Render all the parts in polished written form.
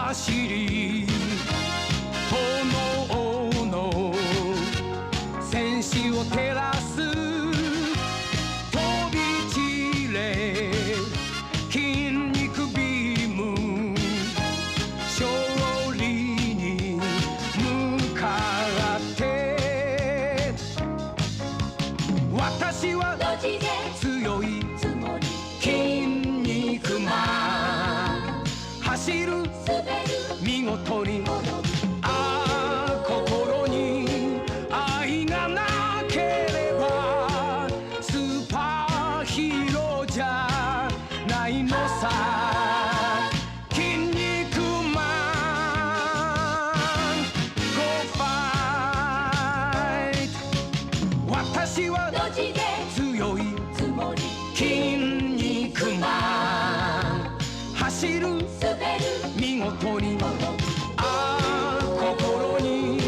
走り炎の戦士を照らす飛び散れ筋肉ビーム勝利に向かって私は強い筋肉マン走る見事に心に愛がなければスーパーヒーローじゃないのさ筋肉マン Go fight 私は強い筋肉マン走る見事に心に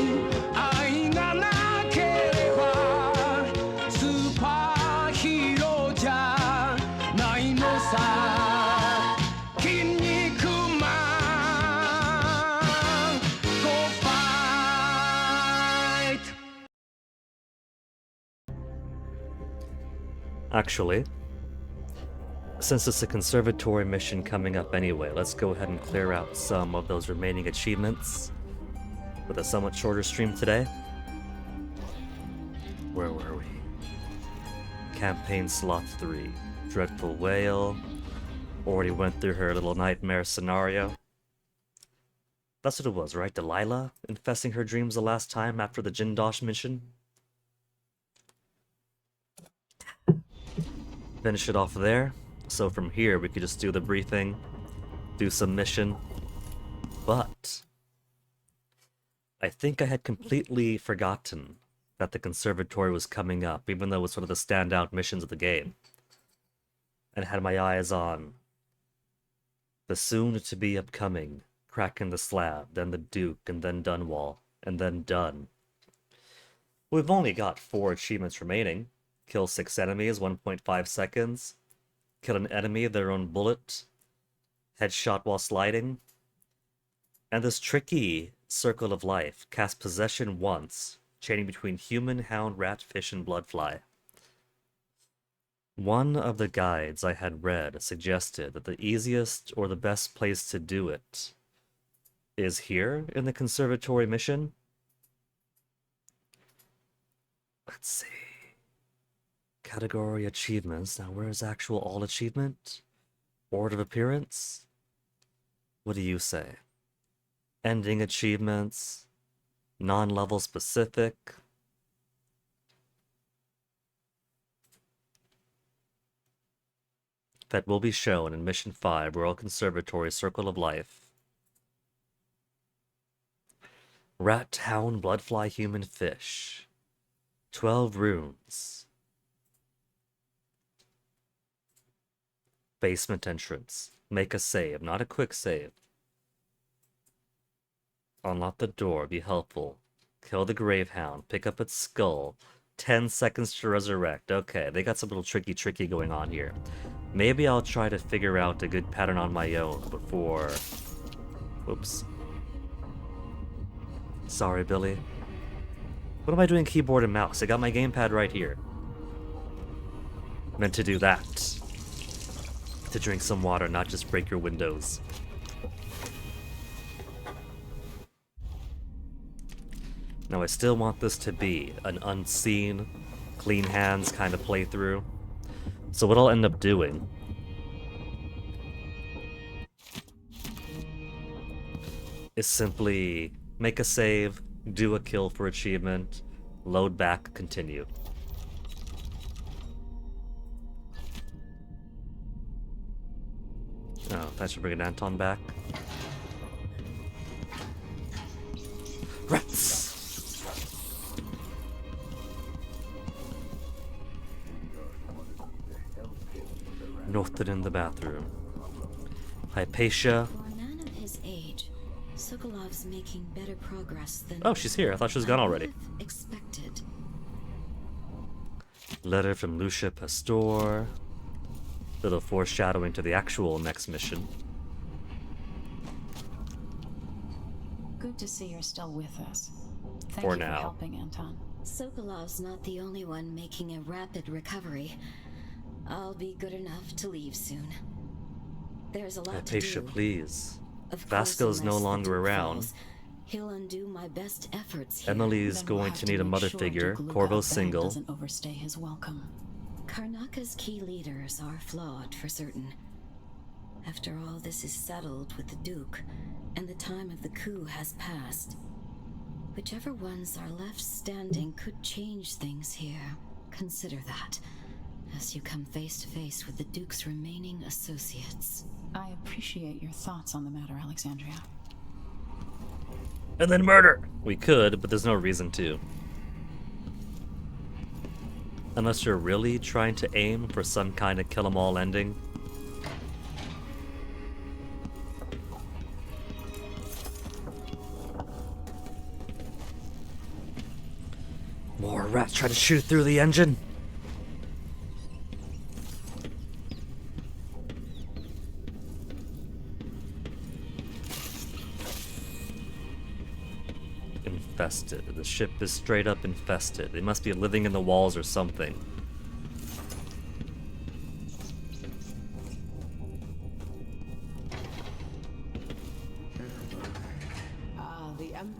愛がなければスーパーヒーローじゃ Actually, since it's a conservatory mission coming up anyway, let's go ahead and clear out some of those remaining achievements with a somewhat shorter stream today. Where were we? Campaign slot 3. Dreadful Whale. Already went through her little nightmare scenario. That's what it was, right? Delilah infesting her dreams the last time after the Jindosh mission? Finish it off there. So from here, we could just do the briefing, do some mission. But I think I had completely forgotten that the conservatory was coming up, even though it was one of the standout missions of the game. And had my eyes on the soon-to-be upcoming Crack in the Slab, then the Duke, and then Dunwall, and then done. We've only got 4 achievements remaining. Kill 6 enemies, 1.5 seconds. Kill an enemy, their own bullet. Headshot while sliding. And this tricky circle of life. Cast possession once, chaining between human, hound, rat, fish, and bloodfly. One of the guides I had read suggested that the easiest or the best place to do it is here in the conservatory mission. Let's see. Category achievements. Now, where's actual all achievement? Order of appearance? What do you say? Ending achievements? Non-level specific? That will be shown in Mission 5, Royal Conservatory, Circle of Life. Rat, hound, bloodfly, human, fish. 12 runes. Basement entrance. Make a save, not a quick save. Unlock the door, be helpful. Kill the gravehound, pick up its skull. 10 seconds to resurrect. Okay, they got some little tricky going on here. Maybe I'll try to figure out a good pattern on my own before... Whoops. Sorry, Billy. What am I doing keyboard and mouse? I got my gamepad right here. Meant to do that. To drink some water, not just break your windows. Now I still want this to be an unseen, clean hands kind of playthrough. So what I'll end up doing is simply make a save, do a kill for achievement, load back, continue. Oh, that should bring an Anton back. Rats! Northern in the bathroom. Hypatia. For a man of his age, Sokolov's making better progress than... Oh, she's here. I thought she was gone already. Expected. Letter from Lucia Pastor. Little foreshadowing to the actual next mission. Good to see you're still with us. Thank For you now. for helping, Anton. Sokolov's not the only one making a rapid recovery. I'll be good enough to leave soon. There's a lot to Hypatia, do. please. Of course, Vasco's no unless the longer Duke around. falls, he'll undo my best efforts here. Emily's Then we'll going have to need a make mother sure figure. Duke Corvo's Lukov single. doesn't overstay his welcome. Karnaka's key leaders are flawed for certain. After all this is settled with the Duke, and the time of the coup has passed, whichever ones are left standing could change things here. Consider that, as you come face to face with the Duke's remaining associates. I appreciate your thoughts on the matter, Alexandria. And then murder! We could, but there's no reason to. Unless you're really trying to aim for some kind of kill-em-all ending. More rats try to shoot through the engine. Infested. The ship is straight up infested. They must be living in the walls or something.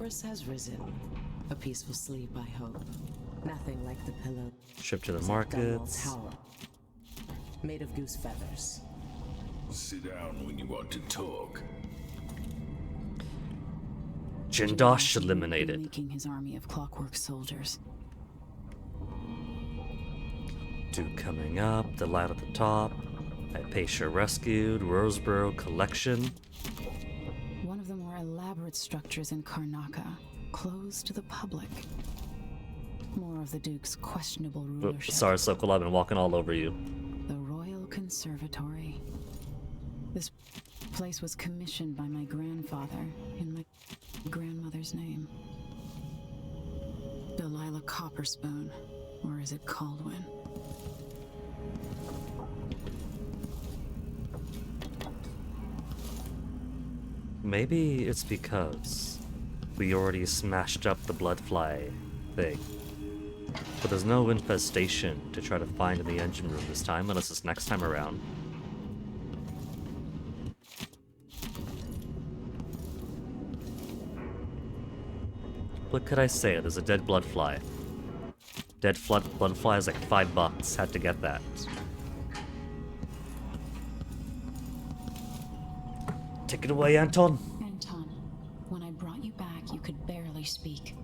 Empress has risen. A peaceful sleep, I hope. Nothing like the pillow. Ship to the Dunwall markets. Tower. Made of goose feathers. Sit down when you want to talk. Jindosh Been eliminated. making his army of clockwork soldiers. Duke coming up, the light at the top. Hypatia rescued, Roseboro collection. One of the more elaborate structures in Karnaca, closed to the public. More of the Duke's questionable rulership. Sorry, Sokol, I've been walking all over you. The Royal Conservatory. This place was commissioned by my grandfather in my grandmother's name. Delilah Copperspoon, or is it Caldwin? Maybe it's because we already smashed up the bloodfly thing. But there's no infestation to try to find in the engine room this time, unless it's next time around. What could I say? There's a dead bloodfly. Dead bloodfly is like $5. Had to get that. Take it away, Anton. Anton, when I brought you back, you could barely speak.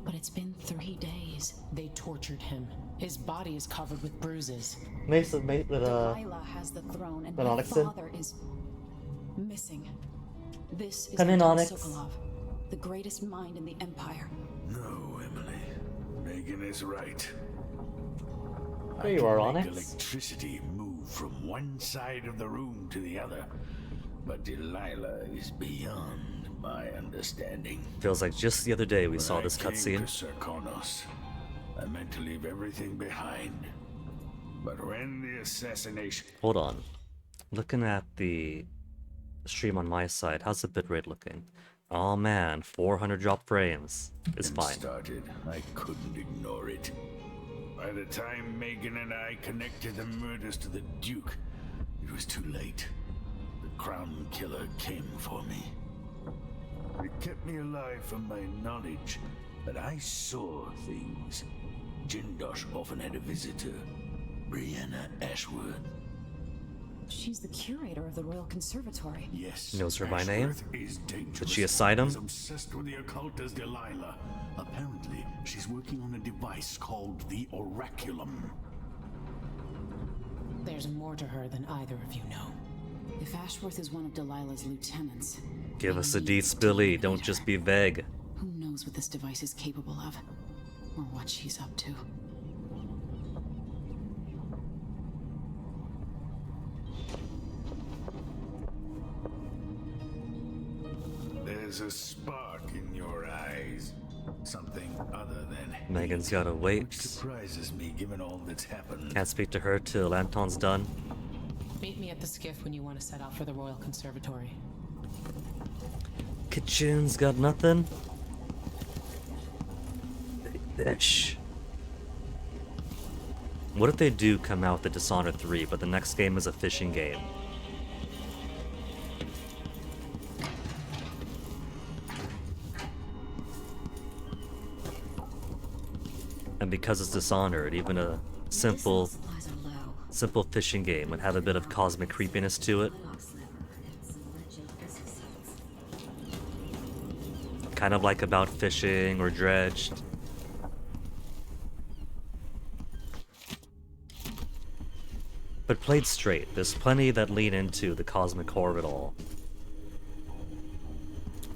But it's been 3 days. They tortured him. His body is covered with bruises. Delilah has the throne, and my Onyxen. father is missing. This is Come in, Anton Onyx. Sokolov, the greatest mind in the Empire. No, Emily. Megan is right. There you are, I can make Onyx. electricity move from one side of the room to the other. But Delilah is beyond my understanding. Feels like just the other day we saw When this I came cutscene. to Serkonos, I meant to leave everything behind. But when the assassination Hold on. Looking at the stream on my side, how's the bitrate looking? Oh man, 400 drop frames. It's fine. started, I couldn't ignore it. By the time Megan and I connected the murders to the Duke, it was too late. The Crown Killer came for me. It kept me alive from my knowledge, but I saw things. Jindosh often had a visitor, Brianna Ashworth. She's the curator of the Royal Conservatory. Yes, Knows her by name? Ashworth is dangerous. Did she assign him? As obsessed with the occult as Delilah. Apparently, she's working on a device called the Oraculum. There's more to her than either of you know. If Ashworth is one of Delilah's lieutenants, Give I us the need deets, to Billy. eliminate Don't her. just be vague. Who knows what this device is capable of, or what she's up to. There's a spark in your eyes. Something other than Megan's gotta wait. which surprises me given all that's happened. Can't speak to her till Anton's done. Meet me at the skiff when you want to set out for the Royal Conservatory. Kitchen's got nothing. Bitch. What if they do come out with the Dishonored 3, but the next game is a fishing game? And because it's Dishonored, even a simple Supplies are low. simple fishing game would have a bit of cosmic creepiness to it. Lost liver and some legend physics. Kind of like About Fishing or Dredged. But played straight, there's plenty that lean into the cosmic horror of it all.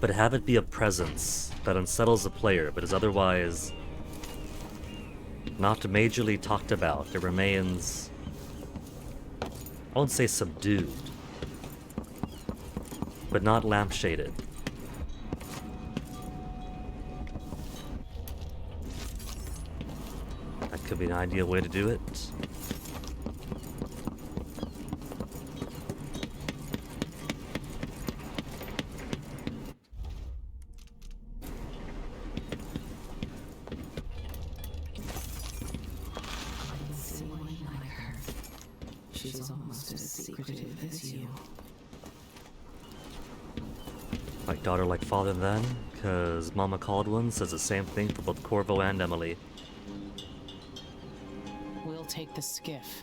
But have it be a presence that unsettles the player but is otherwise not majorly talked about. It remains, I won't say subdued, but not lampshaded. That could be an ideal way to do it. Someone like her. She's almost as secretive as you. Like daughter, like father then? Because Mama Caldwin says the same thing for both Corvo and Emily. We'll take the skiff.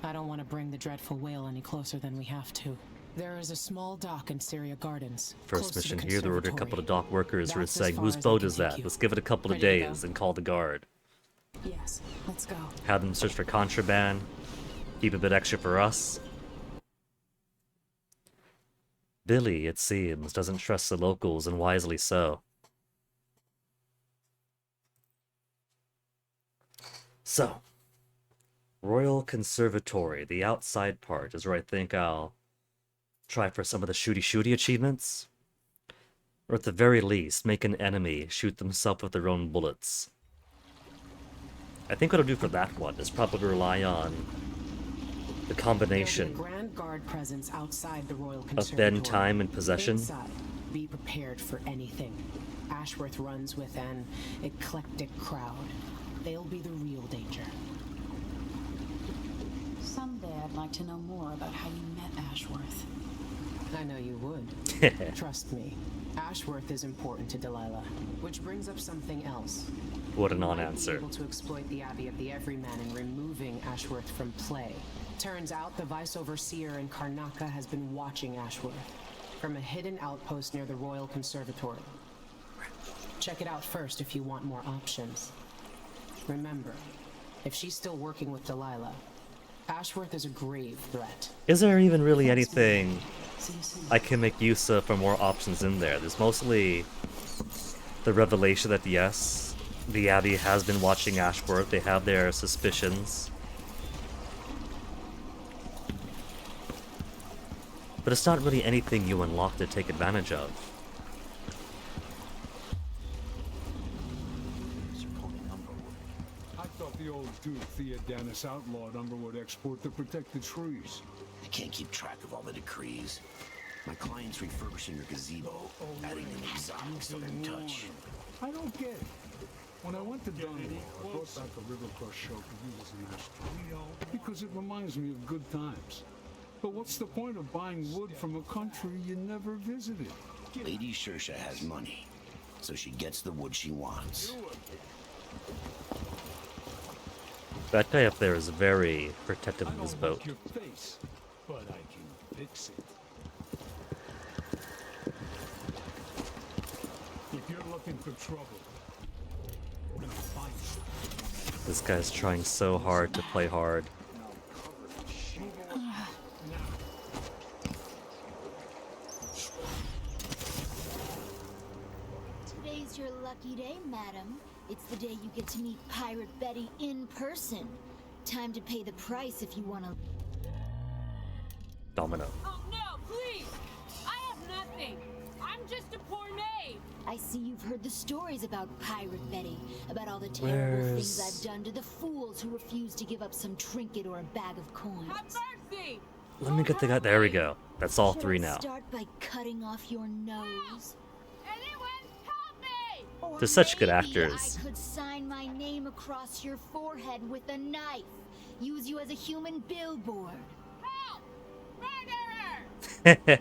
I don't want to bring the dreadful whale any closer than we have to. There is a small dock in Syria Gardens. First close to mission the here, there were a couple conservatory. of dock workers who were That's as saying, far whose as I boat can is take that? you. Let's give it a couple of Ready to days go? and call the guard. Yes, let's go. Have them search for contraband. Keep a bit extra for us. Billy, it seems, doesn't trust the locals, and wisely so. So, Royal Conservatory, the outside part, is where I think I'll try for some of the shooty-shooty achievements. Or at the very least, make an enemy shoot themselves with their own bullets. I think what I'll do for that one is probably rely on the combination There'll be a grand guard presence outside the Royal of Conservatory. bend time and possession. Inside, be prepared for anything. Ashworth runs with an eclectic crowd. They'll be the real danger. Someday I'd like to know more about how you met Ashworth. I know you would. Trust me. Ashworth is important to Delilah. Which brings up something else. What a You might be non-answer. able to exploit the Abbey of the Everyman in removing Ashworth from play. Turns out the Vice Overseer in Karnaca has been watching Ashworth from a hidden outpost near the Royal Conservatory. Check it out first if you want more options. Remember, if she's still working with Delilah, Ashworth is a grave threat. Is there even really anything See you soon. I can make use of for more options in there? There's mostly the revelation that yes, the Abbey has been watching Ashworth. They have their suspicions. But it's not really anything you unlock to take advantage of. I thought the old Duke Theodanis outlawed Umberwood export to protect the trees. I can't keep track of all the decrees. My client's refurbishing her gazebo, adding an exotic southern touch. I don't get it. When I went to Dunwall, I brought back a Rivercross show for you as an astronaut because it reminds me of good times. But what's the point of buying wood from a country you never visited? Lady Shersha has money, so she gets the wood she wants. That guy up there is very protective I of his don't boat. like your face, but I can fix it. If you're looking for trouble, you'll find it. This guy's trying so hard to play hard. Today's your lucky day, madam. It's the day you get to meet Pirate Betty in person. Time to pay the price if you want to. Domino. Oh no, please! I have nothing. I'm just a poor knave. I see you've heard the stories about Pirate Betty, about all the terrible things Where's- I've done to the fools who refuse to give up some trinket or a bag of coins. Have mercy! Let me get the guy. There we go. That's all Should three I now. Start by cutting off your nose. Anyone, help me! Or They're such good maybe actors. I could sign my name across your forehead with a knife. Use you as a human billboard. Help! Murderer!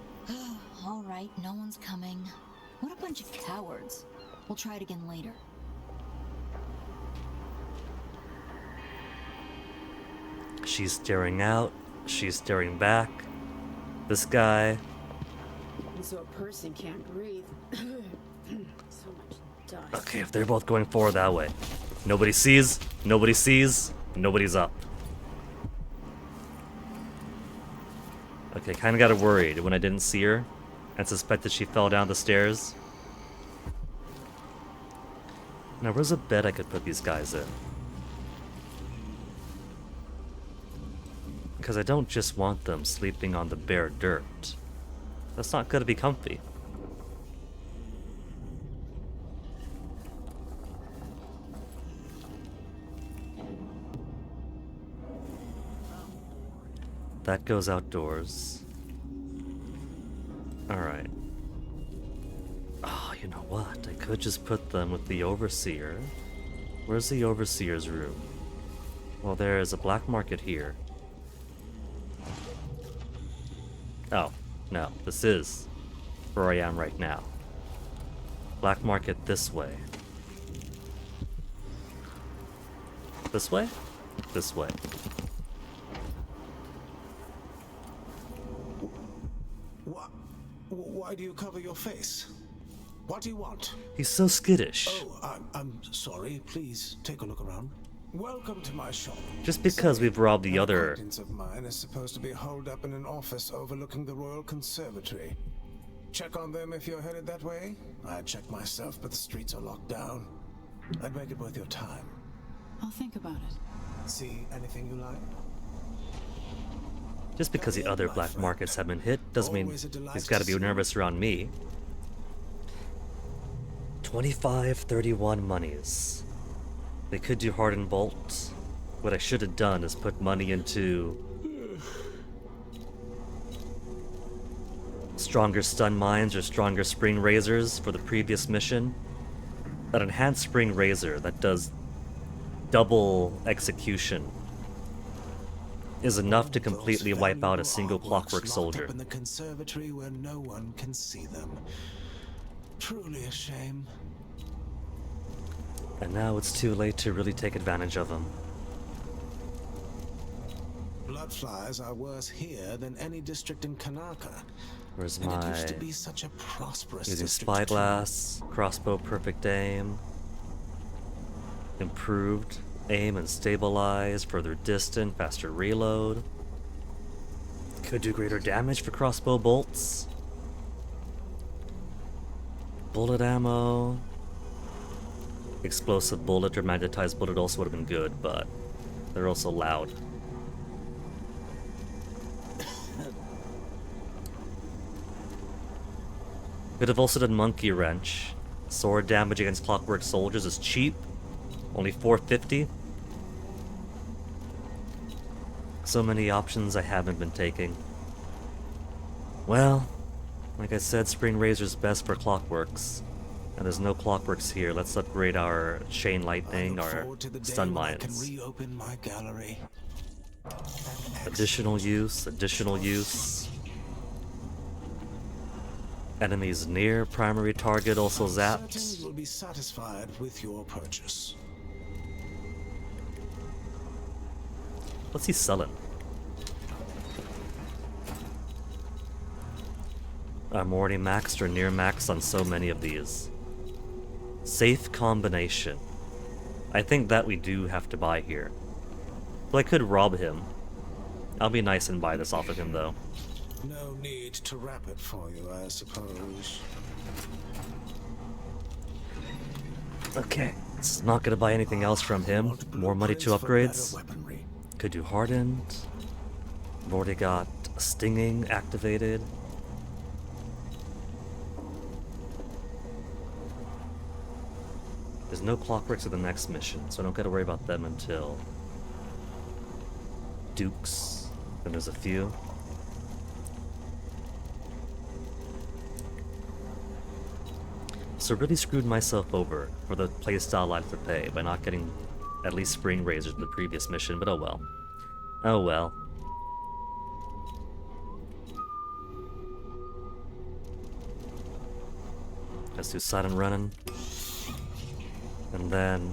All right, no one's coming. What a bunch of cowards. We'll try it again later. She's staring out. She's staring back. This guy. So a person can't breathe. So much dust. Okay, if they're both going forward that way. Nobody sees. Nobody sees. Nobody's up. Okay, kind of got worried when I didn't see her and suspected she fell down the stairs. Now, where's a bed I could put these guys in? Because I don't just want them sleeping on the bare dirt. That's not gonna be comfy. That goes outdoors. Alright. Oh, you know what? I could just put them with the Overseer. Where's the Overseer's room? Well, there is a black market here. Oh, no. This is where I am right now. Black market this way. This way? This way. Why do you cover your face? What do you want? He's so skittish. Oh, I'm sorry. Please take a look around. Welcome to my shop. Just because we've robbed the other... An acquaintance of mine is supposed to be holed up in an office overlooking the Royal Conservatory. Check on them if you're headed that way. I'd check myself, but the streets are locked down. I'd make it worth your time. I'll think about it. See anything you like? Just because the other black markets have been hit doesn't mean he's got to be nervous around me. 25.31 monies. They could do hardened bolts. What I should have done is put money into stronger stun mines or stronger spring razors for the previous mission. That enhanced spring razor that does double execution is enough to completely wipe out a single clockwork soldier. Up in the conservatory where no one can see them. Truly a shame. And now it's too late to really take advantage of them. Bloodflies are worse here than any district in Karnaca. Where's And my... it used to be such a prosperous using district spyglass, crossbow perfect aim, improved aim and stabilize, further distance, faster reload. Could do greater damage for crossbow bolts. Bullet ammo. Explosive bullet or magnetized bullet also would have been good, but they're also loud. Could have also done monkey wrench. Sword damage against clockwork soldiers is cheap. Only 450. So many options I haven't been taking. Well, like I said, spring razor's best for clockworks. And there's no clockworks here. Let's upgrade our chain lightning, our stun mines. Additional use, additional use. Enemies near primary target also zapped. Certain will be satisfied with your purchase. What's he selling? I'm already maxed or near maxed on so many of these. Safe combination. I think that we do have to buy here. Well, I could rob him. I'll be nice and buy this off of him, though. No need to wrap it for you, I suppose. Okay, it's not gonna buy anything else from him. More money to upgrades. Could do hardened. I've already got stinging activated. There's no clockworks at the next mission, so I don't gotta worry about them until Dukes. Then there's a few. So really screwed myself over for the playstyle I have to pay by not getting at least spring razors in the previous mission, but oh well. Oh well. Let's do silent running. And then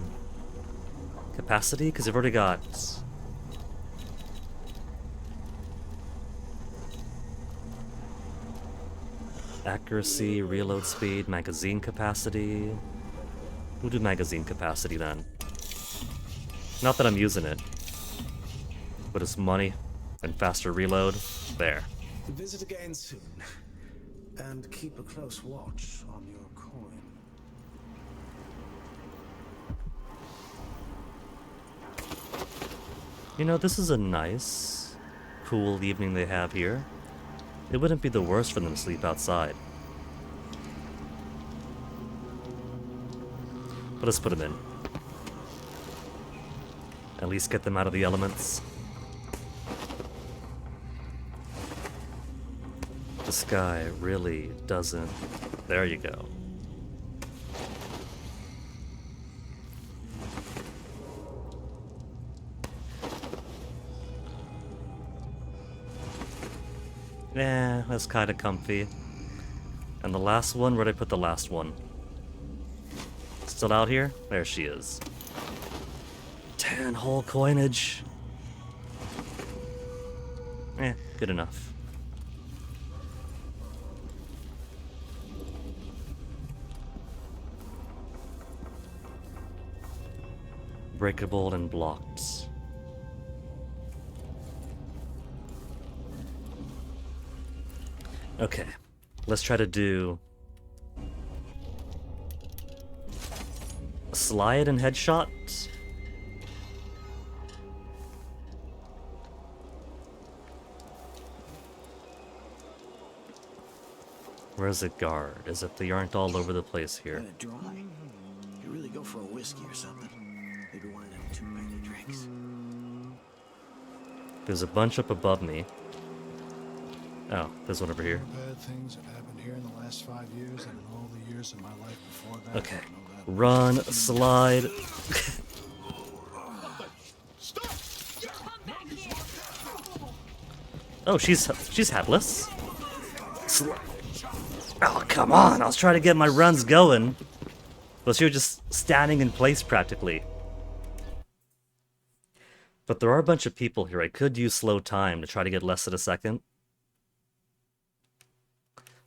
capacity, because I've already got accuracy, reload speed, magazine capacity. We'll do magazine capacity then. Not that I'm using it, but it's money and faster reload. There. Visit again soon, and keep a close watch on your coin. You know, this is a nice, cool evening they have here. It wouldn't be the worst for them to sleep outside. But let's put them in. At least get them out of the elements. The sky really doesn't... There you go. Yeah, that's kind of comfy. And the last one, where'd I put the last one? Still out here? There she is. 10 whole coinage. Good enough. Breakable and blocked. Okay, let's try to do a slide and headshot. Where's the guard? Is it they aren't all over the place here? Kinda dry. You really go for a whiskey or something. Maybe one of them two-penny drinks. There's a bunch up above me. Oh, there's one over here. Bad things have happened here in the last 5 years and in all the years of my life before that. Okay. Run, slide. Oh, she's hatless. Oh, come on! I was trying to get my runs going. But she was just standing in place practically. But there are a bunch of people here. I could use slow time to try to get less than a second.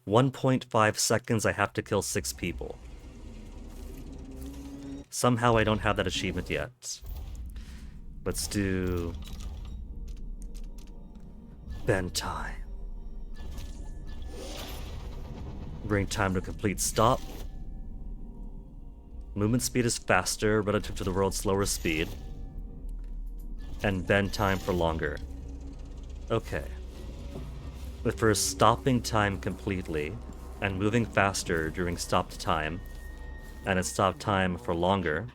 1.5 seconds, I have to kill 6 people. Somehow I don't have that achievement yet. Let's do... bend time. Bring time to complete stop. Movement speed is faster relative to the world's slower speed. And bend time for longer. Okay. But for stopping time completely, and moving faster during stopped time, and a stopped time for longer,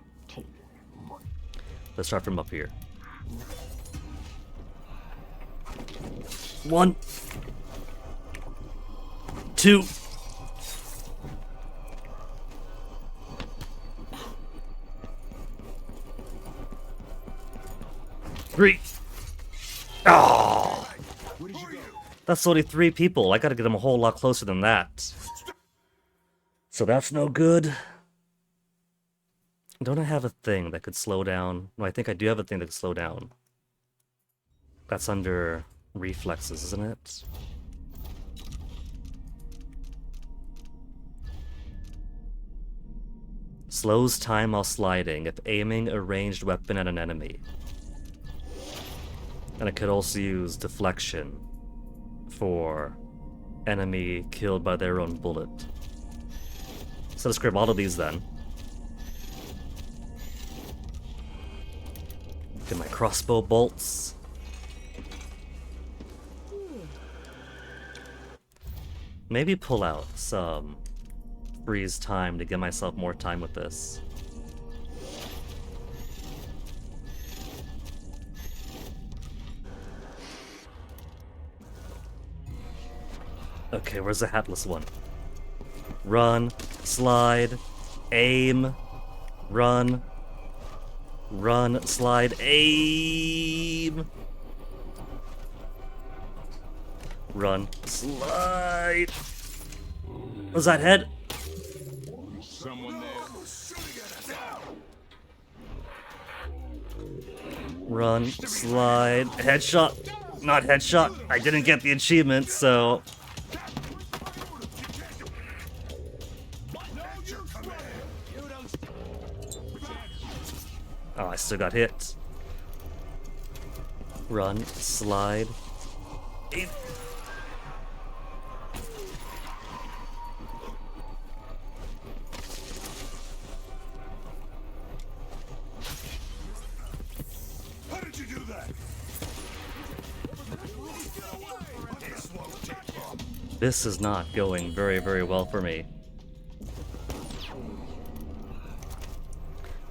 let's start from up here. 1, 2, 3. Oh! That's only 3 people. I gotta get them a whole lot closer than that. So that's no good. Don't I have a thing that could slow down? No, I think I do have a thing that could slow down. That's under reflexes, isn't it? Slows time while sliding if aiming a ranged weapon at an enemy. And it could also use deflection for enemy killed by their own bullet. So let's grab all of these then. Get my crossbow bolts. Maybe pull out some freeze time to give myself more time with this. Okay, where's the hatless one? Run, slide, aim, run, run, slide, aim, run, slide. Was that head? Someone there. Run, slide, headshot. Not headshot. I didn't get the achievement, so... Oh, I still got hit. Run, slide. Aim. How did you do that? This is not going very, very well for me.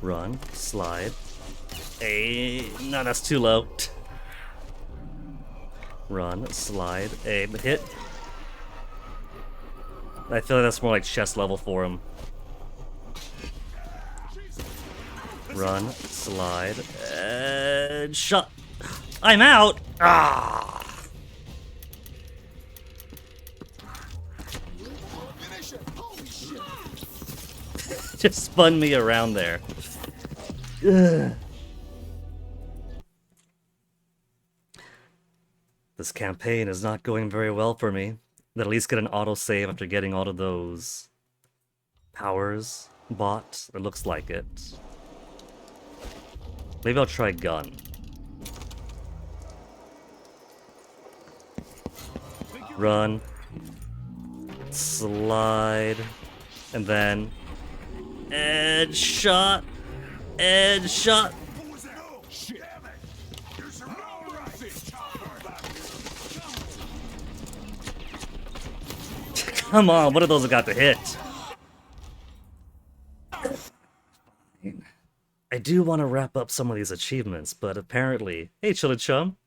Run, slide, aim. No, that's too low. Run, slide, aim, hit. I feel like that's more like chest level for him. Run, slide, and shot. I'm out! Ah! just spun me around there. Ugh. This campaign is not going very well for me. But at least get an autosave after getting all of those powers bought. It looks like it. Maybe I'll try gun. Run. Slide. And then... edge shot! Edge shot! Come on, what are those that got to hit? I do want to wrap up some of these achievements, but apparently... Hey, Chilla Chum!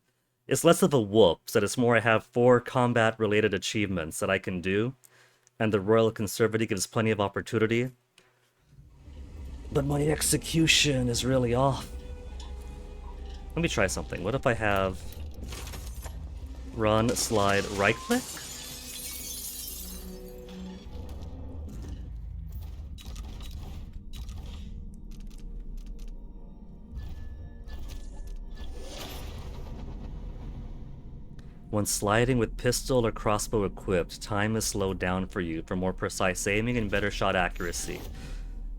It's less of a whoops, that it's more I have 4 combat-related achievements that I can do, and the Royal Conservatory gives plenty of opportunity. But my execution is really off. Let me try something. What if I have... run, slide, right-click? When sliding with pistol or crossbow equipped, time is slowed down for you for more precise aiming and better shot accuracy.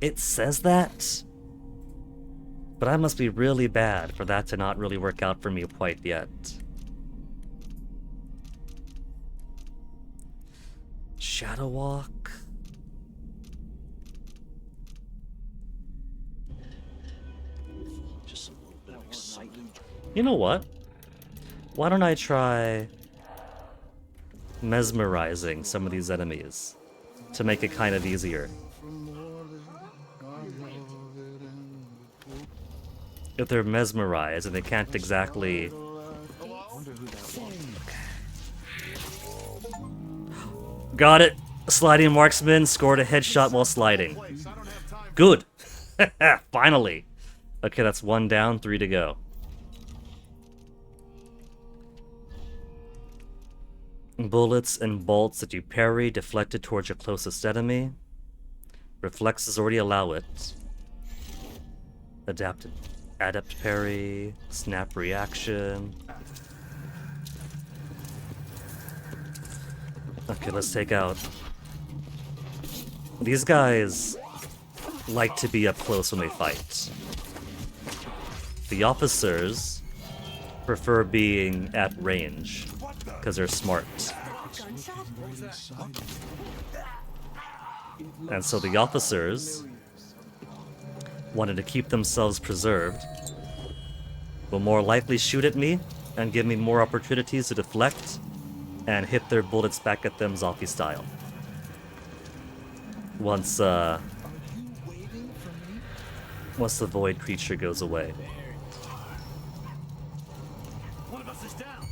It says that? But I must be really bad for that to not really work out for me quite yet. Shadow Walk? Just a little bit of excitement. You know what? Why don't I try mesmerizing some of these enemies to make it kind of easier? If they're mesmerized and they can't exactly... Got it! Sliding marksman scored a headshot while sliding. Good! Finally! Okay, that's 1 down, 3 to go. Bullets and bolts that you parry deflected towards your closest enemy. Reflexes already allow it. Adapt parry, snap reaction. Okay, let's take out. These guys like to be up close when they fight. The officers prefer being at range because they're smart. And so the officers wanted to keep themselves preserved, will more likely shoot at me and give me more opportunities to deflect and hit their bullets back at them zombie style. Once the void creature goes away. One of us is down.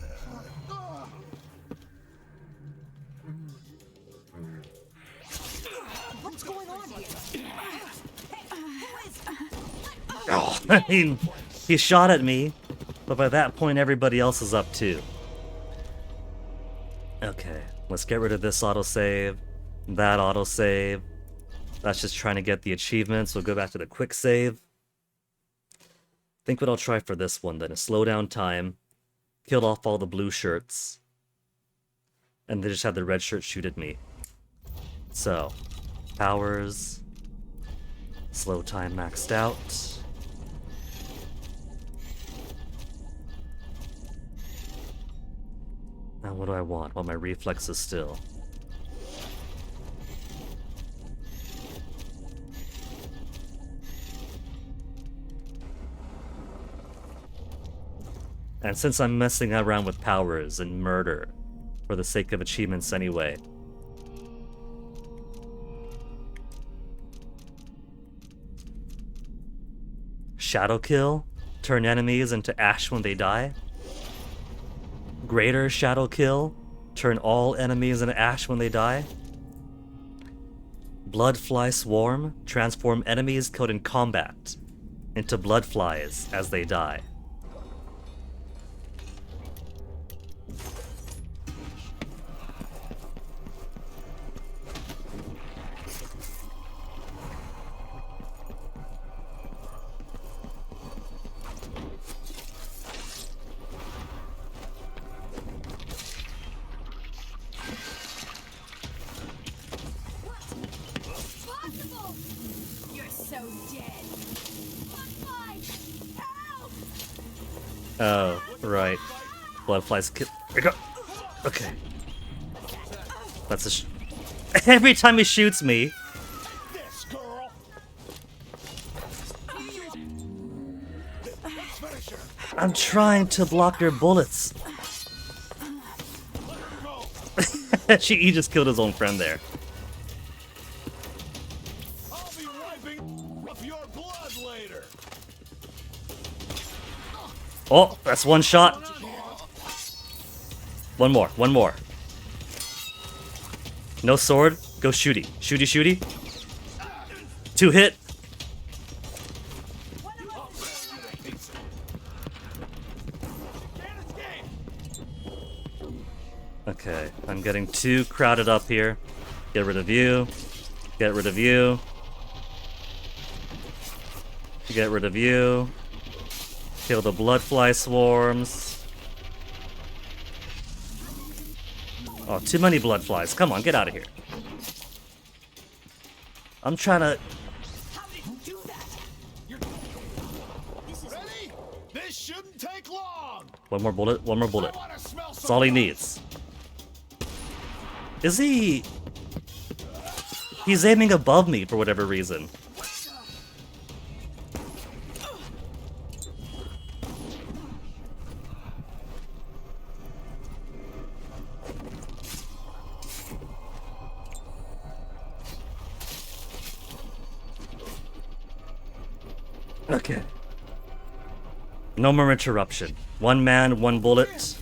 What's going on here? Oh, I mean, he shot at me, but by that point everybody else is up too. Okay, let's get rid of this autosave, that autosave. That's just trying to get the achievements. We'll go back to the quick save. Think what I'll try for this one then, is slow down time, killed off all the blue shirts, and they just had the red shirt shoot at me. So, powers, slow time maxed out. Now what do I want? I want my reflexes still. And since I'm messing around with powers and murder for the sake of achievements anyway, Shadow Kill? Turn enemies into ash when they die? Greater Shadow Kill? Turn all enemies into ash when they die? Bloodfly Swarm? Transform enemies killed in combat into bloodflies as they die. Oh, right. Blood flies. There we go. Okay. That's a every time he shoots me. I'm trying to block your bullets. He just killed his own friend there. I'll be wiping up your blood later. Oh, that's one shot. One more, one more. No sword, go shooty. Shooty, shooty. 2 hit. Okay, I'm getting too crowded up here. Get rid of you. Get rid of you. Get rid of you. Kill the bloodfly swarms. Oh, too many bloodflies. Come on, get out of here. I'm trying to... Ready? This shouldn't take long. One more bullet, one more bullet. That's all he needs. Is he... He's aiming above me for whatever reason. Okay. No more interruption. One man, one bullet.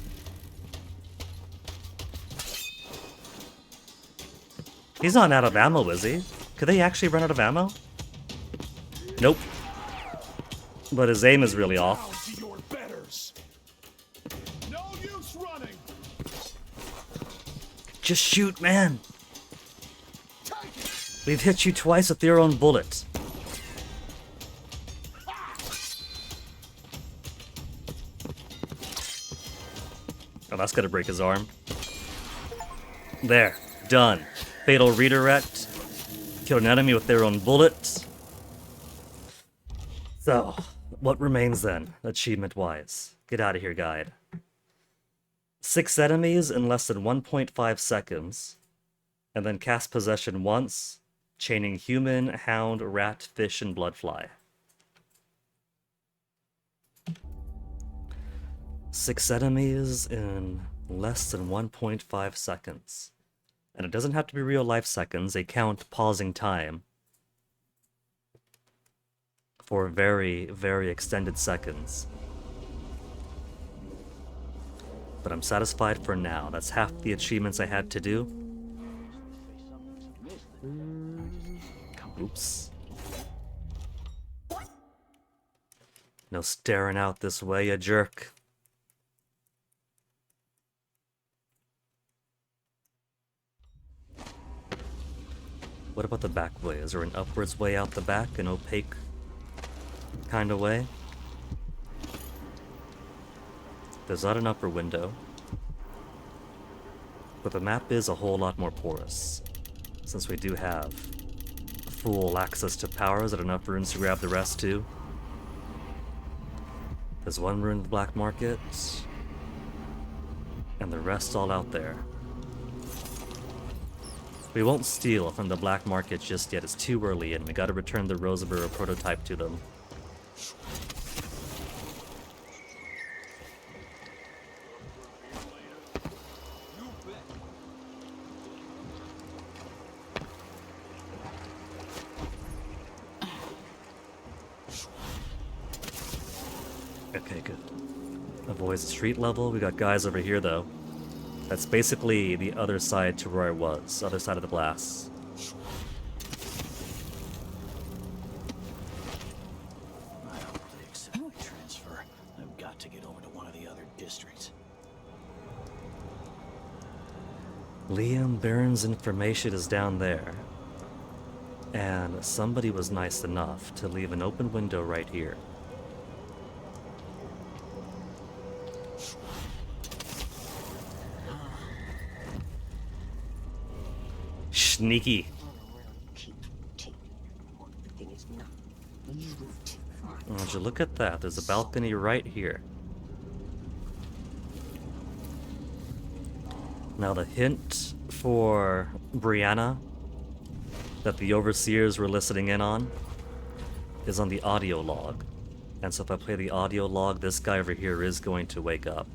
He's not out of ammo, is he? Could they actually run out of ammo? Nope. But his aim is really off. No use running. Just shoot, man. We've hit you twice with your own bullet. Oh, that's gonna break his arm. There. Done. Fatal redirect. Kill an enemy with their own bullet. So, what remains then, achievement-wise? Get out of here, guide. 6 enemies in less than 1.5 seconds. And then cast possession once, chaining human, hound, rat, fish, and bloodfly. 6 enemies in less than 1.5 seconds. And it doesn't have to be real life seconds, they count pausing time for very, very extended seconds. But I'm satisfied for now. That's half the achievements I had to do. Oops. No staring out this way, you jerk. What about the back way? Is there an upwards way out the back? An opaque kind of way? There's not an upper window. But the map is a whole lot more porous. Since we do have full access to powers at enough runes to grab the rest too. There's one rune in the black market. And the rest all out there. We won't steal from the black market just yet, it's too early and we gotta return the Rosaborough prototype to them. Okay, good. Avoid street level, we got guys over here though. That's basically the other side to where I was, other side of the glass. I hope they accept my transfer. I've got to get over to one of the other districts. Liam Barron's information is down there. And somebody was nice enough to leave an open window right here. Sneaky. Would you look at that? There's a balcony right here. Now the hint for Brianna that the overseers were listening in on is on the audio log. And so if I play the audio log, this guy over here is going to wake up.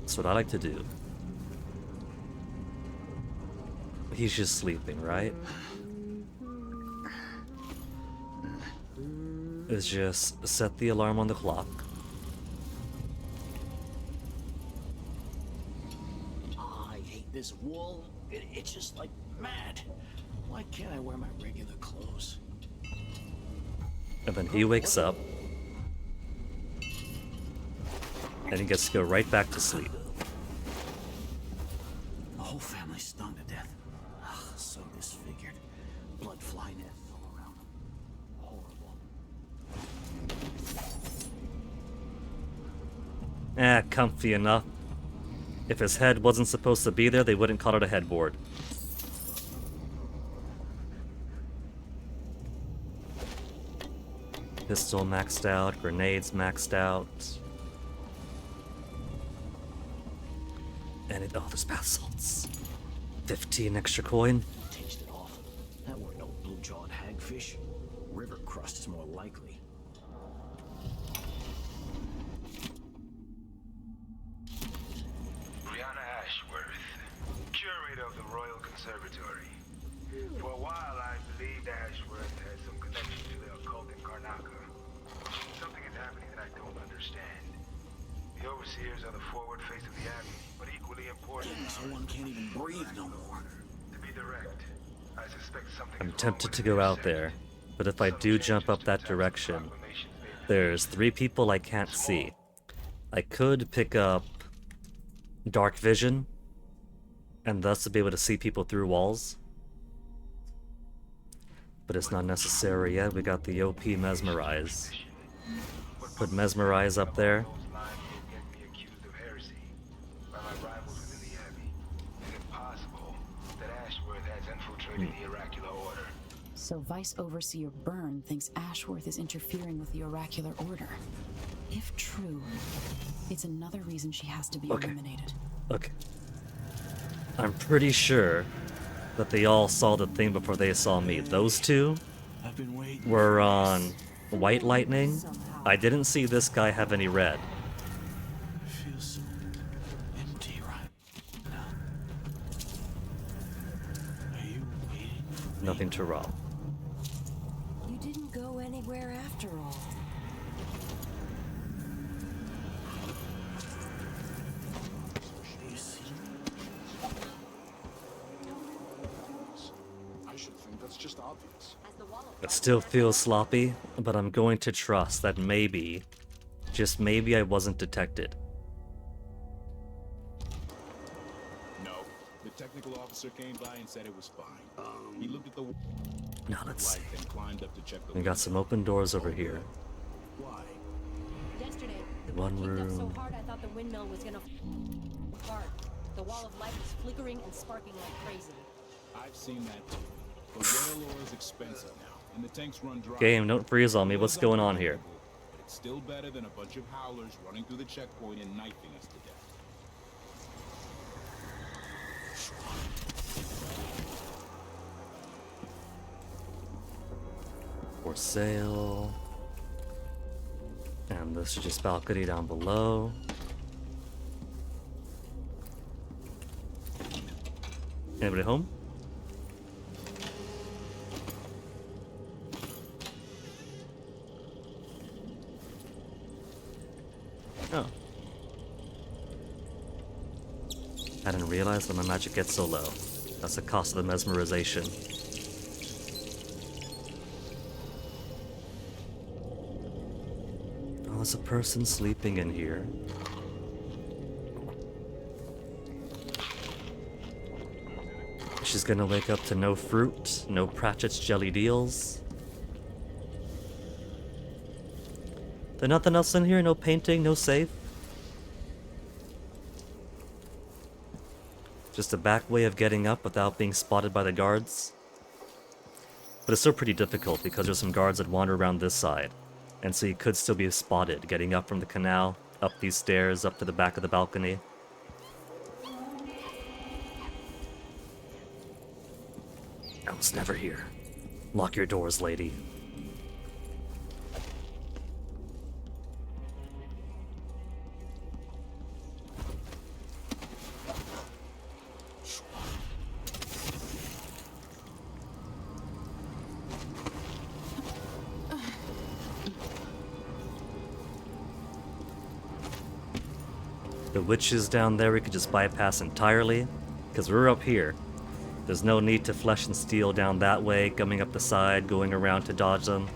That's what I like to do. He's just sleeping, right? Is just set the alarm on the clock. I hate this wool. It itches like mad. Why can't I wear my regular clothes? And then he wakes up. And he gets to go right back to sleep. The whole family's stung to death. Ugh, so disfigured. Blood flying in all around them. Horrible. Comfy enough. If his head wasn't supposed to be there, they wouldn't call it a headboard. Pistol maxed out, grenades maxed out. And oh, there's bath salts. 15 extra coin. Tasted awful. That weren't no blue-jawed hagfish. River crust is more likely. Brianna Ashworth, curator of the Royal Conservatory. For a while, I believed Ashworth had some connection to the occult in Karnaca. Something is happening that I don't understand. The overseers are the forward face of the Abbey, but equally important. Someone can't even breathe no more. To be direct, I suspect something. I'm tempted to go out there, but if I do jump up that direction, there's 3 people I can't see. I could pick up dark vision, and thus to be able to see people through walls. But it's not necessary yet. We got the OP Mesmerize. Put Mesmerize up there. So Vice Overseer Byrne thinks Ashworth is interfering with the Oracular Order. If true, it's another reason she has to be eliminated. Okay. I'm pretty sure that they all saw the thing before they saw me. Those 2 were on White Lightning. I didn't see this guy have any red. Nothing to rob. You didn't go anywhere after all. I should think that's just obvious. It still feels sloppy, but I'm going to trust that maybe, just maybe, I wasn't detected. No, the technical officer came by and said it was fine. He looked at the Now let's see. and climbed up to check the We got some open doors over here. Why? Yesterday, the One wind kicked up so room. hard I thought the windmill was gonna apart. The wall of light was flickering and sparking like crazy. I've seen that too. But rail ore is expensive now, and the tanks run dry. Game, don't freeze on me. What's going on here? But it's still better than a bunch of howlers running through the checkpoint and knifing us to death. For sale. And this is just balcony down below. Anybody home? Oh. I didn't realize that my magic gets so low. That's the cost of the mesmerization. Oh, there's a person sleeping in here. She's gonna wake up to no fruit, no Pratchett's jelly deals. There's nothing else in here? No painting, no safe? Just a back way of getting up without being spotted by the guards. But it's still pretty difficult because there's some guards that wander around this side. And so you could still be spotted getting up from the canal, up these stairs, up to the back of the balcony. I was never here. Lock your doors, lady. The witches down there we could just bypass entirely, because we're up here. There's no need to flesh and steel down that way, coming up the side, going around to dodge them.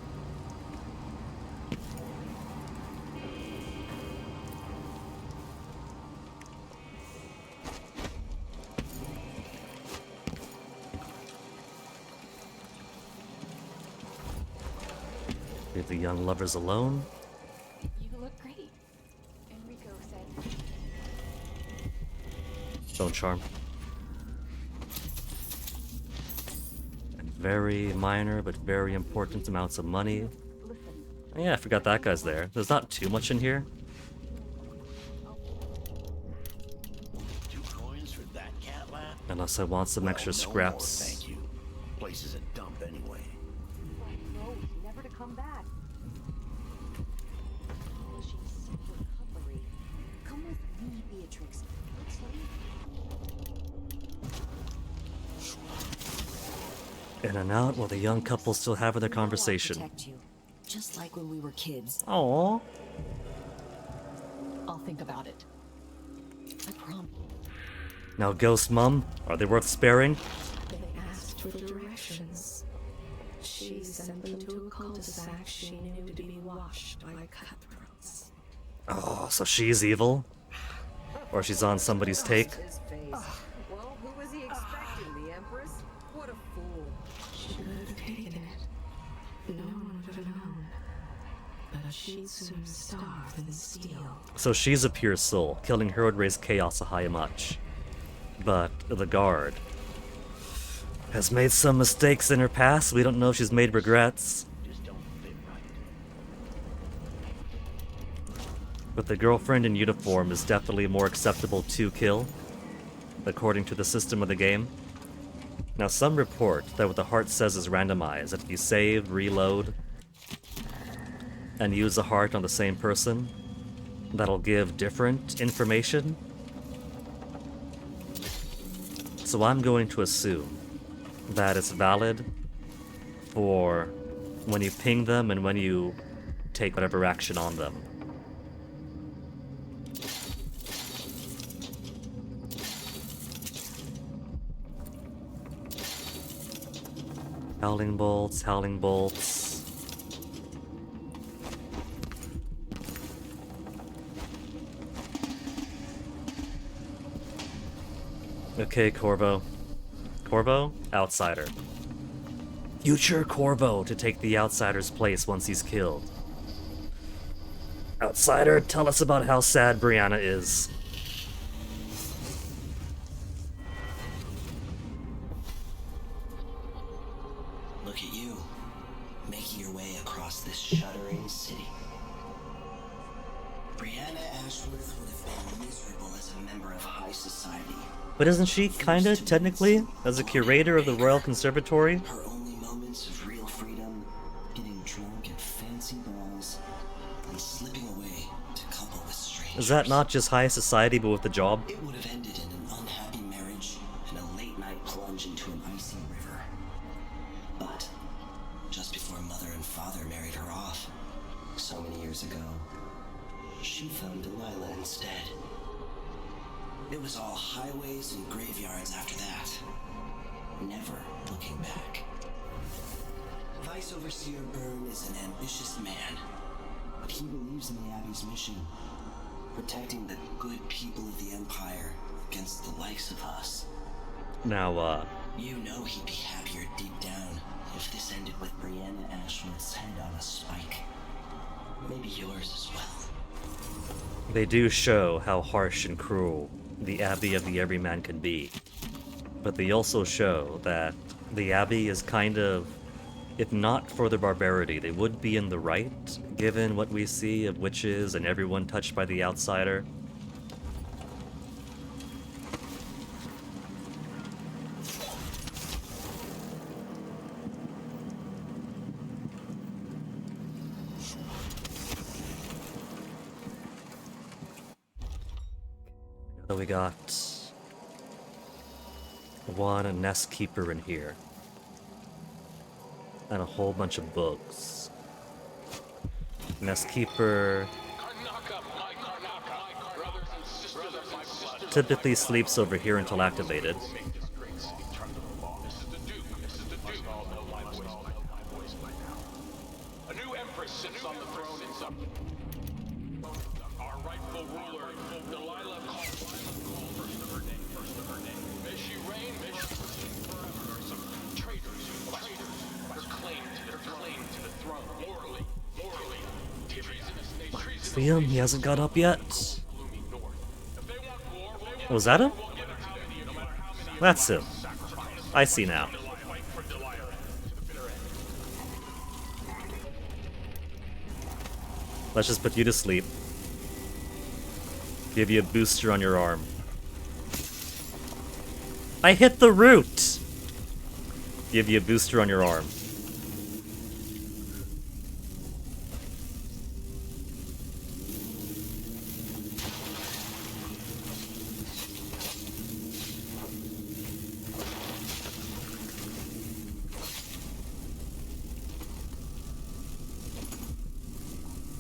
Leave the young lovers alone. You look great, Enrico said. Don't charm. Very minor, but very important amounts of money. Oh, yeah, I forgot that guy's there. There's not too much in here. 2 coins for that cat lap? Unless I want some extra scraps. No more, thank you. Place is a dump anyway. No, never to come back. Polishing silver cutlery. Come with me, Beatrix. Let's leave. In and out while the young couple still have their conversation. I'll protect you, just like when we were kids. Aww. I'll think about it. I promise. Now, Ghost Mum, are they worth sparing? They asked for directions. She sent them to a cul-de-sac she knew to be washed by cutthroats. Oh, so she's evil? Or she's on somebody's take? Well, who was he expecting? The Empress? What a fool. Should have taken it. No one would have known. But she'd soon starve and steal. So she's a pure soul. Killing her would raise chaos a high much. But the guard has made some mistakes in her past. We don't know if she's made regrets. But the girlfriend in uniform is definitely more acceptable to kill, according to the system of the game. Now, some report that what the heart says is randomized. If you save, reload, and use a heart on the same person, that'll give different information. So I'm going to assume that it's valid for when you ping them and when you take whatever action on them. Howling bolts, howling bolts. Okay, Corvo. Corvo? Outsider. Future Corvo to take the Outsider's place once he's killed. Outsider, tell us about how sad Brianna is. Look at you, making your way across this shuddering city. Brianna Ashworth would have been miserable as a member of high society. But isn't she kinda, technically, as a curator of the Royal Conservatory? Her only moments of real freedom, getting drunk at fancy balls, and slipping away to couple with strangers. Is that not just high society but with a job? It would have ended in an unhappy marriage and a late-night plunge into an icy river. But just before Mother and Father married her off, so many years ago, she found Delilah instead. It was all highways and graveyards after that. Never looking back. Vice Overseer Byrne is an ambitious man, but he believes in the Abbey's mission, protecting the good people of the Empire against the likes of us. Now, You know he'd be happier deep down if this ended with Brianna Ashworth's head on a spike. Maybe yours as well. they do show how harsh and cruel the Abbey of the Everyman can be. But they also show that the Abbey is kind of, if not for the barbarity, they would be in the right, given what we see of witches and everyone touched by the outsider. So we got one nest keeper in here. And a whole bunch of books. Nest keeper typically sleeps over here until activated. A new empress sits on the throne in some. Our rightful ruler, Delilah, first of her name. May she reign, may she forever. Some traitors who claim to the throne. Morally. See him? He hasn't got up yet. Was that him? That's him. I see now. Let's just put you to sleep. Give you a booster on your arm. I hit the root! Give you a booster on your arm.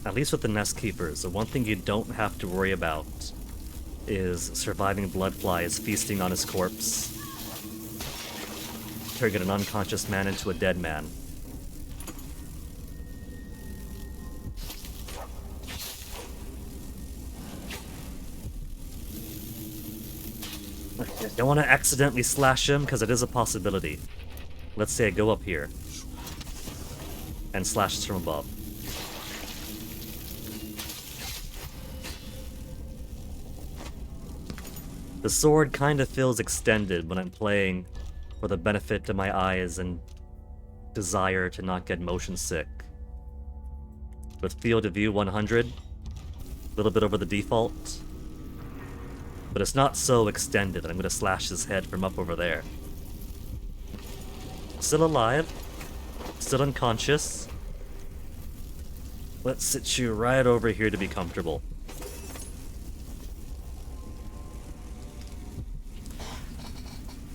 At least with the Nest Keepers, the one thing you don't have to worry about is surviving bloodflies feasting on his corpse. Turning an unconscious man into a dead man. I don't want to accidentally slash him, because it is a possibility. Let's say I go up here and slash this from above. The sword kind of feels extended when I'm playing for the benefit of my eyes and desire to not get motion sick. With field of view 100, a little bit over the default. But it's not so extended that I'm going to slash his head from up over there. Still alive. Still unconscious. Let's sit you right over here to be comfortable.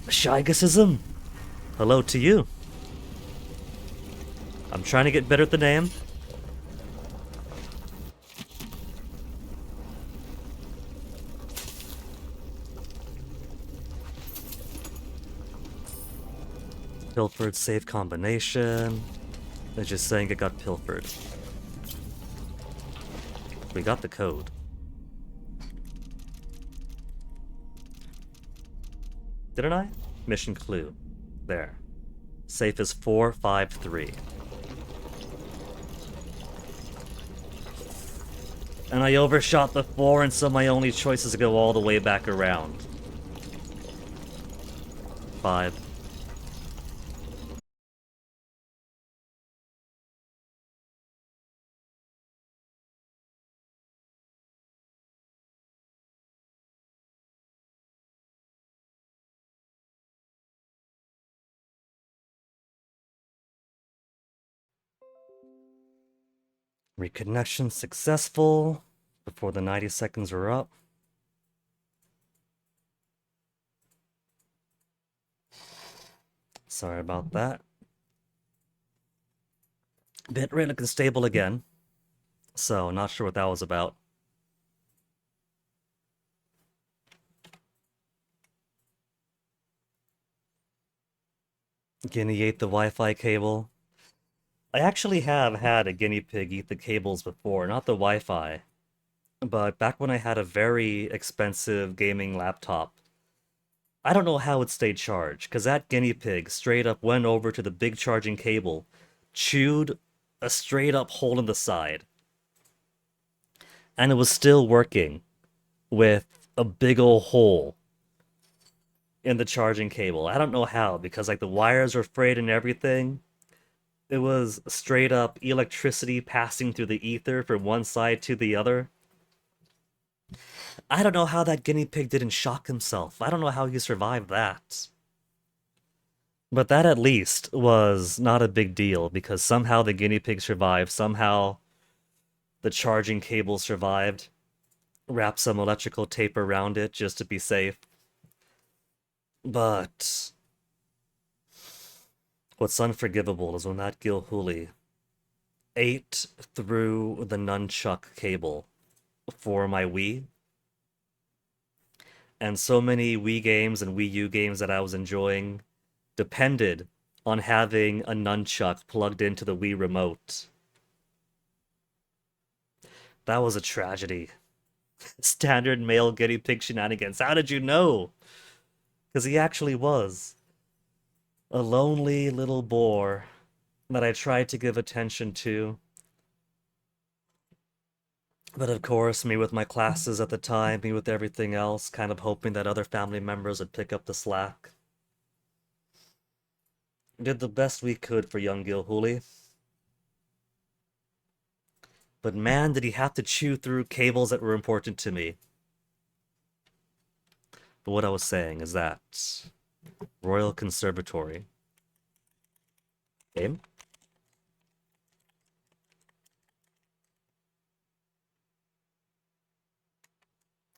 Shigasism! Hello to you. I'm trying to get better at the name. Pilfered save combination. They're just saying it got pilfered. We got the code. Didn't I? Mission clue. There. Safe is 453. And I overshot the 4, and so my only choice is to go all the way back around. 5. Reconnection successful before the 90 seconds are up. Sorry about that. Bitrate looking stable again. So, not sure what that was about. Guinea ate the Wi-Fi cable. I actually have had a guinea pig eat the cables before, not the Wi-Fi. But back when I had a very expensive gaming laptop, I don't know how it stayed charged, because that guinea pig straight up went over to the big charging cable, chewed a straight up hole in the side, and it was still working with a big ol' hole in the charging cable. I don't know how, because like the wires were frayed and everything. It was straight up electricity passing through the ether from one side to the other. I don't know how that guinea pig didn't shock himself. I don't know how he survived that. But that at least was not a big deal, because somehow the guinea pig survived, somehow the charging cable survived. Wrap some electrical tape around it just to be safe. But what's unforgivable is when that Gilhooly ate through the nunchuck cable for my Wii. And so many Wii games and Wii U games that I was enjoying depended on having a nunchuck plugged into the Wii remote. That was a tragedy. Standard male guinea pig shenanigans. How did you know? Because he actually was a lonely little boar that I tried to give attention to. But of course, me with my classes at the time, me with everything else, kind of hoping that other family members would pick up the slack. Did the best we could for young Gilhooly. But man, did he have to chew through cables that were important to me. But what I was saying is that Royal Conservatory game?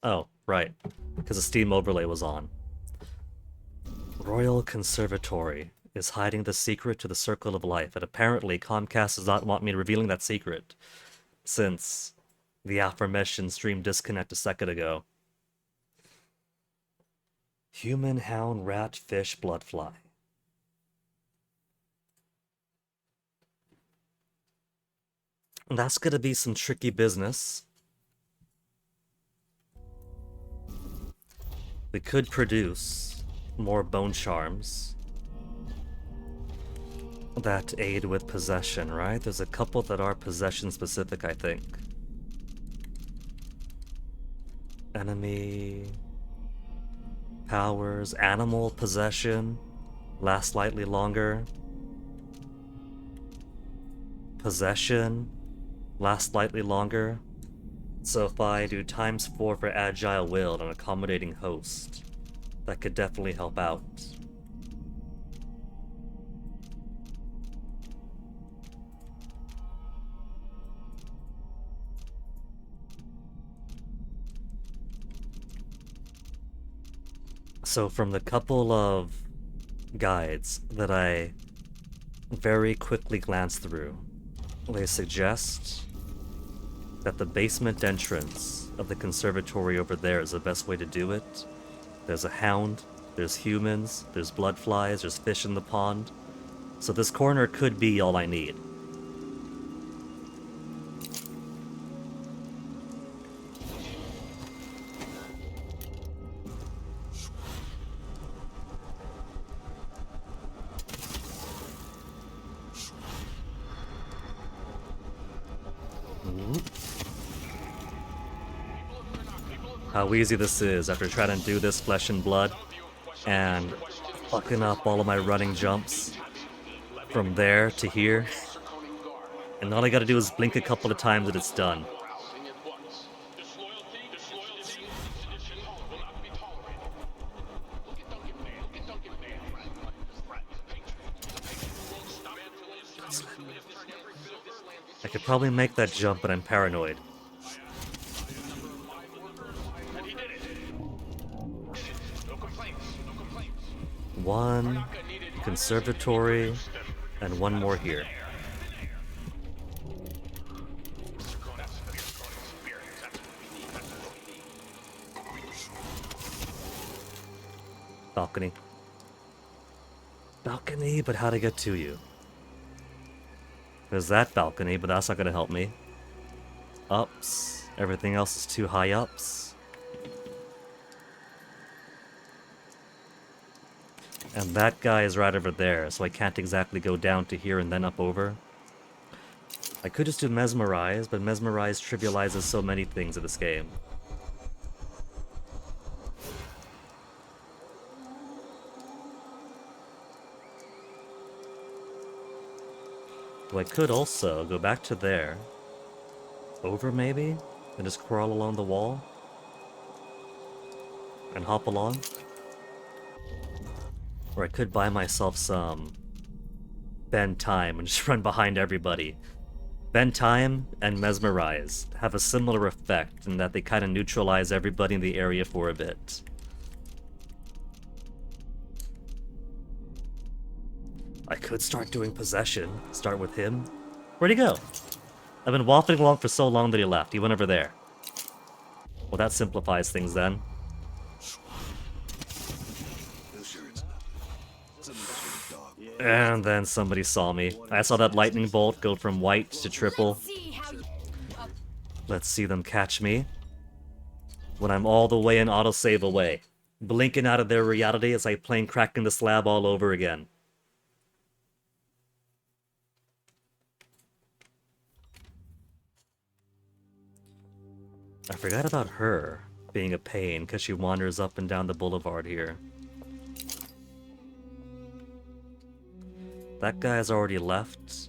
Oh, right. Because the Steam overlay was on. Royal Conservatory is hiding the secret to the Circle of Life, and apparently Comcast does not want me revealing that secret, since the aforementioned stream disconnect a second ago. Human, hound, rat, fish, bloodfly. And that's gonna be some tricky business. We could produce more bone charms that aid with possession, right? There's a couple that are possession specific, I think. Enemy powers, animal possession, last slightly longer. Possession, last slightly longer. So if I do ×4 for agile will and accommodating host, that could definitely help out. So from the couple of guides that I very quickly glanced through, they suggest that the basement entrance of the conservatory over there is the best way to do it. There's a hound, there's humans, there's bloodflies, there's fish in the pond. So this corner could be all I need. How easy this is after trying to do this flesh and blood and fucking up all of my running jumps from there to here. And all I gotta do is blink a couple of times and it's done. I could probably make that jump, but I'm paranoid. One conservatory and one more here. Balcony. Balcony, but how to get to you? There's that balcony, but that's not gonna help me. Ups. Everything else is too high ups. And that guy is right over there, so I can't exactly go down to here and then up over. I could just do Mesmerize, but Mesmerize trivializes so many things in this game. So I could also go back to there. Over maybe? And just crawl along the wall? And hop along? Or I could buy myself some bend time and just run behind everybody. Bend time and mesmerize have a similar effect in that they kind of neutralize everybody in the area for a bit. I could start doing possession. Start with him. Where'd he go? I've been waffling along for so long that he left. He went over there. Well, that simplifies things then. And then somebody saw me. I saw that lightning bolt go from white to triple. Let's see them catch me. When I'm all the way in autosave away. Blinking out of their reality as I plane cracking the slab all over again. I forgot about her being a pain because she wanders up and down the boulevard here. That guy's already left.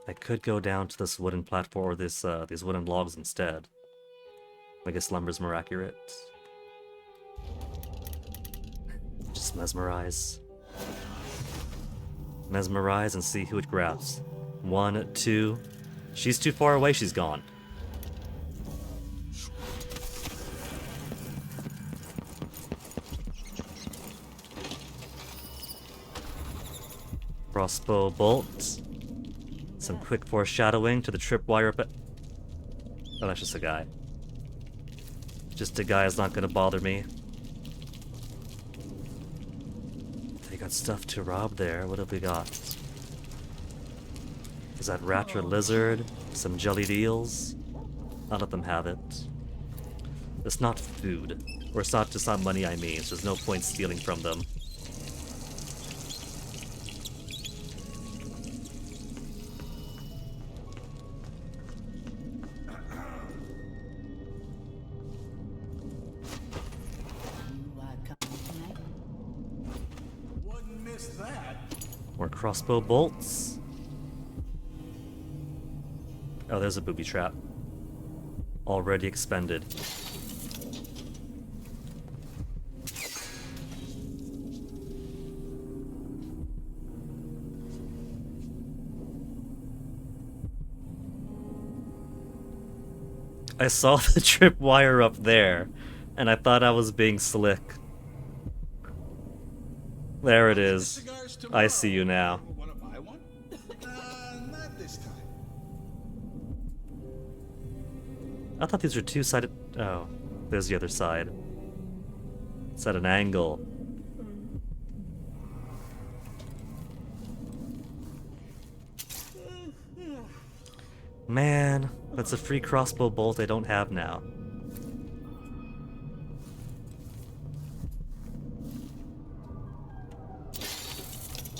I could go down to this wooden platform or these wooden logs instead. I guess lumber's more accurate. Just mesmerize. Mesmerize and see who it grabs. 1, 2. She's too far away, she's gone. Crossbow bolt. Some quick foreshadowing to the tripwire. Oh, that's just a guy. Just a guy is not gonna bother me. They got stuff to rob there. What have we got? Is that raptor lizard? Some jellied eels? I'll let them have it. It's not food. Or it's not just not money I mean, so there's no point stealing from them. Wouldn't miss that. More crossbow bolts. Oh, there's a booby trap. Already expended. I saw the tripwire up there, and I thought I was being slick. There it is. I see you now. Not this time. I thought these were two-sided... Oh, there's the other side. It's at an angle. Man, that's a free crossbow bolt I don't have now.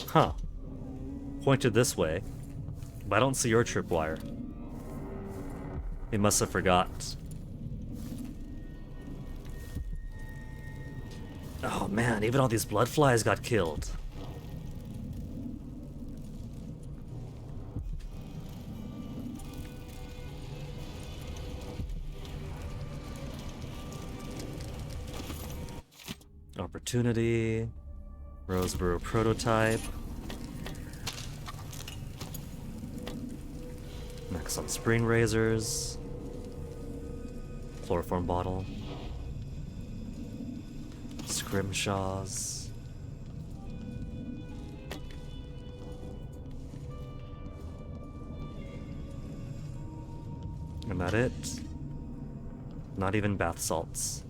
Huh. Pointed this way, but I don't see your tripwire. He must have forgot. Oh man, even all these blood flies got killed. Opportunity. Roseboro prototype. Next on spring razors. Chloroform bottle. Scrimshaws. And that it? Not even bath salts.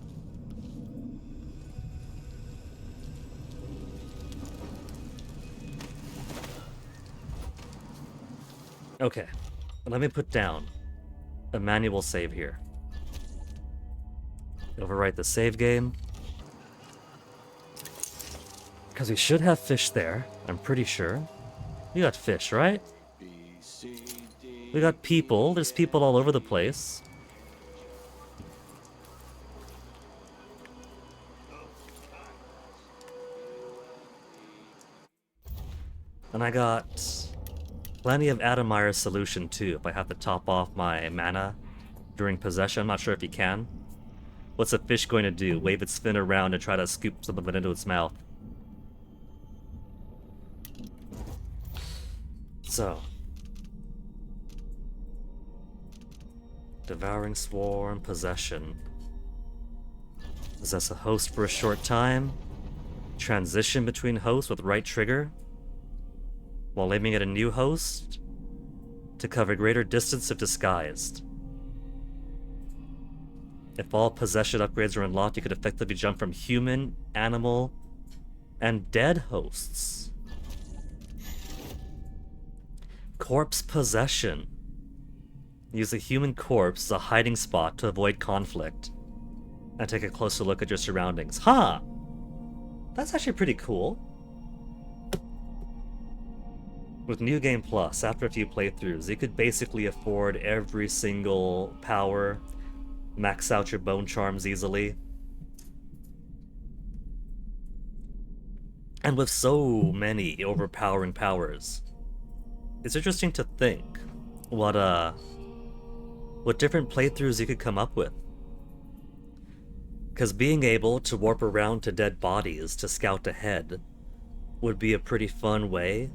Okay, let me put down a manual save here. Overwrite the save game. Because we should have fish there, I'm pretty sure. We got fish, right? We got people. There's people all over the place. And I got plenty of Admir's solution too, if I have to top off my mana during possession. I'm not sure if you can. What's a fish going to do? Wave its fin around and try to scoop some of it into its mouth. So. Devouring Swarm, Possession. Possess a host for a short time. Transition between hosts with right trigger. While aiming at a new host. To cover greater distance if disguised. If all possession upgrades are unlocked, you could effectively jump from human, animal, and dead hosts. Corpse Possession. Use a human corpse as a hiding spot to avoid conflict. And take a closer look at your surroundings. Huh! That's actually pretty cool. With New Game Plus, after a few playthroughs, you could basically afford every single power, max out your bone charms easily. And with so many overpowering powers, it's interesting to think what different playthroughs you could come up with. Because being able to warp around to dead bodies to scout ahead would be a pretty fun way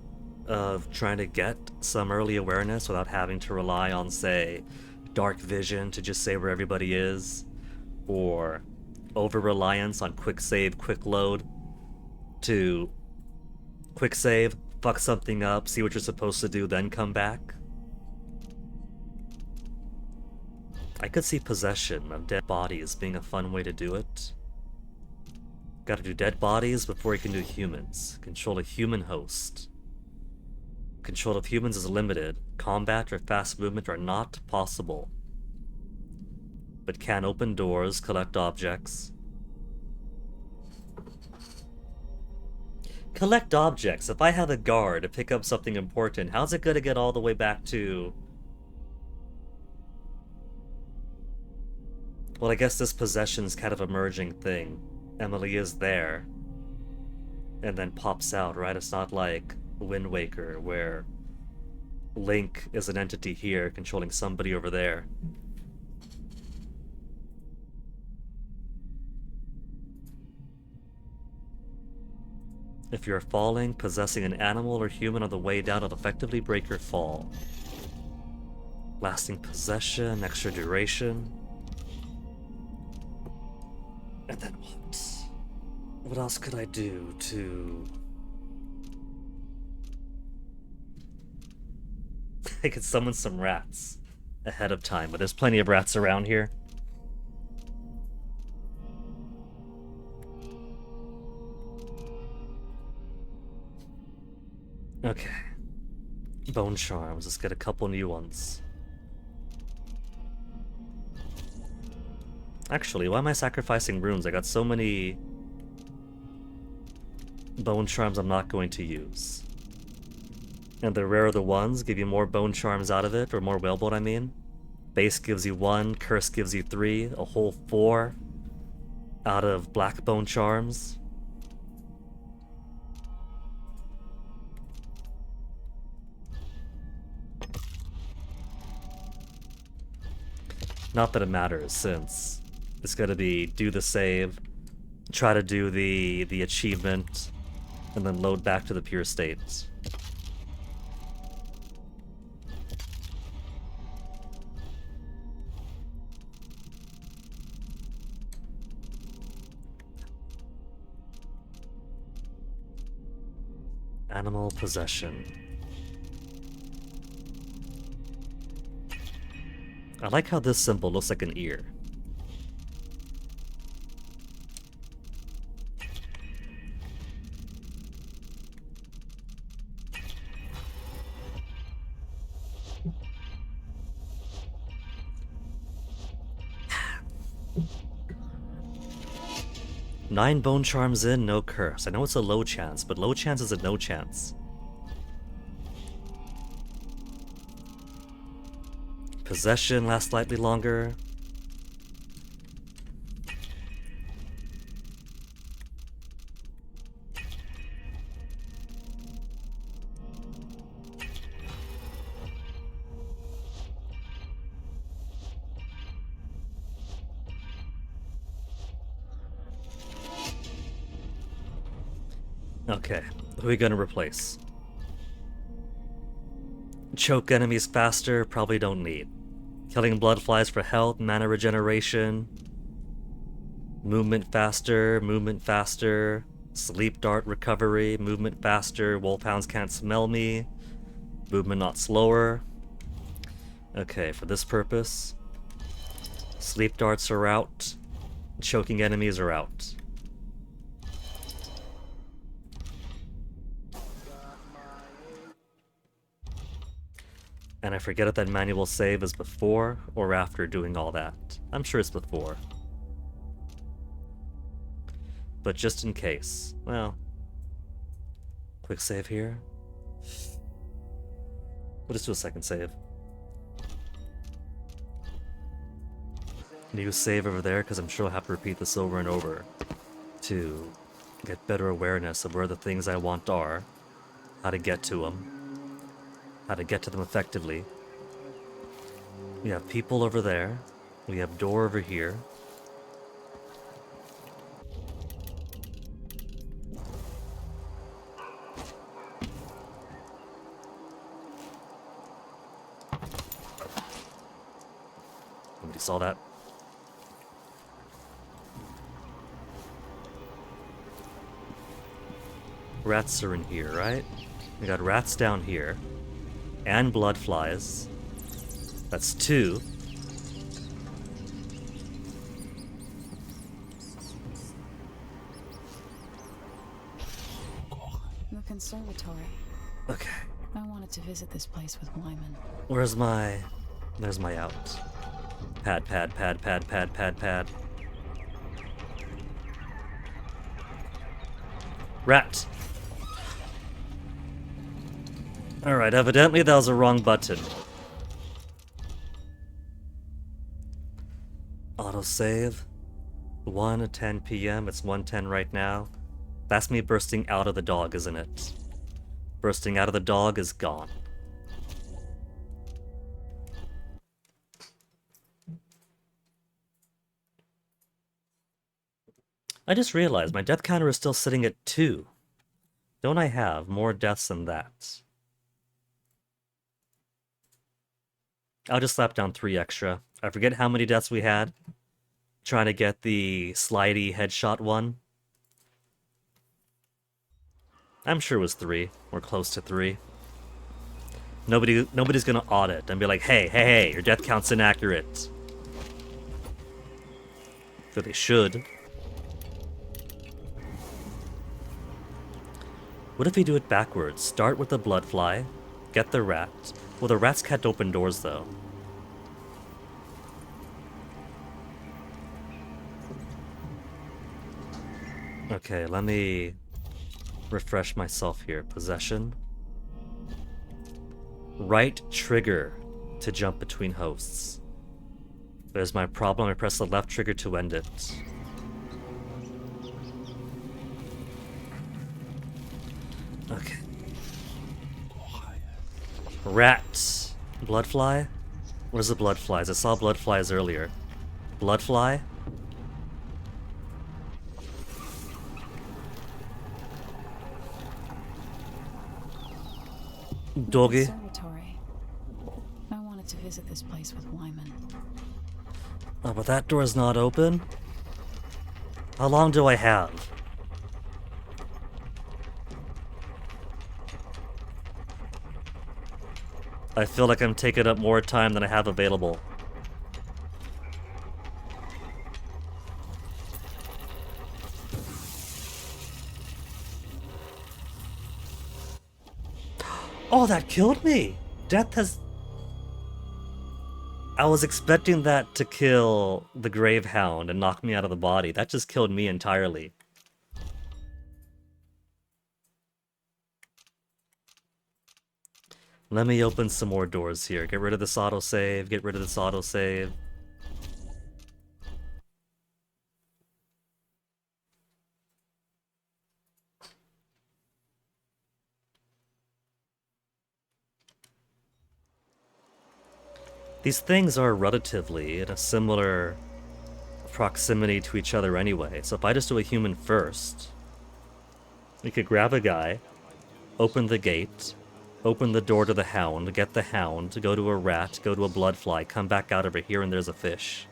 of trying to get some early awareness without having to rely on, say, dark vision to just say where everybody is, or over-reliance on quick save, quick load to quick save, fuck something up, see what you're supposed to do, then come back. I could see possession of dead bodies being a fun way to do it. Gotta do dead bodies before you can do humans. Control a human host. Control of humans is limited. Combat or fast movement are not possible. But can open doors, collect objects. Collect objects. If I have a guard to pick up something important, how's it gonna get all the way back to... Well, I guess this possession's kind of a merging thing. Emily is there, and then pops out, right? It's not like Wind Waker, where Link is an entity here controlling somebody over there. If you're falling, possessing an animal or human on the way down will effectively break your fall. Lasting possession, extra duration. And then what? What else could I do to... I could summon some rats ahead of time, but there's plenty of rats around here. Okay. Bone charms, let's get a couple new ones. Actually, why am I sacrificing runes? I got so many bone charms I'm not going to use. And the rarer the ones give you more bone charms out of it, or more whalebone, I mean. Base gives you 1, curse gives you 3, a whole 4 out of black bone charms. Not that it matters, since it's gonna be do the save, try to do the achievement, and then load back to the pure state. Animal possession. I like how this symbol looks like an ear. Nine bone charms in, no curse. I know it's a low chance, but low chance is a no chance. Possession lasts slightly longer. Okay, who are we gonna replace? Choke enemies faster, probably don't need. Killing bloodflies for health, mana regeneration. Movement faster. Sleep dart recovery, movement faster. Wolfhounds can't smell me. Movement not slower. Okay, for this purpose. Sleep darts are out. Choking enemies are out. And I forget if that manual save is before or after doing all that. I'm sure it's before. But just in case. Well. Quick save here. We'll just do a second save. New save over there, because I'm sure I'll have to repeat this over and over to get better awareness of where the things I want are, how to get to them, how to get to them effectively. We have people over there. We have door over here. Nobody saw that. Rats are in here, right? We got rats down here. And blood flies. That's 2. The conservatory. Okay. I wanted to visit this place with Wyman. Where's my... There's my out. Pad. Rat! Alright, evidently that was a wrong button. Autosave. 1:10 p.m. It's 1:10 right now. That's me bursting out of the dog, isn't it? Bursting out of the dog is gone. I just realized my death counter is still sitting at 2. Don't I have more deaths than that? I'll just slap down 3 extra. I forget how many deaths we had. Trying to get the slidey headshot one. I'm sure it was 3, or close to 3. Nobody's gonna audit and be like, hey, your death count's inaccurate. But they should. What if we do it backwards? Start with the bloodfly, get the rat. Well, the rats can't open doors, though. Okay, let me refresh myself here. Possession. Right trigger to jump between hosts. There's my problem. I press the left trigger to end it. Okay. Rat. Bloodfly? Where's the bloodflies? I saw bloodflies earlier. Bloodfly? Doggy? Conservatory. I wanted to visit this place with Wyman. Oh, but that door's not open? How long do I have? I feel like I'm taking up more time than I have available. Oh, that killed me! Death has... I was expecting that to kill the Gravehound and knock me out of the body. That just killed me entirely. Let me open some more doors here. Get rid of this autosave, get rid of this autosave. These things are relatively in a similar proximity to each other anyway, so if I just do a human first, We could grab a guy, open the gate, open the door to the hound, get the hound, go to a rat, go to a bloodfly, come back out over here, and there's a fish.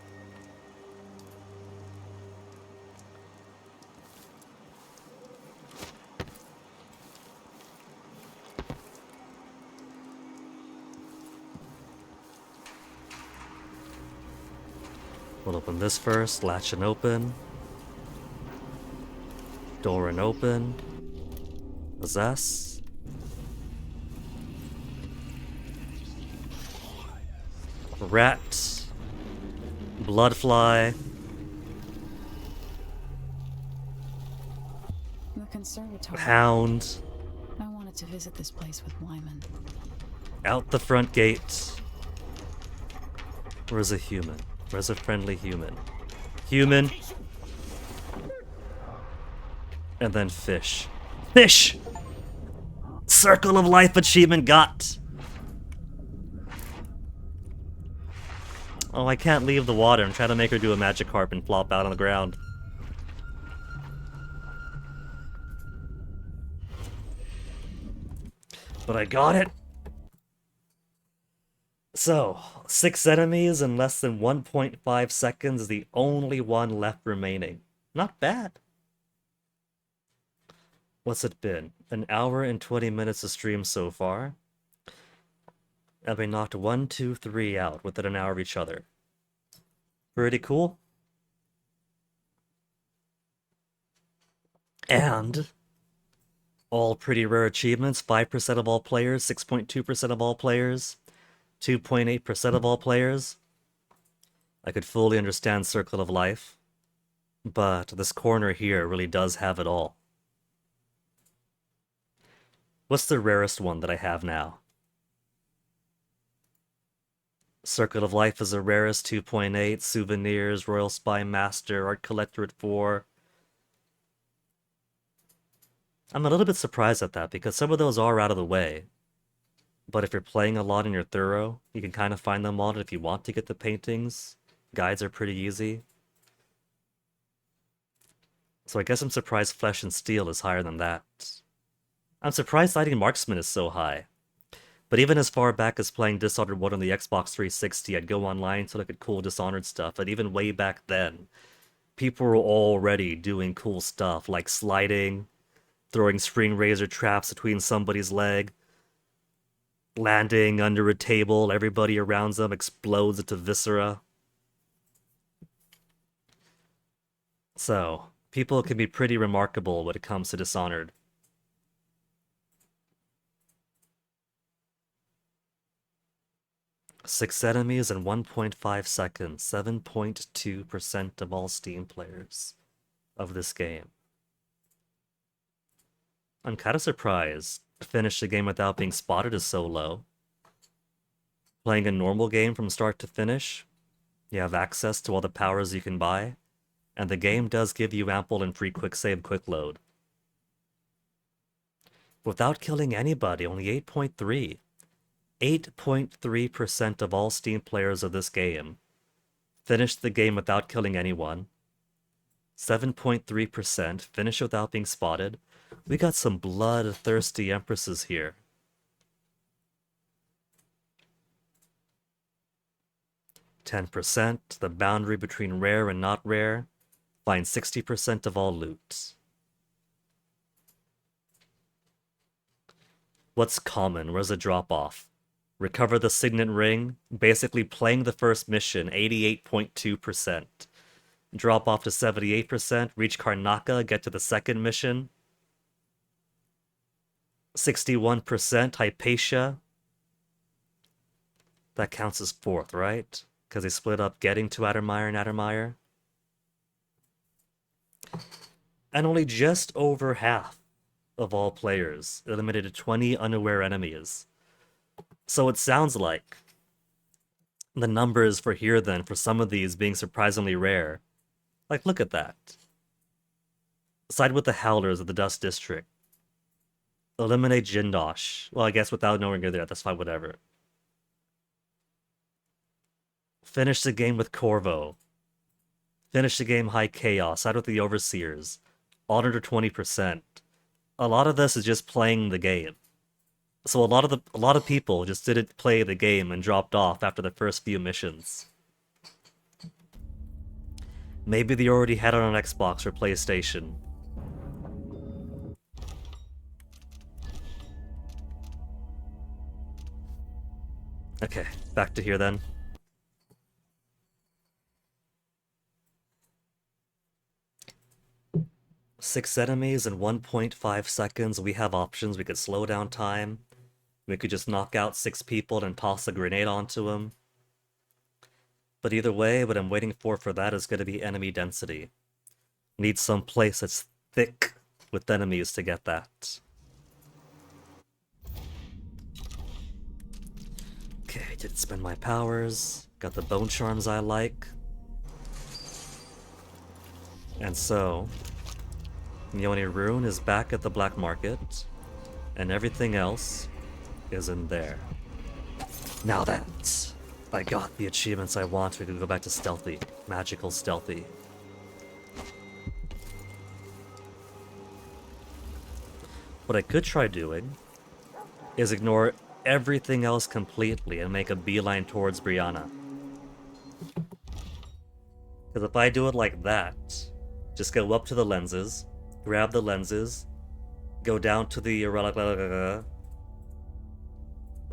We'll open this first, latch and open. Door and open. Possess. Rat. Bloodfly. The conservatory. Hound. I wanted to visit this place with Wyman. Out the front gate. Where's a human? Where's a friendly human? Human. And then fish. Fish! Circle of Life achievement got! Oh, I can't leave the water. I'm trying to make her do a magic harp and flop out on the ground. But I got it! So, 6 enemies in less than 1.5 seconds is the only one left remaining. Not bad. What's it been? An hour and 20 minutes of stream so far. And we knocked 1, 2, 3 out within an hour of each other. Pretty cool. And all pretty rare achievements. 5% of all players, 6.2% of all players, 2.8% of all players. I could fully understand Circle of Life, but this corner here really does have it all. What's the rarest one that I have now? Circle of Life is the rarest, 2.8. Souvenirs, Royal Spy Master, Art Collector at 4. I'm a little bit surprised at that, because some of those are out of the way. But if you're playing a lot and you're thorough, you can kind of find them all. And if you want to get the paintings, guides are pretty easy. So I guess I'm surprised Flesh and Steel is higher than that. I'm surprised Lighting Marksman is so high. But even as far back as playing Dishonored 1 on the Xbox 360, I'd go online to look at cool Dishonored stuff. And even way back then, people were already doing cool stuff, like sliding, throwing string razor traps between somebody's leg, landing under a table, everybody around them explodes into viscera. So, people can be pretty remarkable when it comes to Dishonored. Six enemies in 1.5 seconds, 7.2% of all Steam players of this game. I'm kind of surprised to finish the game without being spotted is so low. Playing a normal game from start to finish, you have access to all the powers you can buy, and the game does give you ample and free quick save, quick load. Without killing anybody, only 8.3. 8.3% of all Steam players of this game finished the game without killing anyone. 7.3% finished without being spotted. We got some bloodthirsty empresses here. %, the boundary between rare and not rare, finds 60% of all loot. What's common? Where's the drop-off? Recover the Signet Ring, basically playing the first mission, 88.2%. Drop off to 78%, reach Karnaka, get to the second mission. 61% Hypatia. That counts as fourth, right? Because they split up getting to Addermire and Addermire. And only just over half of all players eliminated 20 unaware enemies. So it sounds like the numbers for here then, for some of these being surprisingly rare. Like, look at that. Side with the Howlers of the Dust District. Eliminate Jindosh. Well, I guess without knowing you're there, that's fine, whatever. Finish the game with Corvo. Finish the game High Chaos. Side with the Overseers. All under 20%. a lot of this is just playing the game. So a lot of people just didn't play the game and dropped off after the first few missions. Maybe they already had it on Xbox or PlayStation. Okay, back to here then. Six enemies in 1.5 seconds. We have options. We could slow down time. We could just knock out 6 people and toss a grenade onto them. But either way, what I'm waiting for that is going to be enemy density. Need some place that's thick with enemies to get that. Okay, didn't spend my powers. Got the bone charms I like. And so, Mjolnir Rune is back at the black market, and everything else is in there. Now that I got the achievements I want, we can go back to stealthy. Magical stealthy. What I could try doing is ignore everything else completely and make a beeline towards Brianna. Because if I do it like that, just go up to the lenses, grab the lenses, go down to the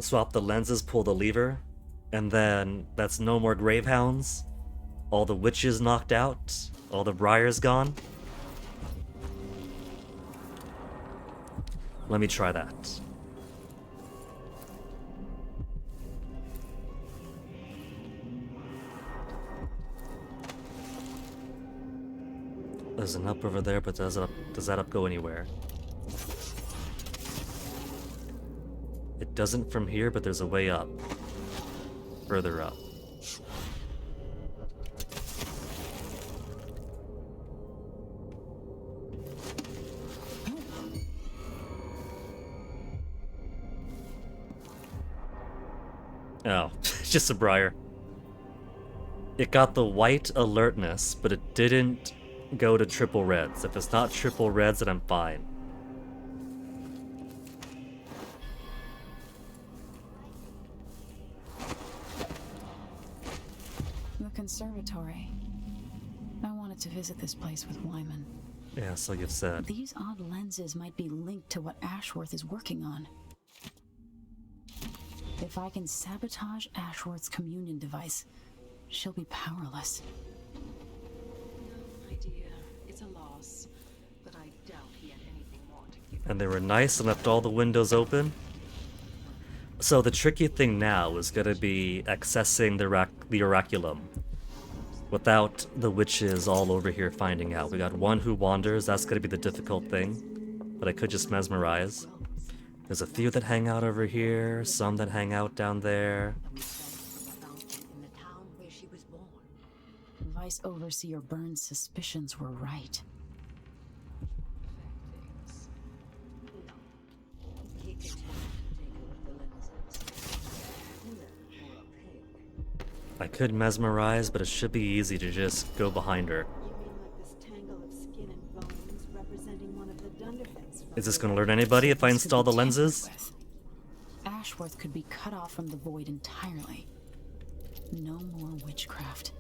swap the lenses, pull the lever, and then that's no more Gravehounds, all the witches knocked out, all the briars gone. Let me try that. There's an up over there, but does that up go anywhere? It doesn't from here, but there's a way up. Further up. Oh, it's just a briar. It got the white alertness, but it didn't go to triple reds. If it's not triple reds, then I'm fine. The conservatory. I wanted to visit this place with Wyman. Yeah, so you've said. These odd lenses might be linked to what Ashworth is working on. If I can sabotage Ashworth's communion device, she'll be powerless. My dear, it's a loss, but I doubt he had anything more to give. And they were nice and left all the windows open. So the tricky thing now is going to be accessing the Oraculum without the witches all over here finding out. We got one who wanders, that's going to be the difficult thing, but I could just mesmerize. There's a few that hang out over here, some that hang out down there. Vice Overseer Burns' suspicions were right. I could mesmerize, but it should be easy to just go behind her. Is this going to alert anybody if I install the lenses? Ashworth could be cut off from the void entirely. No more witchcraft.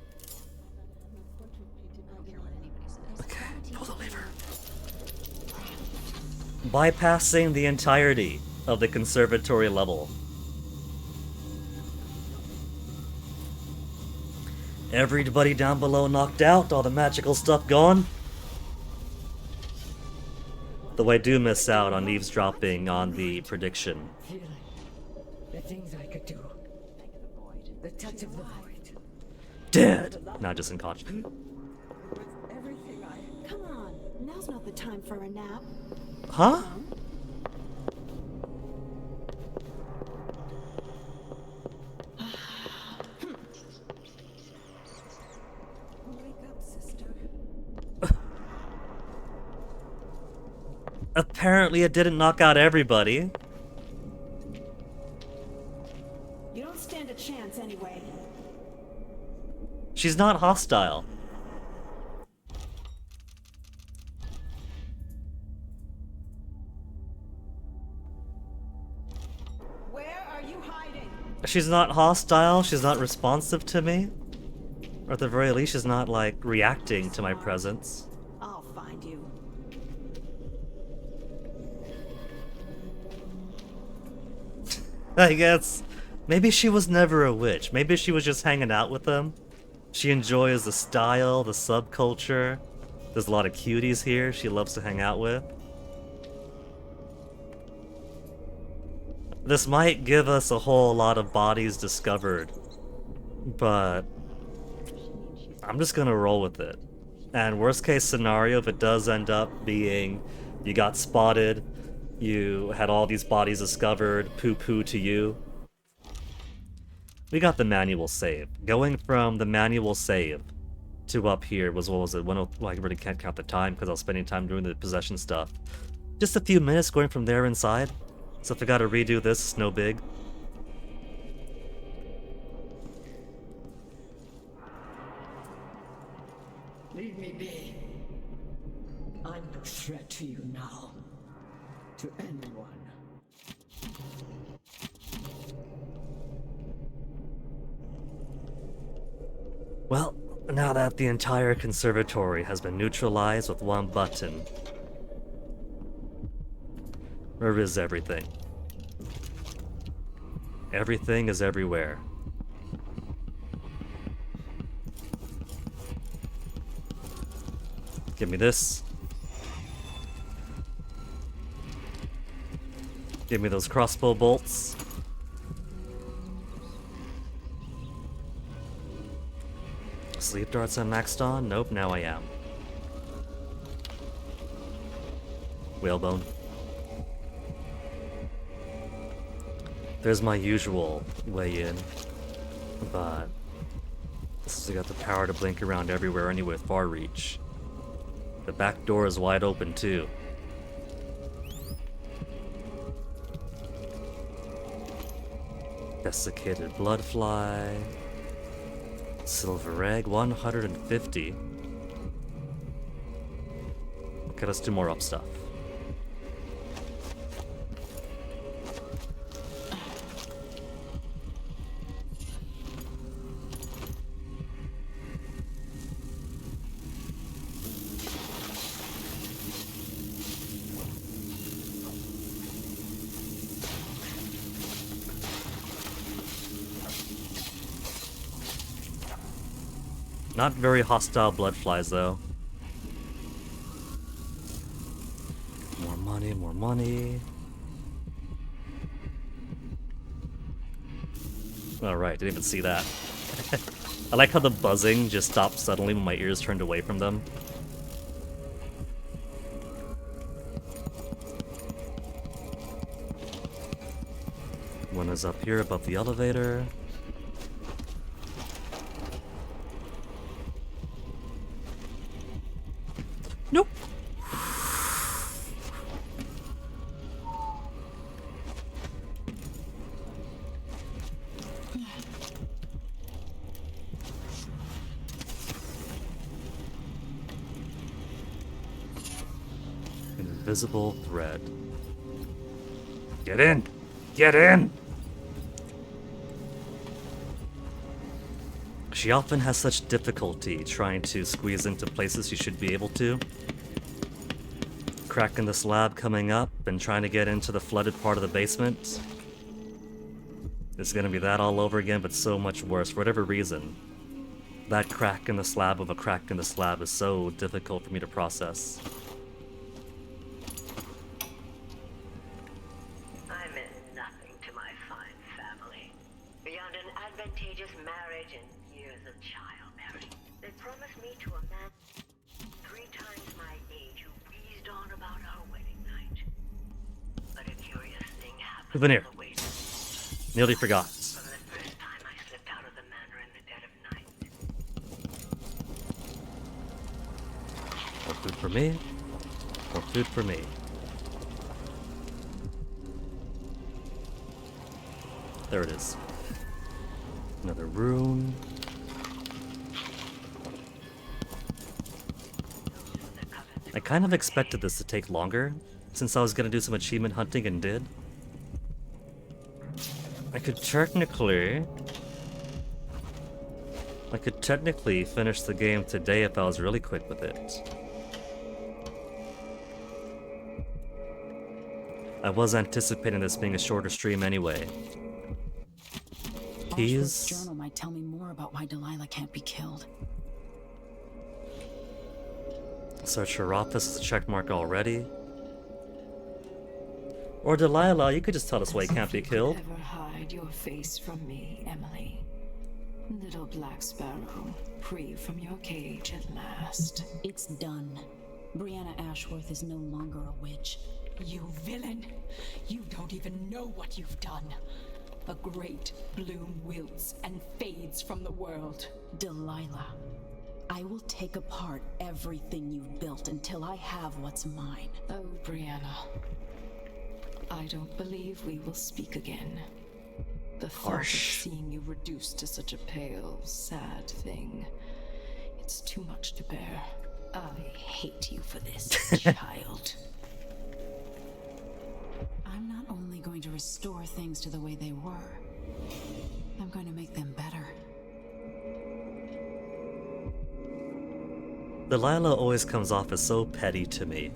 Okay, pull the lever. Bypassing the entirety of the conservatory level. Everybody down below knocked out, all the magical stuff gone. Though I do miss out on eavesdropping on the prediction. The things I could do. The touch of the void. Dead! Not just unconscious. Come on, now's not the time for a nap. Huh? Apparently it didn't knock out everybody. You don't stand a chance anyway. She's not hostile. She's not hostile, she's not responsive to me. Or at the very least, she's not, like, reacting to my presence. I'll find you. I guess. Maybe she was never a witch. Maybe she was just hanging out with them. She enjoys the style, the subculture. There's a lot of cuties here she loves to hang out with. This might give us a whole lot of bodies discovered, but I'm just gonna roll with it. And worst case scenario, if it does end up being you got spotted, you had all these bodies discovered, poo-poo to you, we got the manual save. Going from the manual save to up here was, what was it? Well, I really can't count the time because I was spending time doing the possession stuff. Just a few minutes going from there inside. So if I gotta redo this, it's no big. Leave me be. I'm no threat to you now. To anyone. Well, now that the entire conservatory has been neutralized with one button, where is everything? Everything is everywhere. Give me this. Give me those crossbow bolts. Sleep darts I'm maxed on? Nope, now I am. Whalebone. There's my usual way in, but this has got the power to blink around everywhere anyway with far reach. The back door is wide open too. Desiccated bloodfly. Silver egg, 150. Okay, let's do more up stuff. Not very hostile bloodflies, though. More money, more money. Alright, didn't even see that. I like how the buzzing just stopped suddenly when my ears turned away from them. One is up here above the elevator. Nope. Invisible thread. Get in! Get in! She often has such difficulty trying to squeeze into places she should be able to. Cracking the slab coming up and trying to get into the flooded part of the basement. It's gonna be that all over again, but so much worse. For whatever reason, that crack in the slab of a crack in the slab is so difficult for me to process. I meant nothing to my fine family, beyond an advantageous marriage and years of childbearing. They promised me to a man 3 times my age who wheezed on about our wedding night. But a curious thing happened. Who's in here? Nearly forgot. From the first time I slipped out of the manor in the dead of night. More food for me. More food for me. There it is. Another room. I kind of expected this to take longer, since I was gonna do some achievement hunting and did. I could technically finish the game today if I was really quick with it. I was anticipating this being a shorter stream anyway. Ashworth's journal might tell me more about why Delilah can't be killed. Search her office as a checkmark already. Or Delilah, you could just tell us why he can't be killed. Never hide your face from me, Emily. Little Black Sparrow, free from your cage at last. It's done. Brianna Ashworth is no longer a witch. You villain! You don't even know what you've done. A great bloom wilts and fades from the world. Delilah, I will take apart everything you've built until I have what's mine. Oh, Brianna. I don't believe we will speak again. The thought of seeing you reduced to such a pale, sad thing. It's too much to bear. I hate you for this, child. I'm not only going to restore things to the way they were, I'm going to make them better. Delilah always comes off as so petty to me.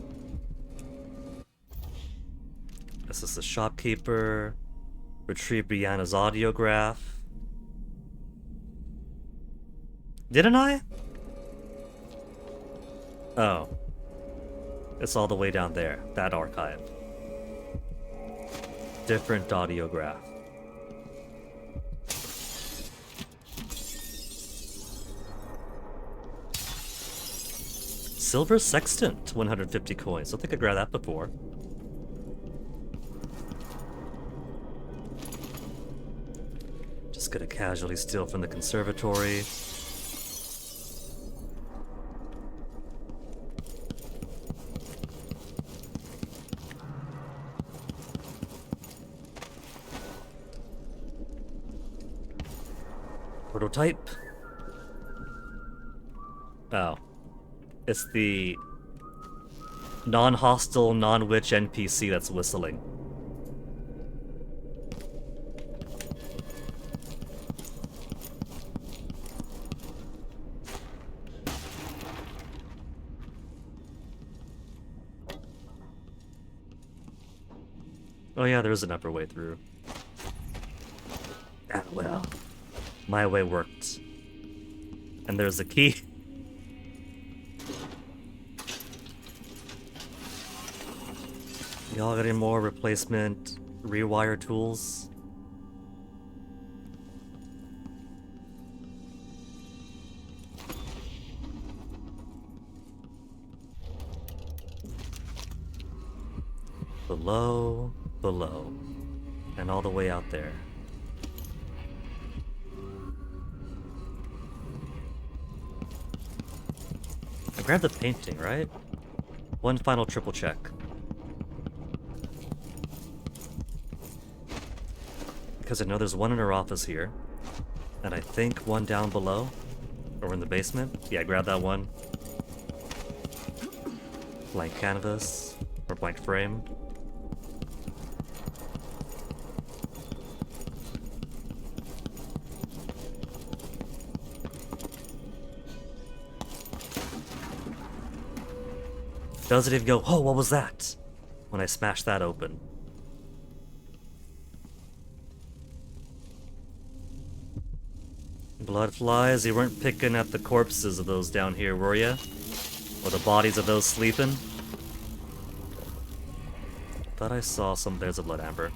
This is the shopkeeper. Retrieve Brianna's audiograph. Didn't I? Oh. It's all the way down there, that archive. Different audiograph. Silver sextant, 150 coins. I think I grabbed that before. Just gonna casually steal from the conservatory. Prototype. Oh. It's the non-hostile, non-witch NPC that's whistling. Oh yeah, there is an upper way through. Ah, well. My way worked. And there's a key. Y'all got any more replacement rewire tools? Below, below, and all the way out there. I grabbed the painting, right? One final triple check. Because I know there's one in her office here. And I think one down below. Or in the basement. Yeah, grab that one. Blank canvas. Or blank frame. Does it even go, oh, what was that? When I smash that open. Blood flies, you weren't picking at the corpses of those down here, were ya? Or the bodies of those sleeping? Thought I saw some. There's a blood amber.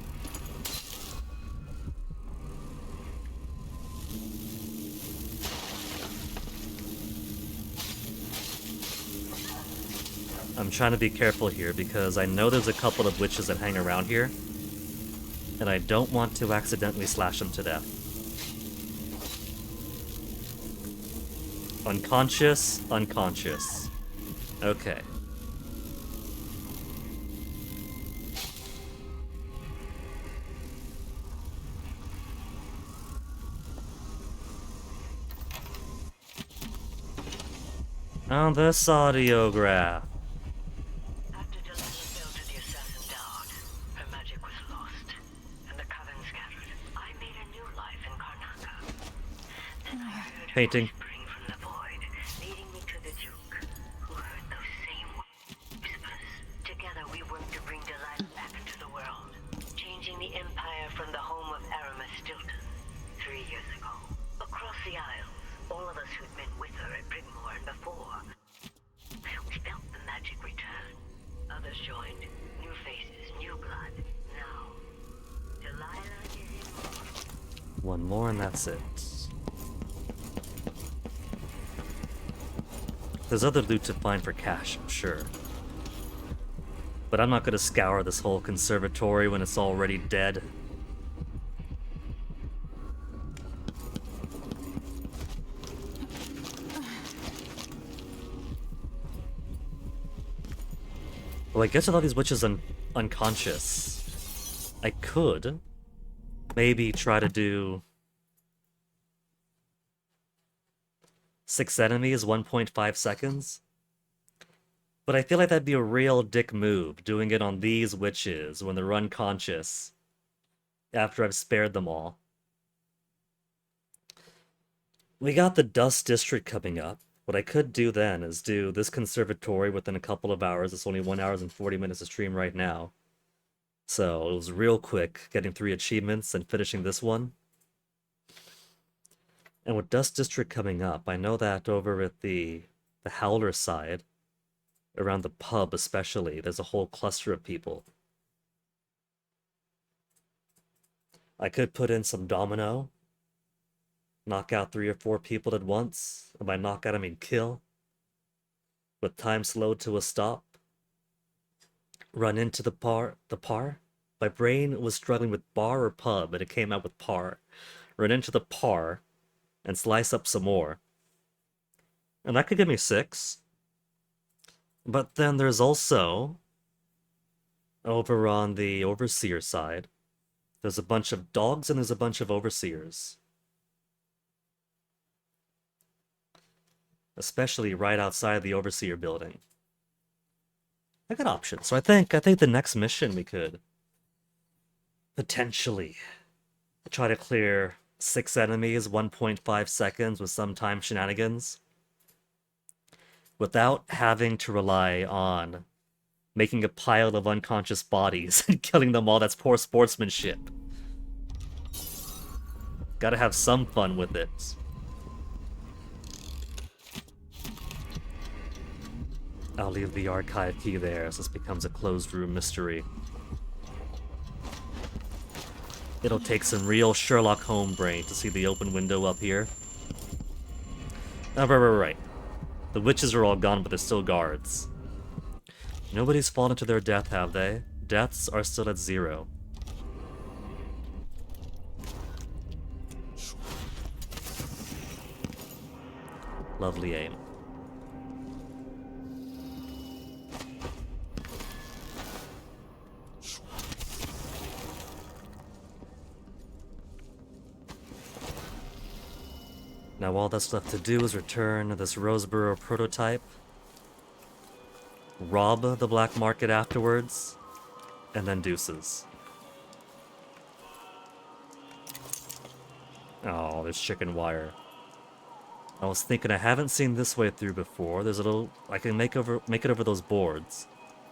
I'm trying to be careful here because I know there's a couple of witches that hang around here. And I don't want to accidentally slash them to death. Unconscious, unconscious. Okay. On this audiograph. After Delilah fell to the assassin dog, her magic was lost, and the coven scattered. I painting. Leading me to the Duke, who heard those same whispers. Together we work to bring Delilah back to the world, changing the Empire from the home of Aramis Stilton 3 years ago. Across the Isles, all of us who'd been with her at Brigmore and before, we felt the magic return. Others joined. New faces, new blood. Now, Delilah is immortal. One more and that's it. There's other loot to find for cash, I'm sure. But I'm not gonna scour this whole conservatory when it's already dead. Well, I guess with all these witches unconscious, I could maybe try to do 6 enemies, 1.5 seconds. But I feel like that'd be a real dick move, doing it on these witches when they're unconscious, after I've spared them all. We got the Dust District coming up. What I could do then is do this conservatory within a couple of hours. It's only 1 hour and 40 minutes to stream right now. So it was real quick, getting 3 achievements and finishing this one. And with Dust District coming up, I know that over at the Howler side, around the pub especially, there's a whole cluster of people. I could put in some domino, knock out 3 or 4 people at once, and by knock out I mean kill, with time slowed to a stop, run into the par. My brain was struggling with bar or pub, and it came out with par. Run into the par, and slice up some more. And that could give me 6. But then there's also, over on the Overseer side, there's a bunch of dogs and there's a bunch of Overseers. Especially right outside the Overseer building. I got options. So I think the next mission we could potentially try to clear 6 enemies, 1.5 seconds with some time shenanigans, without having to rely on making a pile of unconscious bodies and killing them all. That's poor sportsmanship. Gotta have some fun with it. I'll leave the archive key there, so this becomes a closed room mystery. It'll take some real Sherlock Holmes brain to see the open window up here. Oh, right. The witches are all gone, but there's still guards. Nobody's fallen to their death, have they? Deaths are still at 0. Lovely aim. Now all that's left to do is return this Roseboro prototype, rob the black market afterwards, and then deuces. Oh, there's chicken wire. I was thinking I haven't seen this way through before. There's a little, I can make it over those boards,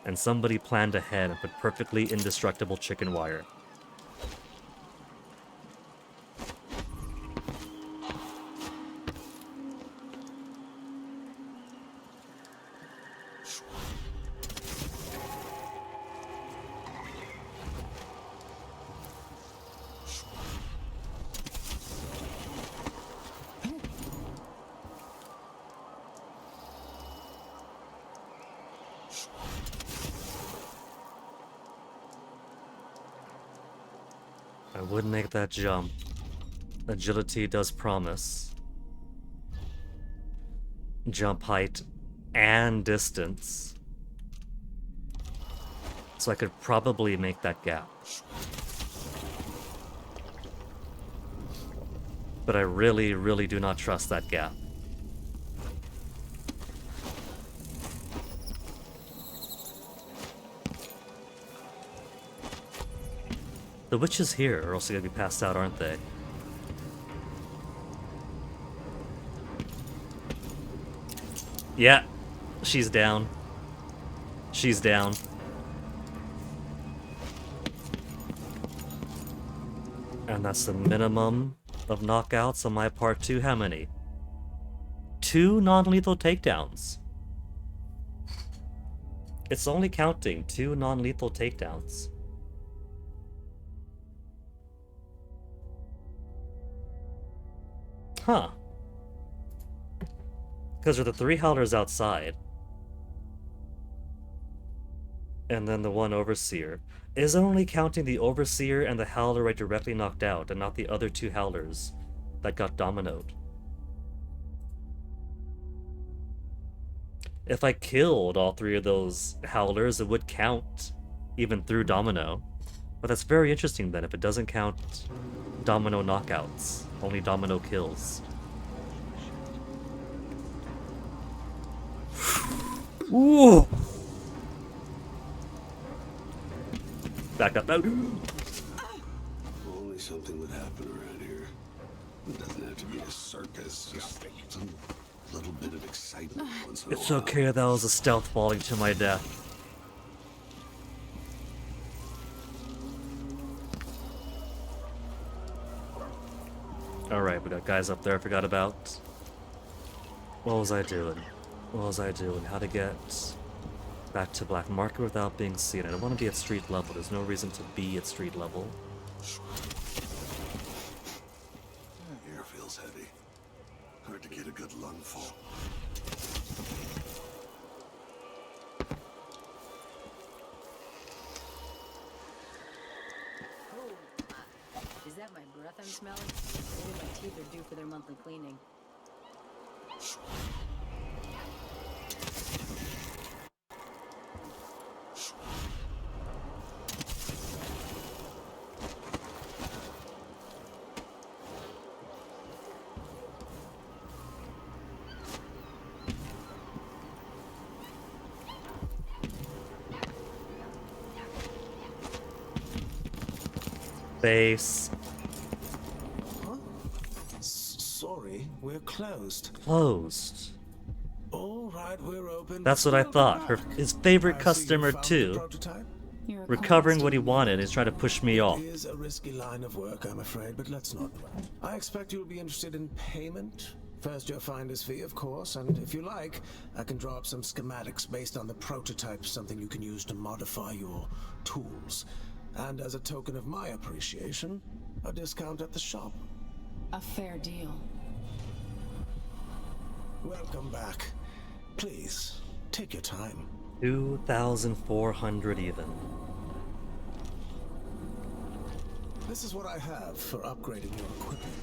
and somebody planned ahead and put perfectly indestructible chicken wire. I would make that jump. Agility does promise. Jump height and distance. So I could probably make that gap. But I really, really do not trust that gap. The witches here are also gonna be passed out, aren't they? Yeah, she's down. She's down. And that's the minimum of knockouts on my part 2. How many? 2 non-lethal takedowns. It's only counting 2 non-lethal takedowns. Huh. Because there are the 3 howlers outside. And then the 1 overseer. Is it only counting the overseer and the howler I directly knocked out, and not the other 2 howlers that got dominoed? If I killed all 3 of those howlers, it would count, even through domino. But that's very interesting then, if it doesn't count domino knockouts, only domino kills. Ooh! Back up. Only something would happen around here. It doesn't have to be a circus, just some little bit of excitement once in a It's while. okay, that was a stealth falling to my death. Alright, we got guys up there I forgot about. What was I doing? What was I doing? How to get back to Black Market without being seen. I don't want to be at street level. There's no reason to be at street level. Air feels heavy. Hard to get a good lungful. Is that my breath I'm smelling? Maybe my teeth are due for their monthly cleaning. Base. Huh? Sorry, we're closed. Closed. All right, we're open. That's what I thought. His favorite customer too. Recovering what he wanted is trying to push me off. It is a risky line of work, I'm afraid, but let's not. I expect you'll be interested in payment. First your finder's fee, of course, and if you like, I can draw up some schematics based on the prototype, something you can use to modify your tools. And as a token of my appreciation, a discount at the shop. A fair deal. Welcome back. Please, take your time. 2,400 even. This is what I have for upgrading your equipment.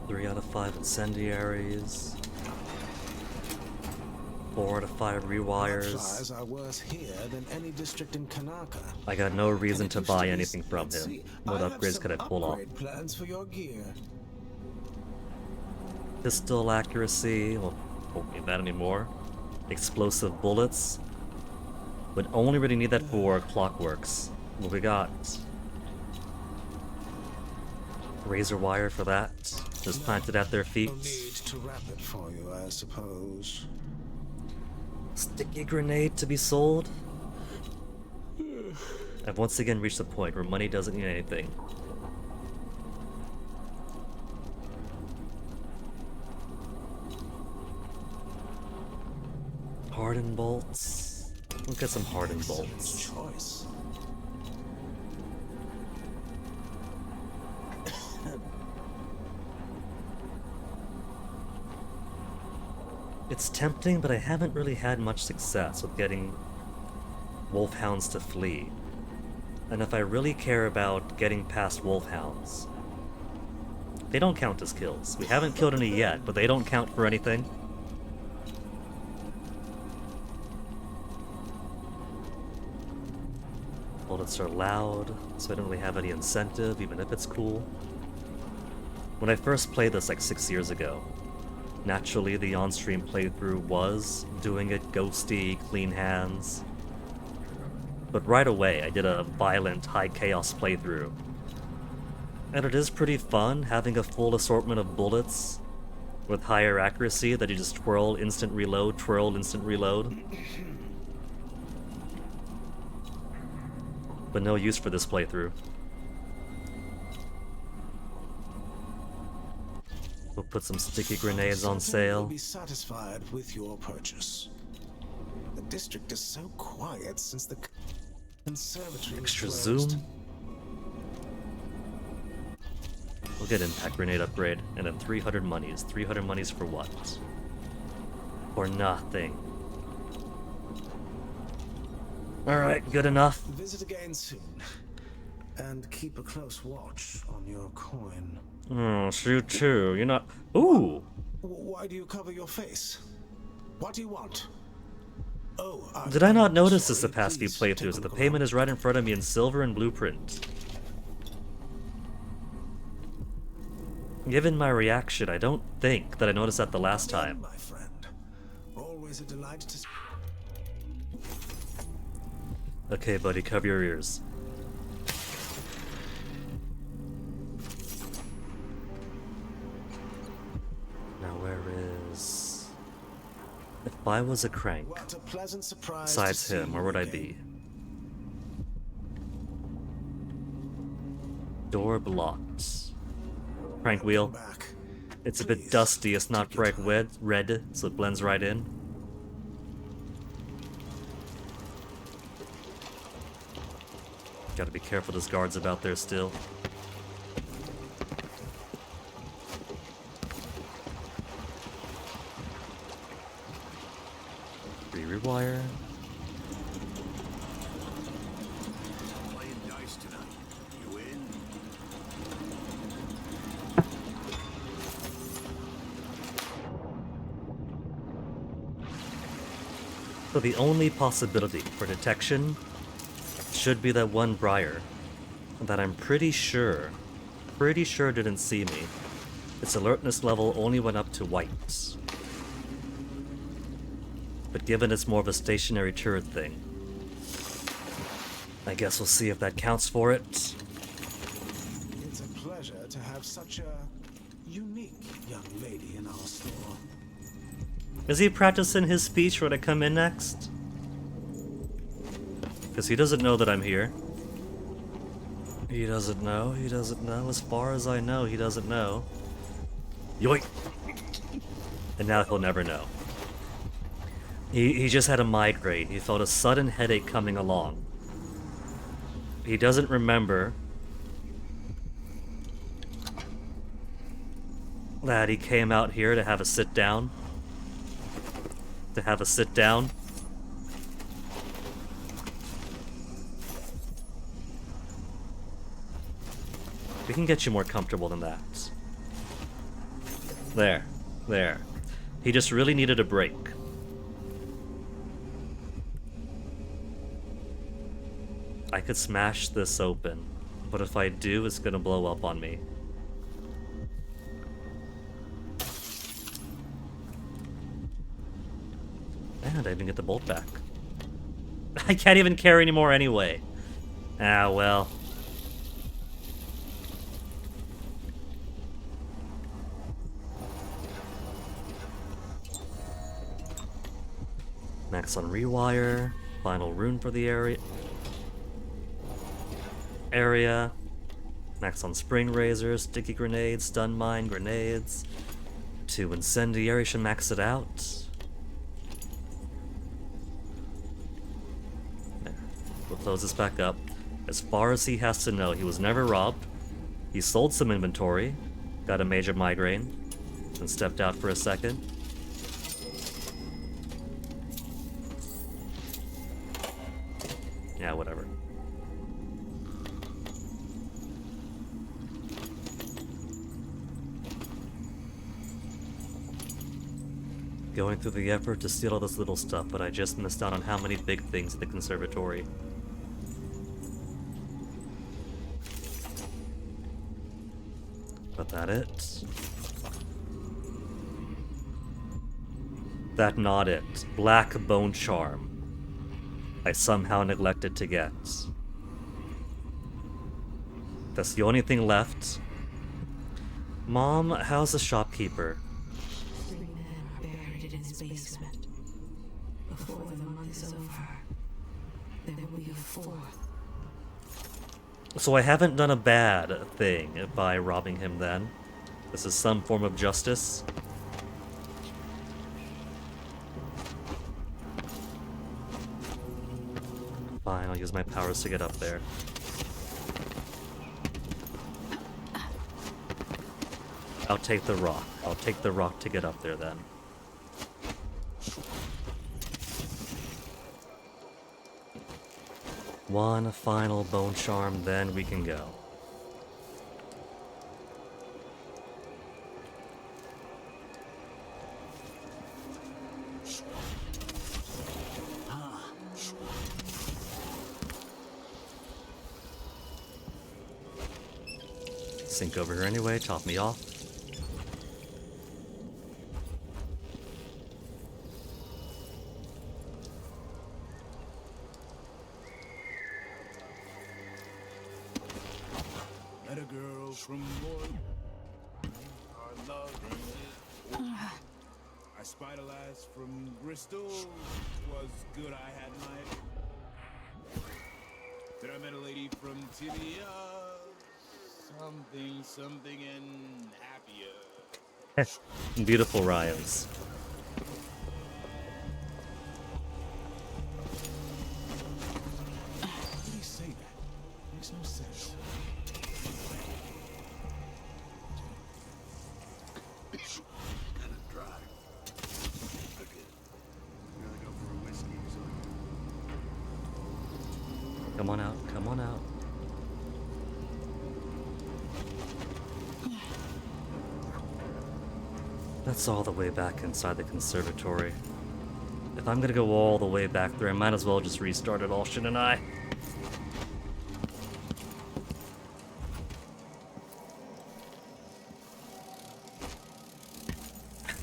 3 out of 5 incendiaries. 4 out of 5 rewires. Supplies are worse here than any district in Kanaka. I got no reason to buy anything from him. What upgrades could I pull off? Plans for your gear. Pistol accuracy. Well, won't need that anymore. Explosive bullets. Would only really need that for clockworks. What we got? Razor wire for that. Just planted at their feet. No need to wrap it for you, I suppose. Sticky grenade to be sold? I've once again reached the point where money doesn't mean anything. Hardened bolts. We'll get some hardened bolts. Choice. It's tempting, but I haven't really had much success with getting wolfhounds to flee. And if I really care about getting past wolfhounds, they don't count as kills. We haven't killed any yet, but they don't count for anything. Bullets are loud, so I don't really have any incentive, even if it's cool. When I first played this like 6 years ago, naturally the on-stream playthrough was doing it ghosty, clean hands. But right away I did a violent, high chaos playthrough. And it is pretty fun having a full assortment of bullets with higher accuracy that you just twirl, instant reload, twirl, instant reload. But no use for this playthrough. We'll put some sticky grenades on sale. Will be satisfied with your purchase. The district is so quiet since the conservatory Extra was closed. zoom. We'll get impact grenade upgrade, and then 300 monies. 300 monies for what? For nothing. Alright, good enough. Visit again soon. And keep a close watch on your coin. Oh, shoot too. You're not. Ooh! Why do you cover your face? What do you want? Oh, Did I not notice this the past few playthroughs? That the payment is right in front of me in silver and blueprint. Given my reaction, I don't think that I noticed that the last time. My friend. Always a delight to. Okay, buddy, cover your ears. Now where is... If I was a crank, What a pleasant surprise besides to see him, where you would I again. be? Door blocked. Crank wheel. It's a bit dusty, it's not bright red, so it blends right in. Gotta be careful, there's guards about there still. Rewire. Playing dice tonight. You in? So the only possibility for detection should be that one Briar that I'm pretty sure didn't see me. Its alertness level only went up to white. But given it's more of a stationary turret thing, I guess we'll see if that counts for it. It's a pleasure to have such a unique young lady in our store. Is he practicing his speech when I come in next? Because he doesn't know that I'm here. He doesn't know, he doesn't know. As far as I know, he doesn't know. Yoink! And now he'll never know. He just had a migraine. He felt a sudden headache coming along. He doesn't remember that he came out here to have a sit down. We can get you more comfortable than that. There. He just really needed a break. I could smash this open, but if I do, it's gonna blow up on me. And I didn't get the bolt back. I can't even carry anymore anyway. Ah, well. Max on rewire. Final rune for the area. Max on spring razors, sticky grenades, stun mine, grenades. 2 incendiary should max it out. There. We'll close this back up. As far as he has to know, he was never robbed. He sold some inventory, got a major migraine, and stepped out for a second. Yeah, whatever. Going through the effort to steal all this little stuff, but I just missed out on how many big things at the conservatory. But that it? That not it. Black Bone Charm. I somehow neglected to get. That's the only thing left. Mom, how's the shopkeeper? basement. Before the month is over, there will be a fourth. So I haven't done a bad thing by robbing him then. This is some form of justice. Fine, I'll use my powers to get up there. I'll take the rock. I'll take the rock to get up there then. One final bone charm, then we can go. Sink over here anyway, top me off. Met a girl from Royal. Our love I spied a lass from Bristol. Was good, I had my. Then I met a lady from Tibia. Something and happier. Beautiful rhymes. Why do you say that? Makes no sense. Kinda dry. Okay. Gotta go for a whiskey or something. Come on out, come on out. That's all the way back inside the conservatory. If I'm gonna go all the way back there, I might as well just restart it all, shouldn't I?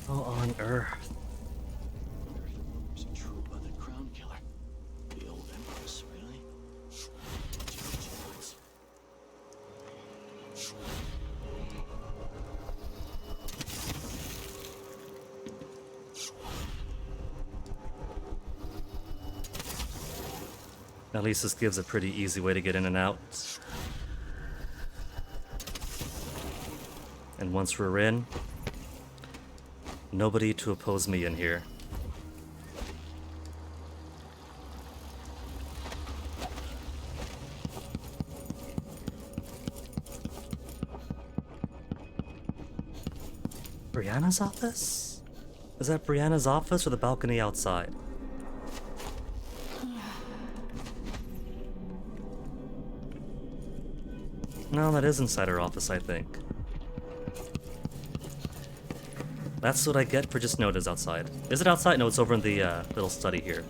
How on earth? Is it true about the crown killer? The old empress, really? At least this gives a pretty easy way to get in and out. And once we're in, nobody to oppose me in here. Brianna's office? Is that Brianna's office or the balcony outside? No, that is inside her office, I think. That's what I get for just notice outside. Is it outside? No, it's over in the little study here.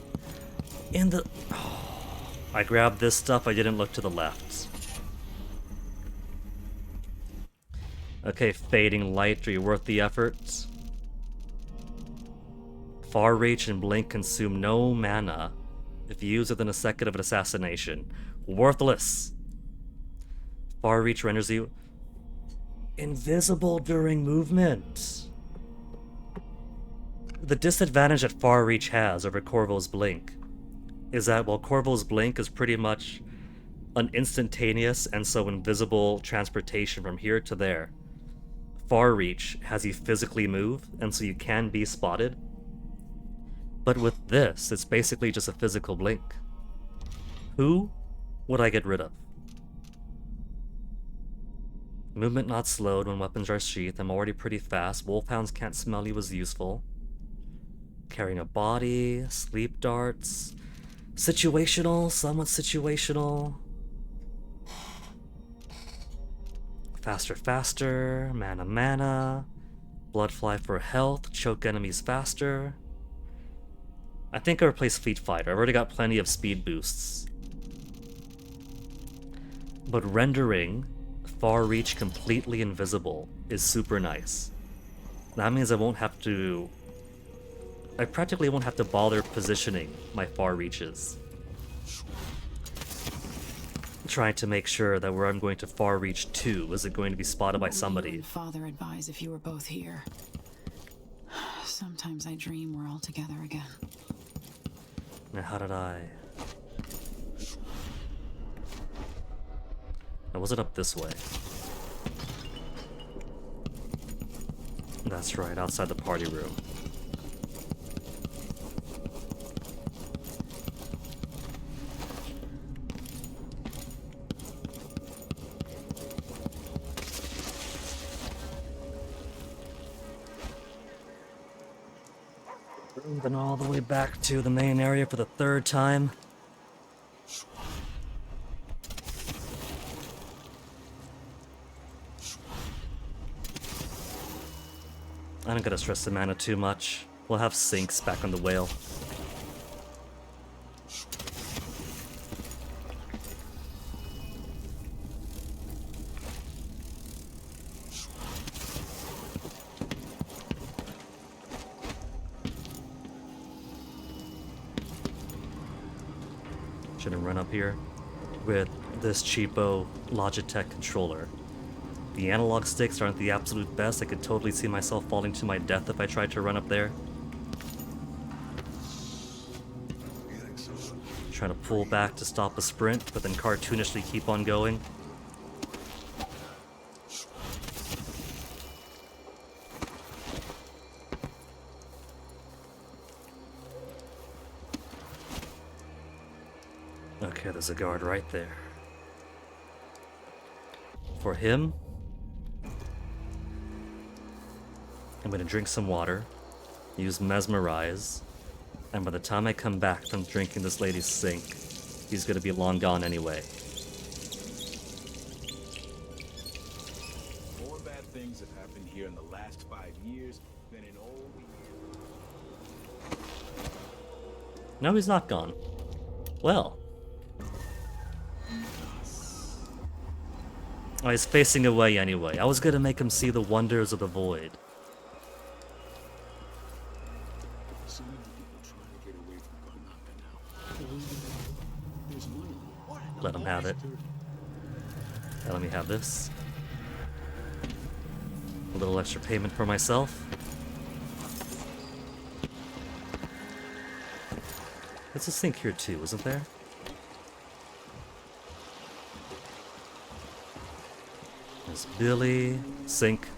In the... Oh, I grabbed this stuff, I didn't look to the left. Okay, fading light, are you worth the effort? Far reach and blink consume no mana if used within a second of an assassination. Worthless! Far reach renders you invisible during movement. The disadvantage that far reach has over Corvo's blink is that while Corvo's blink is pretty much an instantaneous and so invisible transportation from here to there, far reach has you physically move and so you can be spotted. But with this, it's basically just a physical blink. Who would I get rid of? Movement not slowed when weapons are sheathed. I'm already pretty fast. Wolfhounds can't smell you is useful. Carrying a body, sleep darts. Situational, somewhat situational. Faster, mana. Bloodfly for health, choke enemies faster. I think I replace Fleet Fighter. I've already got plenty of speed boosts. But rendering far reach completely invisible is super nice. That means I practically won't have to bother positioning my far reaches. Trying to make sure that where I'm going to far reach to isn't going to be spotted by somebody. Father advised if you were both here. Sometimes I dream we're all together again. Now how did I... Now was it up this way? That's right, outside the party room. Then all the way back to the main area for the third time. I don't gotta stress the mana too much. We'll have sinks back on the whale. Shouldn't run up here with this cheapo Logitech controller. The analog sticks aren't the absolute best. I could totally see myself falling to my death if I tried to run up there. Trying to pull back to stop a sprint, but then cartoonishly keep on going. Okay, there's a guard right there. For him, I'm gonna drink some water, use Mesmerize, and by the time I come back from drinking this lady's sink, he's gonna be long gone anyway. More bad things have happened here in the last 5 years than in all the years. No, he's not gone. Well. Oh, he's facing away anyway. I was gonna make him see the wonders of the void. Let him have it. Now let me have this. A little extra payment for myself. There's a sink here too, isn't there? There's Billy, sink.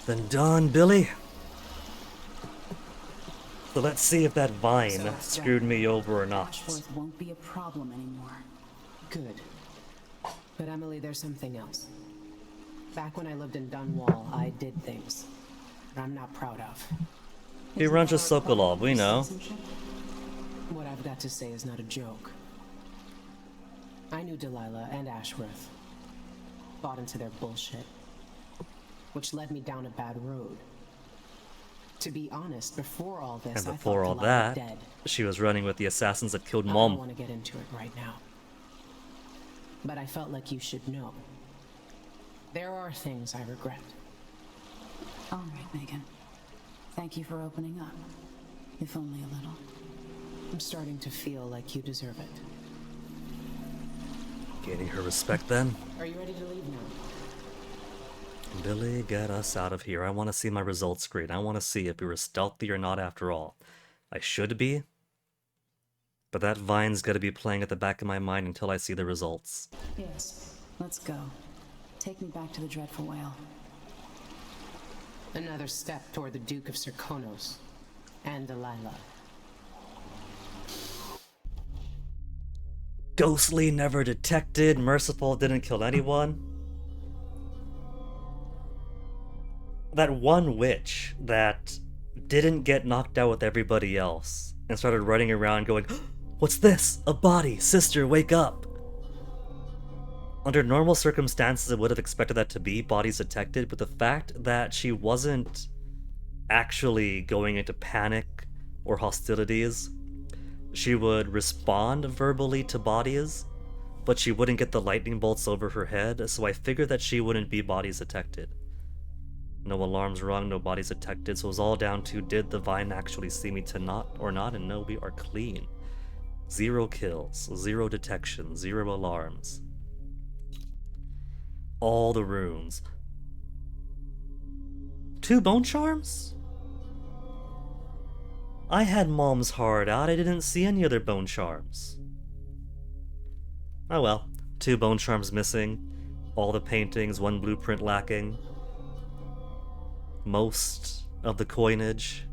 Then done, Billy. So let's see if that vine screwed me over or not. Ashworth won't be a problem anymore. Good. But Emily, there's something else. Back when I lived in Dunwall, I did things that I'm not proud of. He runs a Sokolov, we know. What I've got to say is not a joke. I knew Delilah and Ashworth. Bought into their bullshit. Which led me down a bad road. To be honest, before all this, And before all that, dead. she was running with the assassins that killed I Mom. don't want to get into it right now. But I felt like you should know. There are things I regret. All right, Megan. Thank you for opening up. If only a little. I'm starting to feel like you deserve it. Gaining her respect then. Are you ready to leave now? Billy, get us out of here. I want to see my results screen. I want to see if we were stealthy or not after all. I should be. But that vine's got to be playing at the back of my mind until I see the results. Yes. Let's go. Take me back to the Dreadful Whale. Another step toward the Duke of Serkonos. And Delilah. Ghostly, never detected, merciful, didn't kill anyone. That one witch that didn't get knocked out with everybody else and started running around going, "What's this? A body! Sister, wake up!" Under normal circumstances, I would have expected that to be bodies detected, but the fact that she wasn't actually going into panic or hostilities, she would respond verbally to bodies, but she wouldn't get the lightning bolts over her head, so I figured that she wouldn't be bodies detected. No alarms rung, no bodies detected, so it was all down to did the vine actually see me to not or not, and no, we are clean. 0 kills, 0 detection, 0 alarms. all the runes. 2 bone charms? I had Mom's heart out. I didn't see any other bone charms. Oh well. 2 bone charms missing. All the paintings, 1 blueprint lacking. Most of the coinage.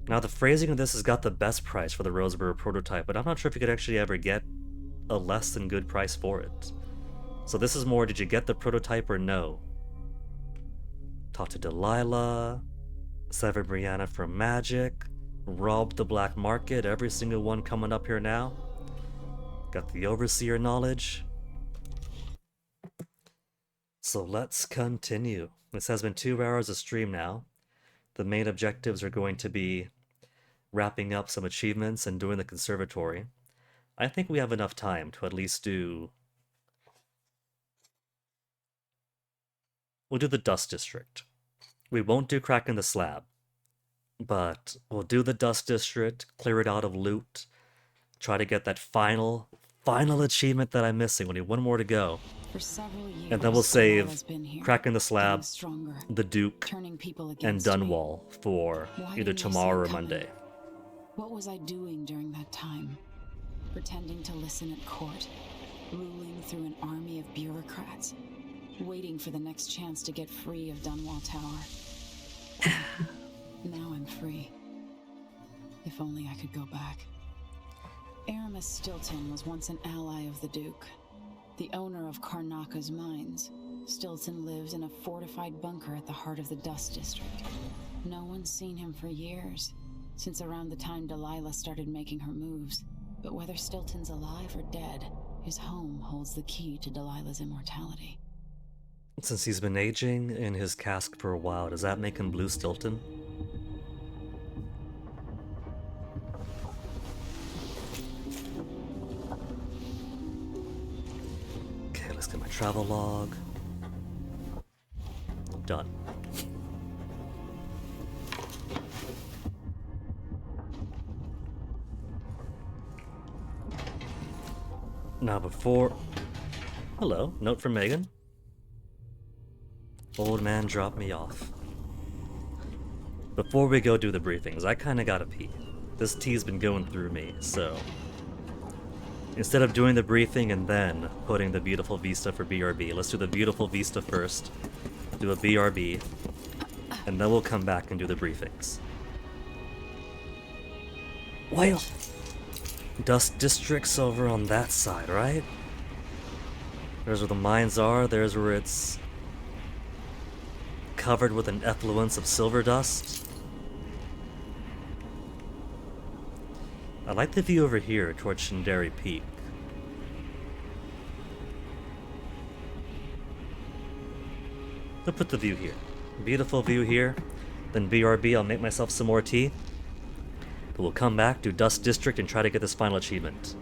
Now the phrasing of this has got the best price for the Roseboro prototype, but I'm not sure if you could actually ever get a less than good price for it. So this is more, did you get the prototype or no? Talk to Delilah, sever Brianna from magic, robbed the black market, every single one coming up here now. Got the overseer knowledge. So let's continue. This has been 2 hours of stream now. The main objectives are going to be wrapping up some achievements and doing the conservatory. I think we have enough time to at least do... We'll do the Dust District. We won't do Cracking the Slab. But we'll do the Dust District, clear it out of loot, try to get that final achievement that I'm missing. Only 1 more to go. For several years, and then we'll save here, Cracking the Slab, stronger, the Duke, and Dunwall for either tomorrow or Monday. What was I doing during that time? Pretending to listen at court, ruling through an army of bureaucrats, waiting for the next chance to get free of Dunwall Tower. Now I'm free. If only I could go back. Aramis Stilton was once an ally of the Duke, the owner of Karnaka's mines. Stilton lives in a fortified bunker at the heart of the Dust District. No one's seen him for years, since around the time Delilah started making her moves. But whether Stilton's alive or dead, his home holds the key to Delilah's immortality. Since he's been aging in his cask for a while, does that make him Blue Stilton? Okay, let's get my travel log. Done. Now before... Hello, note from Megan. Old man dropped me off. Before we go do the briefings, I kinda gotta pee. This tea's been going through me, so... Instead of doing the briefing and then putting the beautiful vista for BRB, let's do the beautiful vista first, do a BRB, and then we'll come back and do the briefings. Well, Dust District's over on that side, right? There's where the mines are, there's where it's covered with an effluence of silver dust. I like the view over here towards Shinderi Peak. I'll put the view here. Beautiful view here. Then BRB, I'll make myself some more tea. But we'll come back, do Dust District, and try to get this final achievement.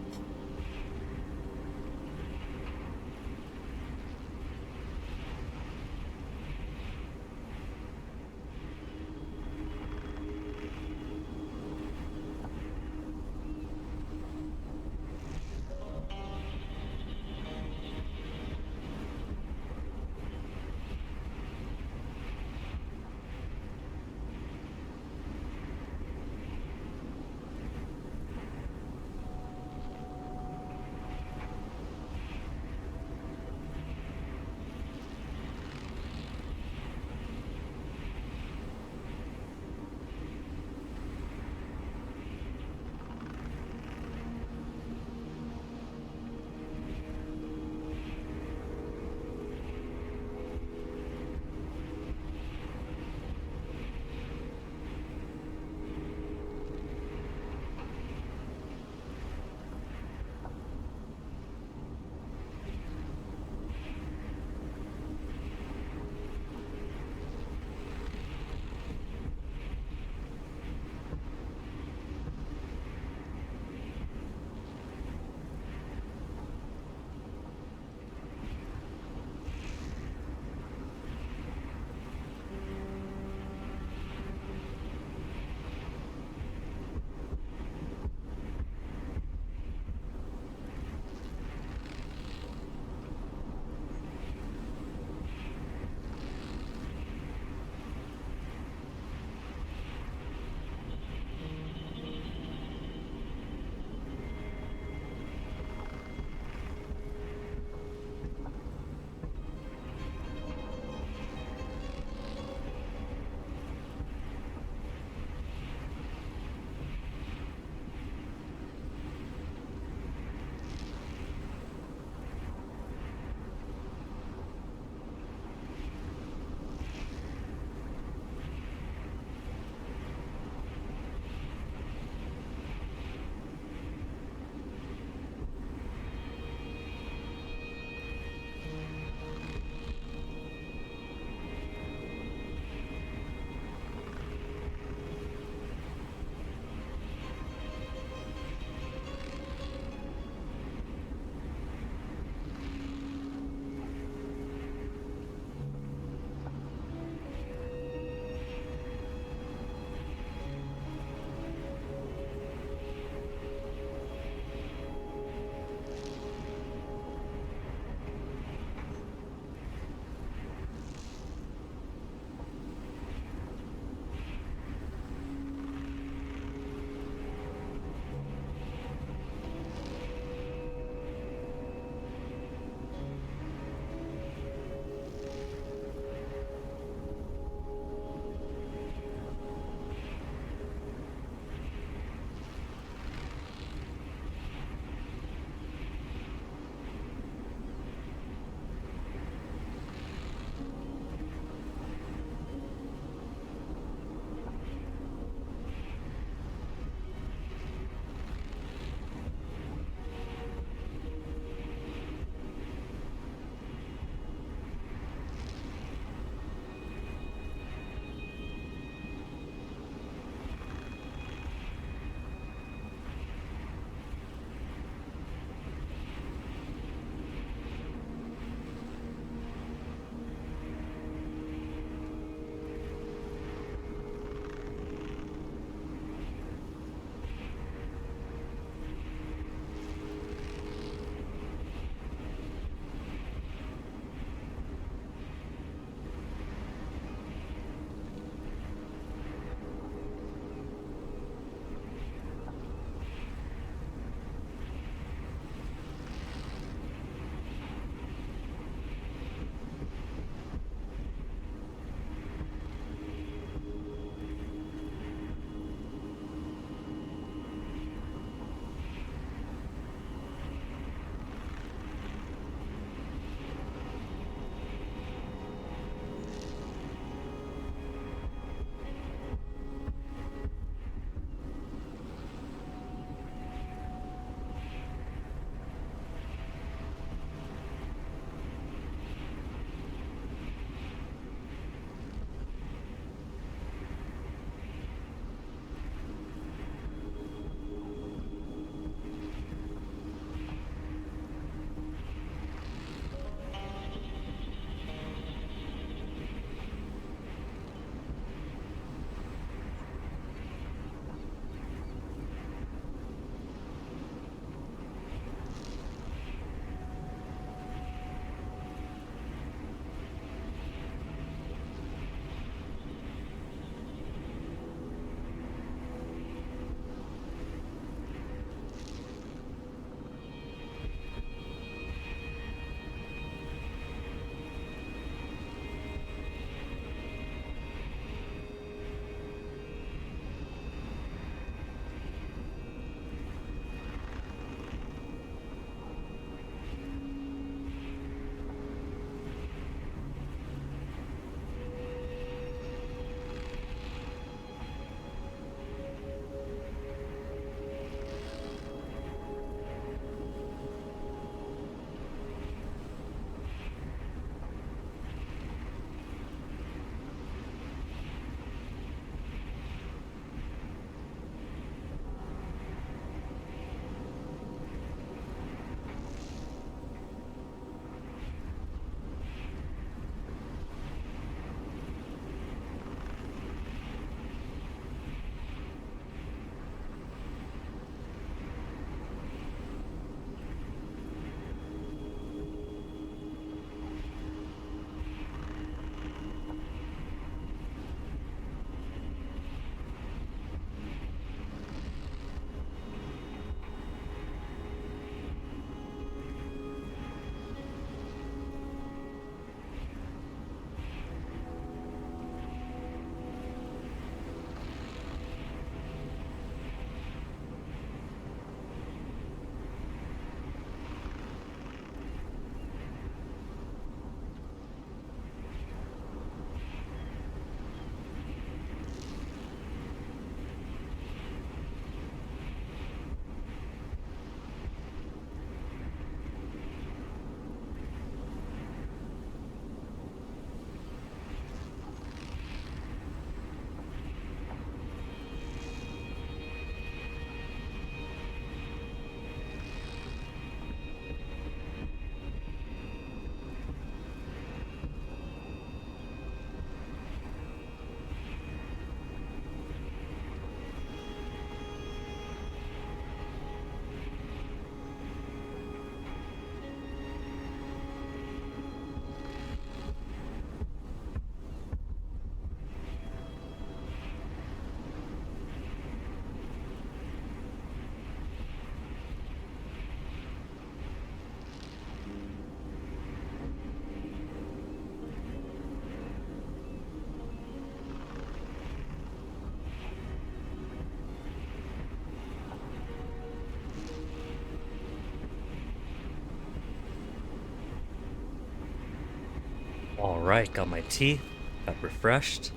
Alright, got my tea. Got refreshed.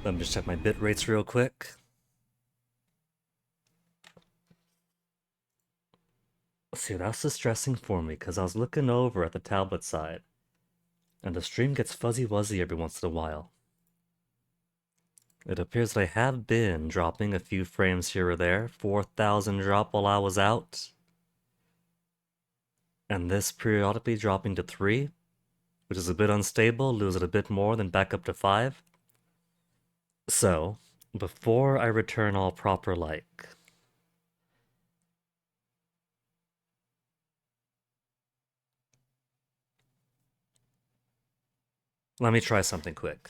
Let me just check my bit rates real quick. See, that's distressing for me, because I was looking over at the tablet side, and the stream gets fuzzy-wuzzy every once in a while. It appears that I have been dropping a few frames here or there, 4,000 drop while I was out, and this periodically dropping to 3, which is a bit unstable, lose it a bit more, then back up to 5. So, before I return all proper like, let me try something quick.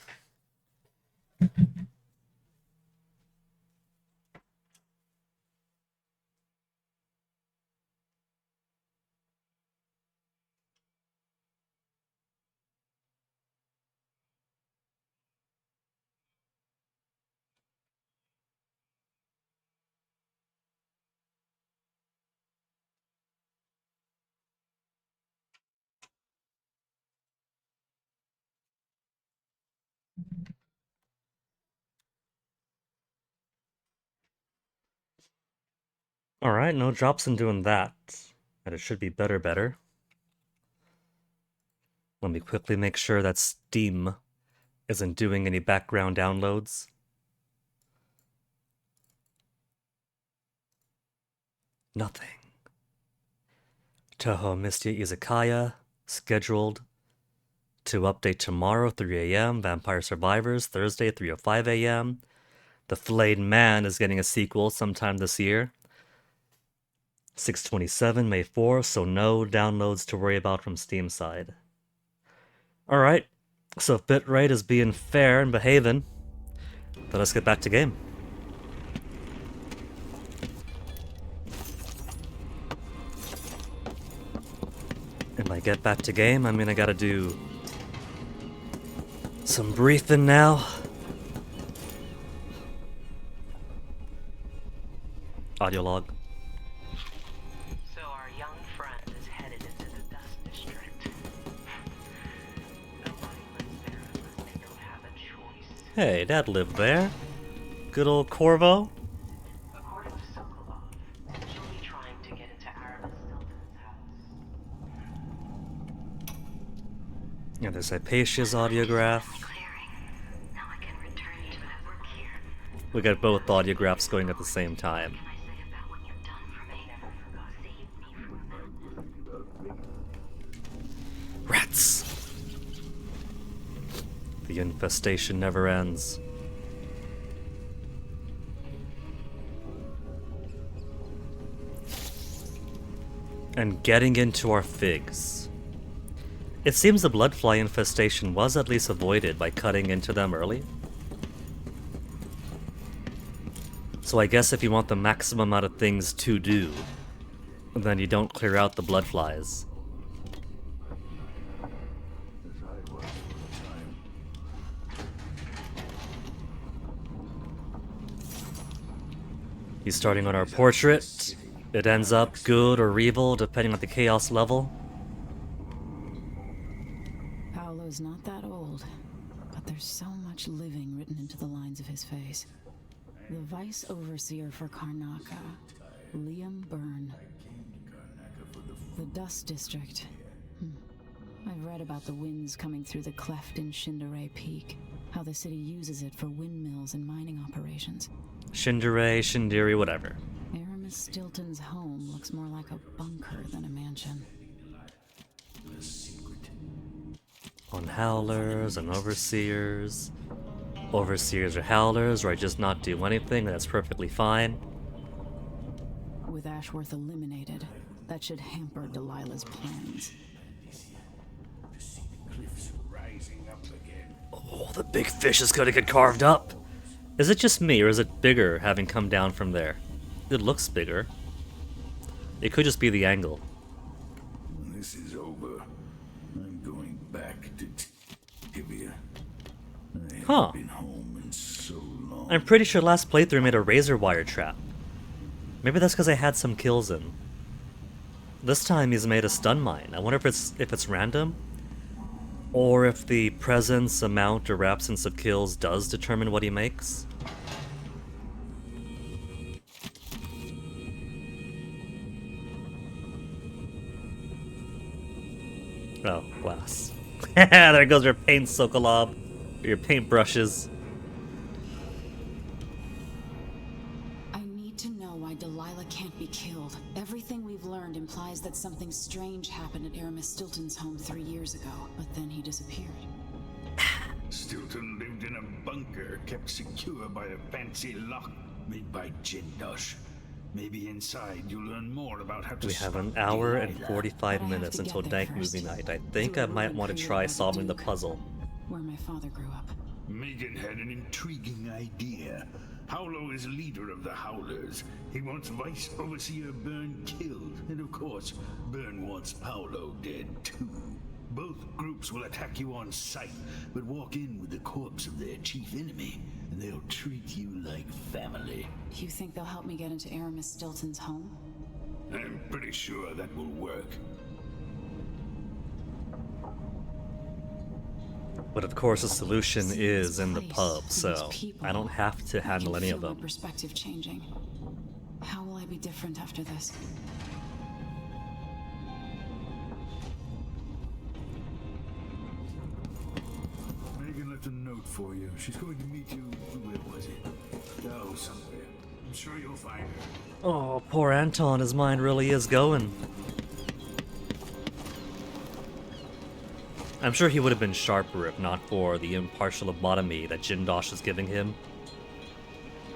Alright, no drops in doing that. And it should be better. Let me quickly make sure that Steam isn't doing any background downloads. Nothing. Toho Mystia Izakaya, scheduled to update tomorrow, 3 a.m. Vampire Survivors, Thursday, 3:05 a.m. The Flayed Man is getting a sequel sometime this year. 6/27, May 4, so no downloads to worry about from Steam side. Alright, so if bitrate is being fair and behaving, then let's get back to game. And by get back to game, I mean I gotta do some briefing now. Audio log. So our young friend is headed into the Dust District. Nobody lives there unless they don't have a choice. Hey, Dad lived there. Good old Corvo. According to Sokolov, she'll be trying to get into Aramis Stilton's house. Yeah, there's Hypatia's audiograph. We got both audiographs going at the same time. Rats! The infestation never ends. And getting into our figs. It seems the bloodfly infestation was at least avoided by cutting into them early. So I guess if you want the maximum amount of things to do, then you don't clear out the bloodflies. He's starting on our portrait. It ends up good or evil depending on the chaos level. Paolo's not that old, but there's so much living written into the lines of his face. The Vice Overseer for Karnaca, Liam Byrne. The Dust District. I've read about the winds coming through the cleft in Shindere Peak, how the city uses it for windmills and mining operations. Shindiri, whatever. Aramis Stilton's home looks more like a bunker than a mansion. On Howlers and Overseers. Overseers or Howlers, or I just not do anything, that's perfectly fine. With Ashworth eliminated, that should hamper Delilah's plans. Oh, the big fish is gonna get carved up! Is it just me, or is it bigger having come down from there? It looks bigger. It could just be the angle. When this is over, I'm going back to Tibia. Huh. Been home in so long. I'm pretty sure last playthrough made a razor wire trap. Maybe that's because I had some kills in. This time he's made a stun mine. I wonder if it's random. Or if the presence, amount, or absence of kills does determine what he makes. Oh, glass. There goes your paint, Sokolov. Your paint brushes. I need to know why Delilah can't be killed. Everything we've learned implies that something strange happened at Aramis Stilton's home 3 years ago, but then he disappeared. Stilton lived in a bunker kept secure by a fancy lock made by Jindosh. Maybe inside you'll learn more about how to We have an stop hour and Delilah. 45 minutes until Dank movie night. I think I might want to try solving the puzzle. Where my father grew up. Megan had an intriguing idea. Paolo is leader of the Howlers. He wants Vice Overseer Byrne killed. And of course, Byrne wants Paolo dead too. Both groups will attack you on sight, but walk in with the corpse of their chief enemy, and they'll treat you like family. You think they'll help me get into Aramis Stilton's home? I'm pretty sure that will work. But of course the solution is in the pub, so I don't have to handle any of My them. perspective changing. How will I be different after this? Megan left a note for you. She's going to meet you. Where was it? Oh, somewhere. I'm sure you'll find her. Oh, poor Anton, his mind really is going. I'm sure he would have been sharper if not for the impartial lobotomy that Jindosh is giving him.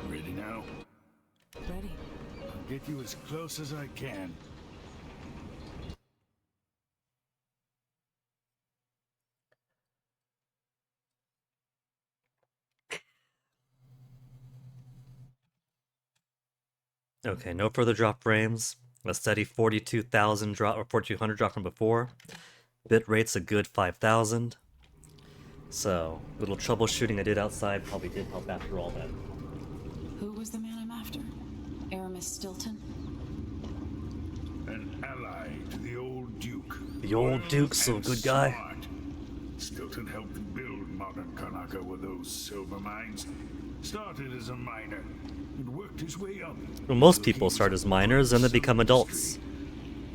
Ready now? Ready. I'll get you as close as I can. Okay, no further drop frames. A steady 42,000 drop, or 4,200 drop from before. Bit rate's a good 5,000. So, little troubleshooting I did outside probably did help after all that. Who was the man I'm after? Aramis Stilton? An ally to the old Duke. The old Duke's so good guy. Smart. Stilton helped build modern Karnaca with those silver mines. Started as a miner and worked his way up. Well, most people start as minors and then become adults.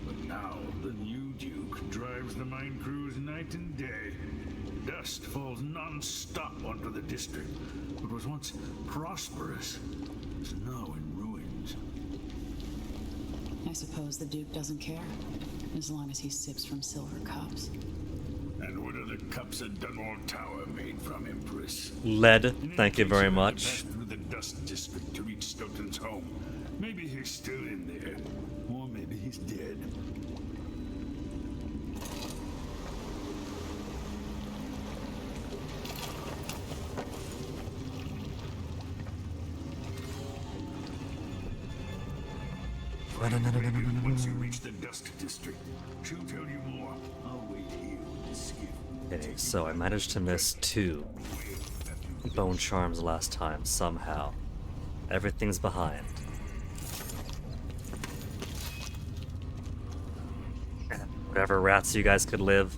But now the new Duke drives the mine crews night and day. Dust falls non-stop onto the district. What was once prosperous is now in ruins. I suppose the Duke doesn't care, as long as he sips from silver cups. And what are the cups at Dunwall Tower made from, Empress? Lead, thank you very much. Passed through the Dust District to reach Stilton's home. Maybe he's still in there, or maybe he's dead. Once you reach the Dust District, she'll tell you more. I'll wait here with the skiff. Okay, so I managed to miss 2 bone charms last time, somehow. Everything's behind. Whatever rats you guys could live.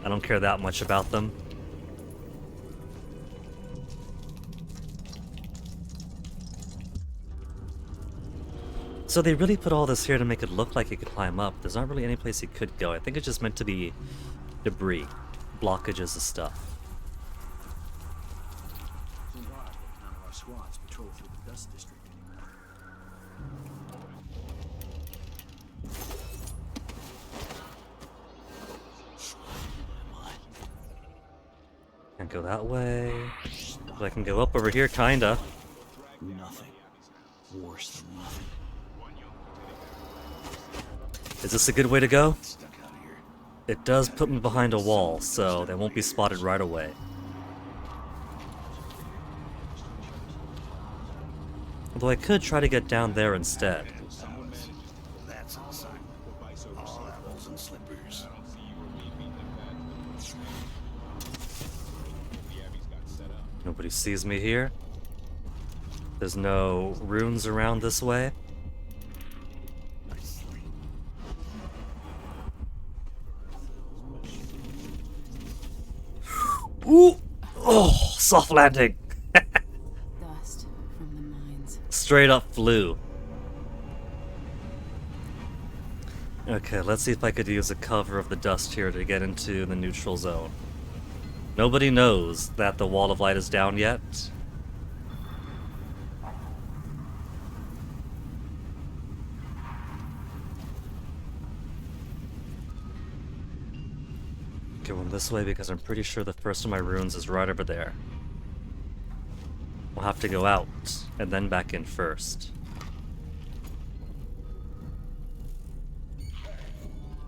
I don't care that much about them. So they really put all this here to make it look like you could climb up. There's not really any place you could go. I think it's just meant to be debris, blockages of stuff. None of our squads patrol through the Dust District Can't go that way. But I can go up over here, kinda. Nothing. Worse than nothing. Is this a good way to go? It does put me behind a wall, so they won't be spotted right away. Although I could try to get down there instead. That's inside. All apples and slippers. Nobody sees me here. There's no runes around this way. Soft landing! Dust from the mines. Straight up flew. Okay, let's see if I could use a cover of the dust here to get into the neutral zone. Nobody knows that the wall of light is down yet. Going this way because I'm pretty sure the first of my runes is right over there. We'll have to go out and then back in first.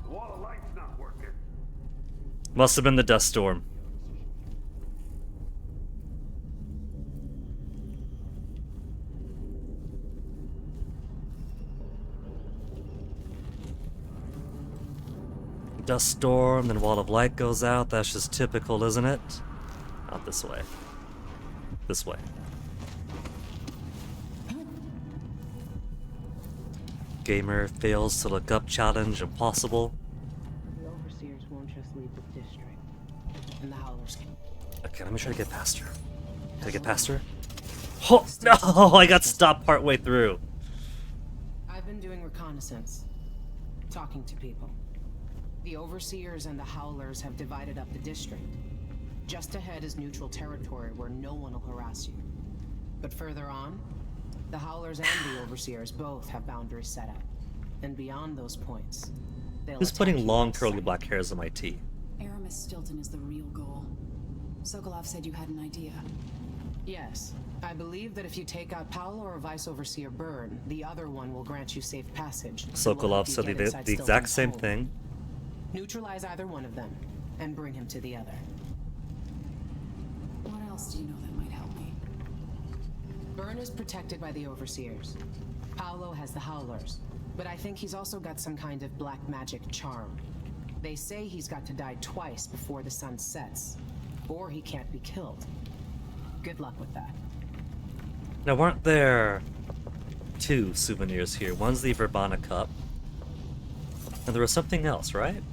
The wall of light's not working. Must have been the dust storm. Dust storm, then wall of light goes out. That's just typical, isn't it? Not this way. This way. Gamer fails to look up challenge impossible. The overseers won't just leave the district. And the howlers can. Okay, let me try to get past her. Can I get past her? Oh, no! I got stopped partway through. I've been doing reconnaissance. Talking to people. The overseers and the howlers have divided up the district. Just ahead is neutral territory where no one will harass you. But further on, the howlers and the overseers both have boundaries set up. And beyond those points, they'll Who's attack putting you long with curly sight. black hairs on my tea? Aramis Stilton is the real goal. Sokolov said you had an idea. Yes. I believe that if you take out Paolo or Vice Overseer Byrne, the other one will grant you safe passage. Sokolov said the exact same thing. Neutralize either one of them, and bring him to the other. What else do you know that might help me? Byrne is protected by the Overseers. Paolo has the Howlers, but I think he's also got some kind of black magic charm. They say he's got to die twice before the sun sets, or he can't be killed. Good luck with that. Now, weren't there two souvenirs here? One's the Verbana Cup, and there was something else, right?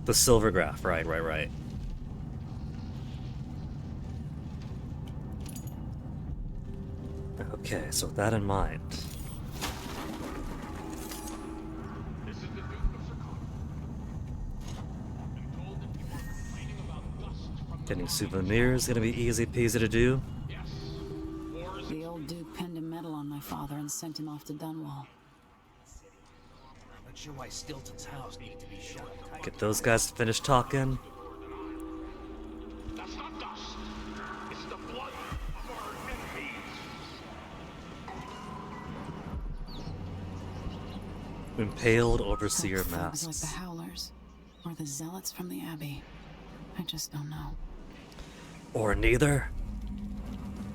The silver graph, right. Okay, so with that in mind. Getting souvenirs is gonna be easy peasy to do. The old Duke pinned a medal on my father and sent him off to Dunwall. I'm not sure why Stilton's house needed to be shut tight. Get those guys to finish talking. That's not dust. It's the blood of our enemies. Impaled Overseer Thugs masks. like the Howlers, or the Zealots from the Abbey. I just don't know. Or neither.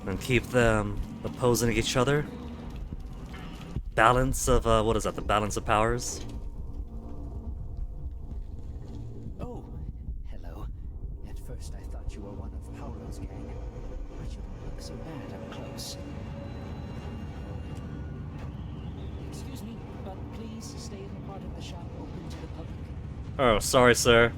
And keep them opposing each other. Balance of, what is that? The balance of powers? Oh, hello. At first I thought you were one of Paolo's gang, but you don't look so bad up close. Excuse me, but please stay in the part of the shop open to the public. Oh, sorry, sir.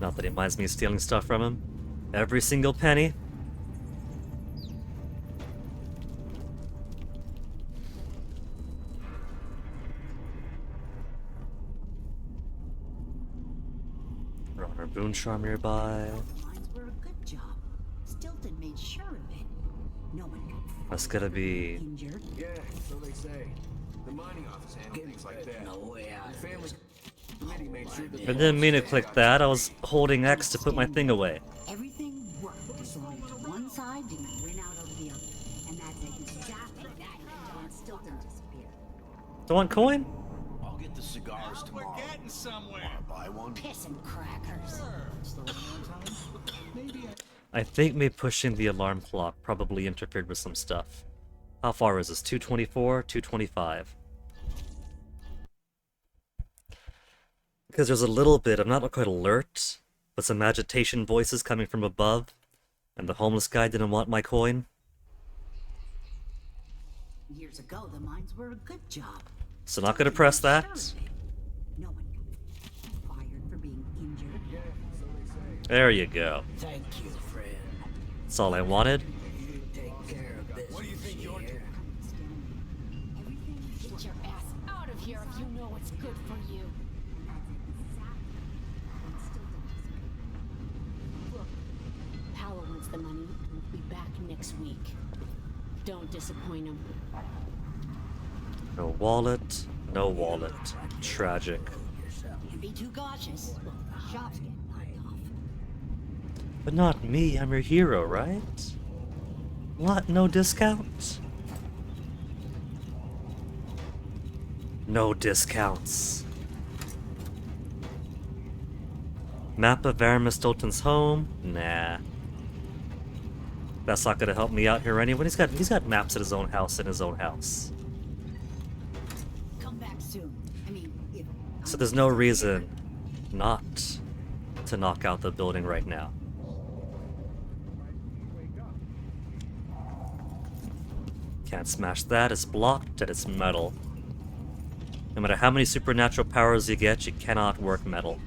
Not that he minds me stealing stuff from him. Every single penny. Runner Boon Charm nearby. Mines were a good job. Stilton made sure of it. No one could That's gonna be. injured. Yeah, so they say. The mining office handled things like that. No way out. The family committee made sure that I didn't mean to click that. I was holding X to put my thing away. Everything worked as long as one side didn't win out over the other. And that's exactly what happened when Stilton disappeared. Do you want coin? I'll get the cigars tomorrow. We're getting somewhere. Wanna buy one? Piss and crackers. I think me pushing the alarm clock probably interfered with some stuff. How far is this? 224? 225? Because there's a little bit, I'm not quite alert, but some agitation voices coming from above, and the homeless guy didn't want my coin. Years ago, the mines were a good job. So not gonna press that. No one got fired for being injured. There you go. Thank you, friend. That's all I wanted. You take care of business. What do you think you're doing? Get your ass out of here if you know what's good for you. Look, Paolo wants the money and will be back next week. Don't disappoint him. No wallet. No wallet. Tragic. And be too cautious. Look, the shop's getting knocked off. But not me. I'm your hero, right? What? No discount? No discounts. Map of Aramis Stolten's home? Nah. That's not gonna help me out here anyway. He's got maps at his own house in his own house. Come back soon. I mean, if So there's no reason not to knock out the building right now. Can't smash that, it's blocked and it's metal. No matter how many supernatural powers you get, you cannot work metal.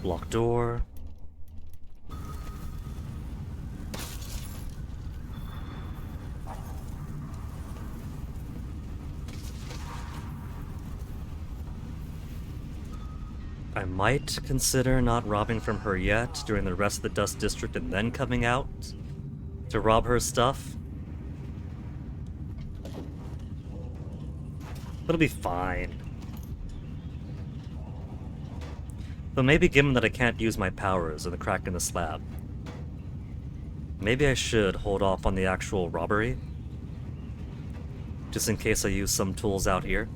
Locked door. I might consider not robbing from her yet during the rest of the Dust District and then coming out to rob her stuff. It'll be fine. But maybe given that I can't use my powers in the crack in the slab, maybe I should hold off on the actual robbery. Just in case I use some tools out here.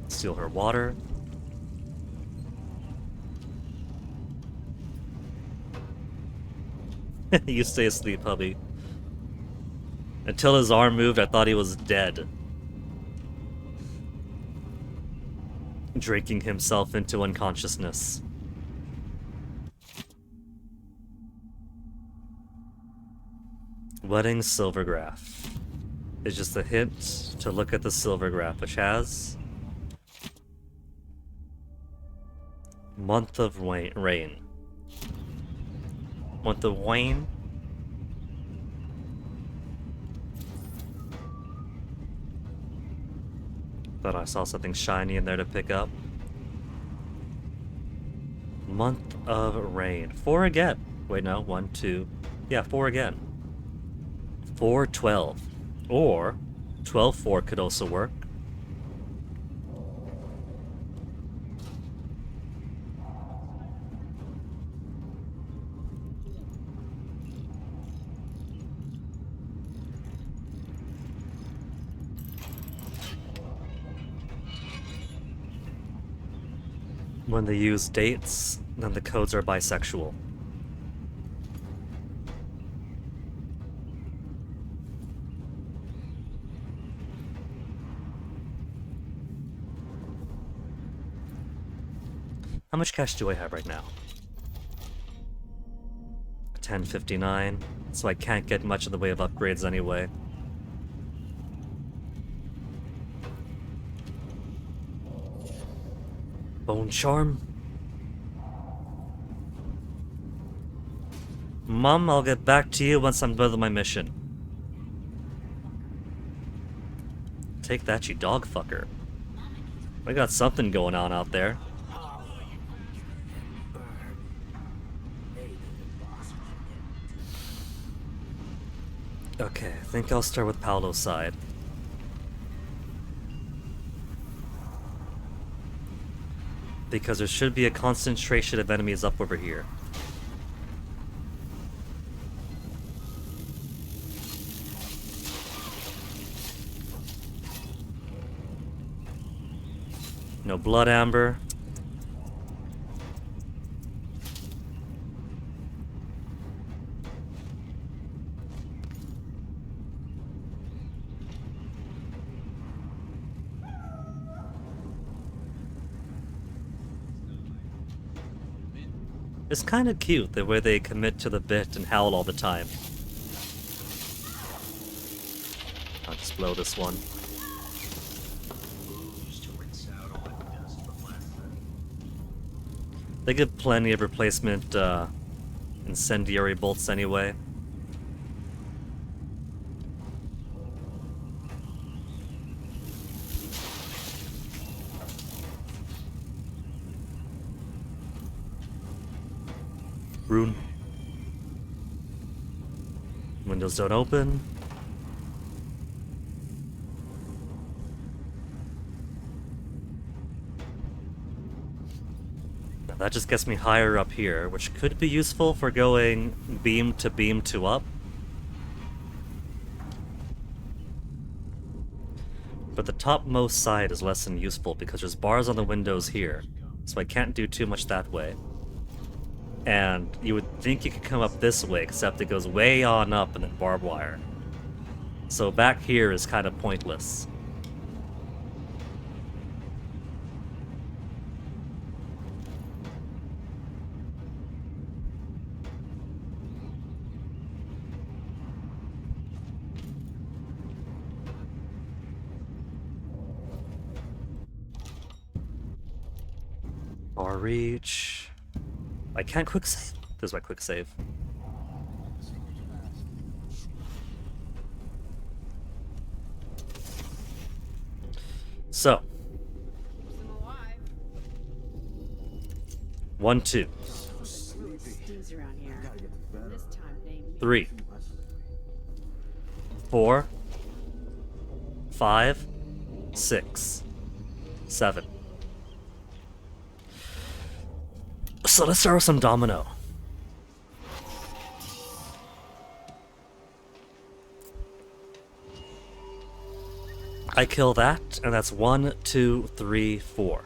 Steal her water. You stay asleep, hubby. Until his arm moved, I thought he was dead. Drinking himself into unconsciousness. Wedding Silvergraph. It's just a hint to look at the Silvergraph, which has Month of Rain. Month of Wayne. Thought I saw something shiny in there to pick up. Month of Rain. 4 again. Wait, no. 1, 2. Yeah, 4 again. 4-12. Or 12-4 could also work. When they use dates, then the codes are bisexual. How much cash do I have right now? 1059, so I can't get much in the way of upgrades anyway. Bone charm? Mom, I'll get back to you once I'm done with my mission. Take that, you dog fucker. I got something going on out there. Okay, I think I'll start with Paolo's side. Because there should be a concentration of enemies up over here. No blood amber. It's kind of cute the way they commit to the bit and howl all the time. I'll just blow this one. They give plenty of replacement incendiary bolts anyway. Rune. Windows don't open. Now that just gets me higher up here, which could be useful for going beam to up. But the topmost side is less than useful because there's bars on the windows here, so I can't do too much that way. And you would think you could come up this way, except it goes way on up and then barbed wire. So back here is kind of pointless. Bar reach. I can't quick save. This is my quick save. So. 1, 2. 3. 4. 5. 6. 7. So let's start with some domino. I kill that, and that's 1, 2, 3, 4.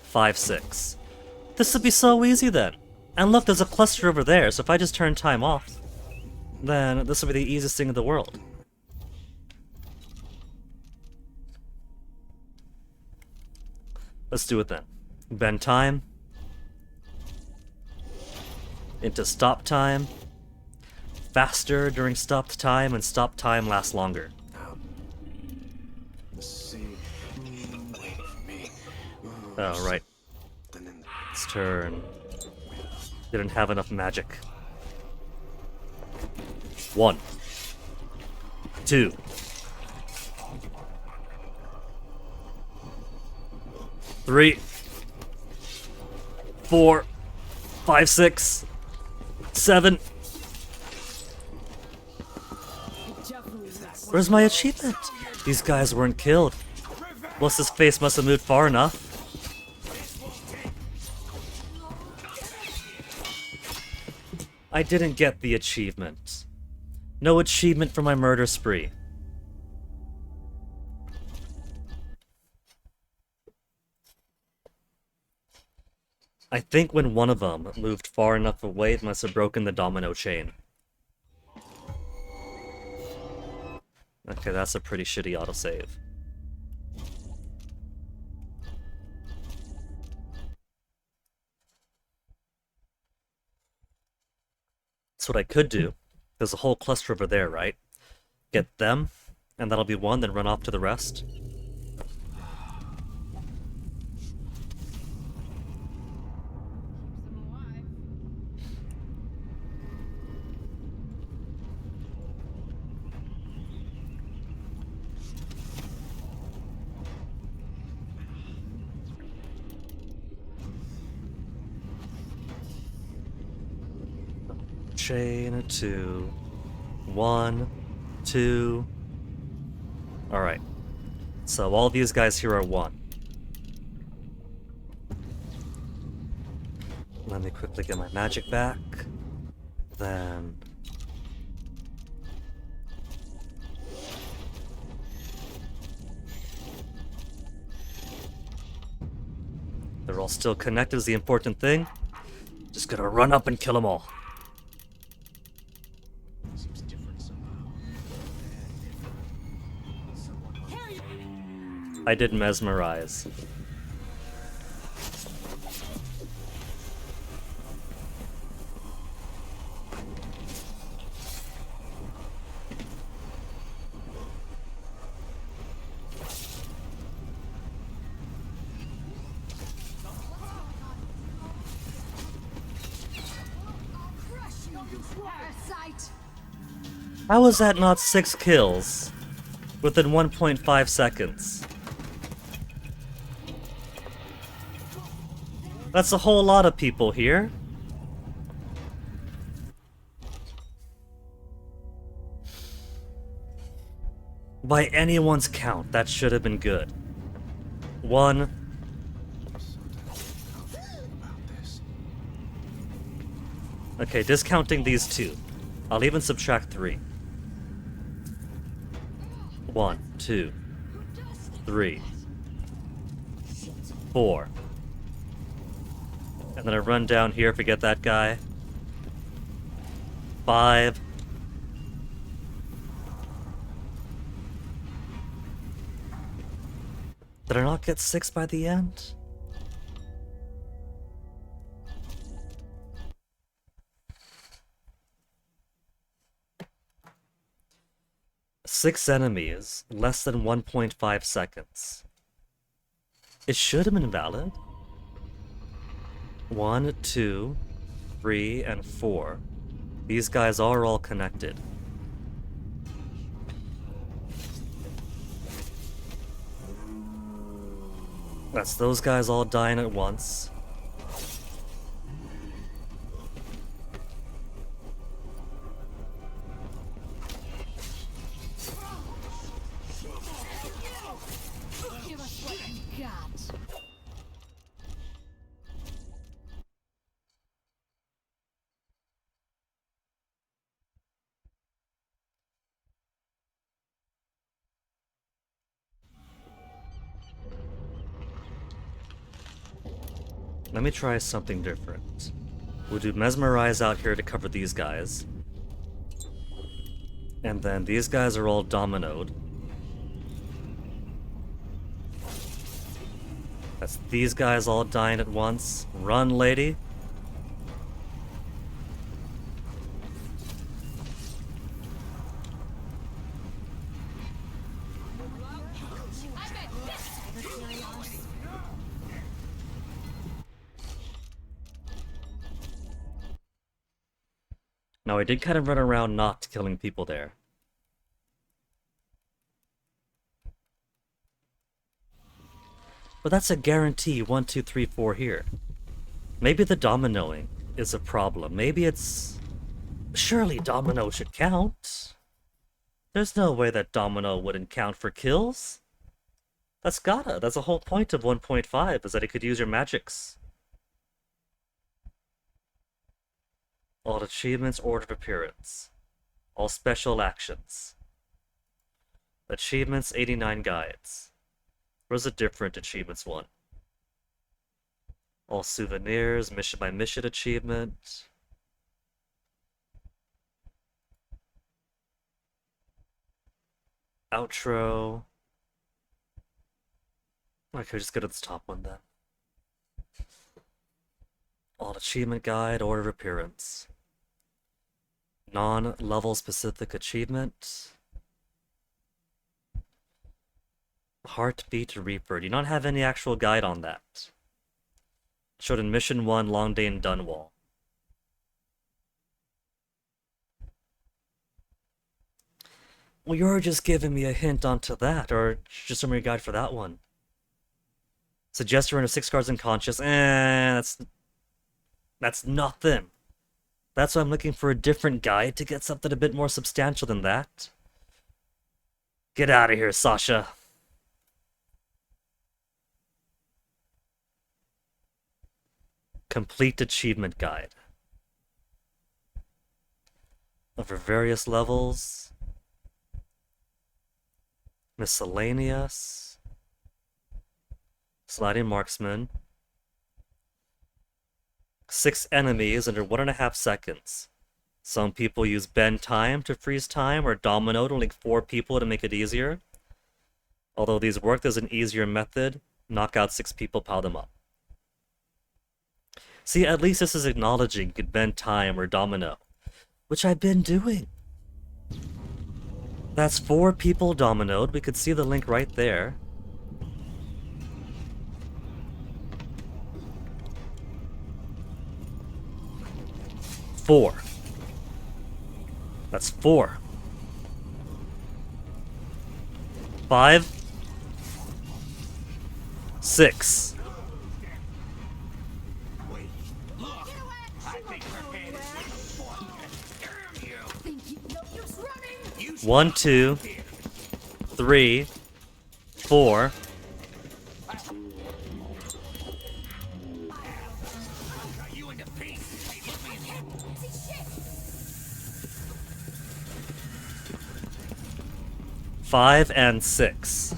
5, 6. This would be so easy then. And look, there's a cluster over there, so if I just turn time off, then this would be the easiest thing in the world. Let's do it then. Bend time into stop time. Faster during stopped time, and stop time lasts longer. Oh, right. Let's turn. Didn't have enough magic. 1, 2. 3, 4, 5, 6, 7. Where's my achievement? These guys weren't killed. What's his face must have moved far enough. I didn't get the achievement. No achievement for my murder spree. I think when one of them moved far enough away, it must have broken the domino chain. Okay, that's a pretty shitty autosave. That's what I could do. There's a whole cluster over there, right? Get them, and that'll be one, then run off to the rest. Chain 2, 1, 2. Alright. So all these guys here are 1. Let me quickly get my magic back. Then... they're all still connected is the important thing. Just gotta run up and kill them all. I did mesmerize. Parasite! How was that not 6 kills within 1.5 seconds? That's a whole lot of people here. By anyone's count, that should have been good. 1. Okay, discounting these 2. I'll even subtract 3. 1, 2, 3, 4. And then I run down here, forget that guy. 5. Did I not get 6 by the end? Six enemies, less than 1.5 seconds. It should have been valid. 1, 2, 3, and 4. These guys are all connected. That's those guys all dying at once. Give us what you got. Let me try something different. We'll do Mesmerize out here to cover these guys. And then these guys are all dominoed. That's these guys all dying at once. Run, lady. Now I did kind of run around not killing people there. But that's a guarantee 1, 2, 3, 4 here. Maybe the dominoing is a problem. Maybe it's... Surely domino should count. There's no way that domino wouldn't count for kills. That's gotta. That's the whole point of 1.5 is that it could use your magics. All achievements, order of appearance. All special actions. Achievements, 89 guides. Where's a different achievements one? All souvenirs, mission by mission achievement. Outro. Okay, just go to this top one then. All achievement guide, order of appearance. Non-level specific achievement. Heartbeat Reaper. Do you not have any actual guide on that? Showed in Mission 1, Long Day in Dunwall. Well, you're just giving me a hint onto that, or just summary guide for that one. Suggest a run of 6 cards unconscious. That's nothing. That's why I'm looking for a different guide to get something a bit more substantial than that. Get out of here, Sasha. Complete achievement guide. Over various levels. Miscellaneous. Sliding marksman. 6 enemies under 1.5 seconds. Some people use bend time to freeze time, or domino to link 4 people to make it easier. Although these work, there's an easier method. Knock out 6 people, pile them up. See, at least this is acknowledging you could bend time or domino, which I've been doing. That's 4 people dominoed. We could see the link right there. Four. That's 4. 5. 6. One, 2, 3, 4. Five and 6.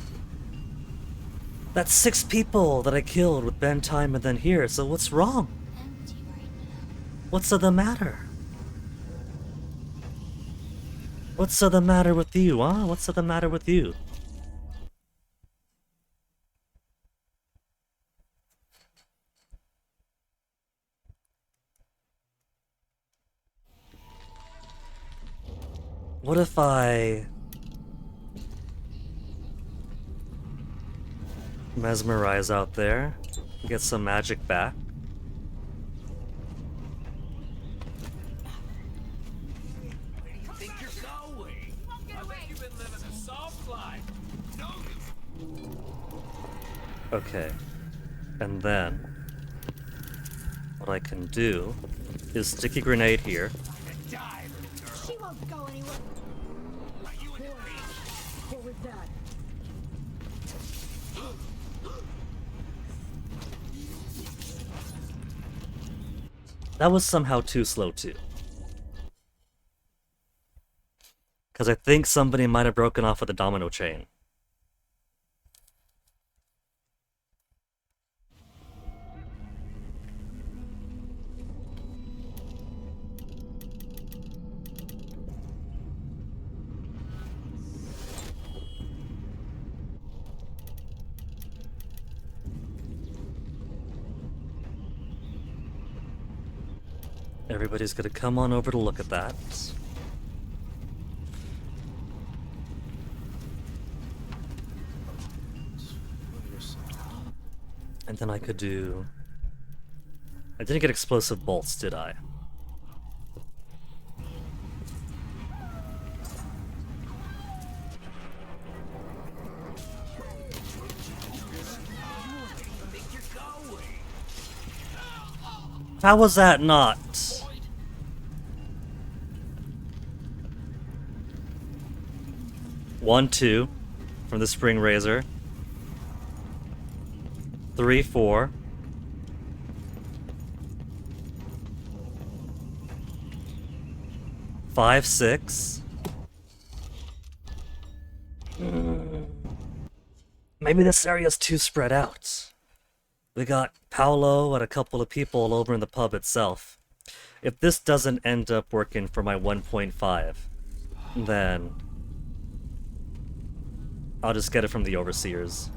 That's 6 people that I killed with Ben Time and then here, so what's wrong? What's the matter? What's the matter with you, huh? What's the matter with you? What if I mesmerize out there, get some magic back? Okay, and then what I can do is sticky grenade here. She won't go anywhere. What was that? That was somehow too slow too. Because I think somebody might have broken off with a domino chain. Everybody's gonna come on over to look at that. And then I could do... I didn't get explosive bolts, did I? How was that not? One, 2 from the spring razor. 3, 4. 5, 6. Maybe this area's too spread out. We got Paolo and a couple of people over in the pub itself. If this doesn't end up working for my 1.5, then I'll just get it from the overseers.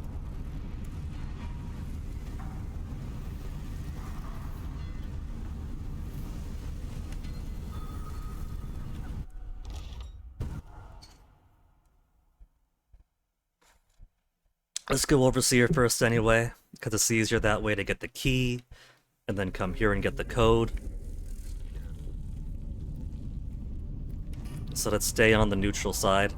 Let's go overseer first anyway, because it's easier that way to get the key, and then come here and get the code. So let's stay on the neutral side.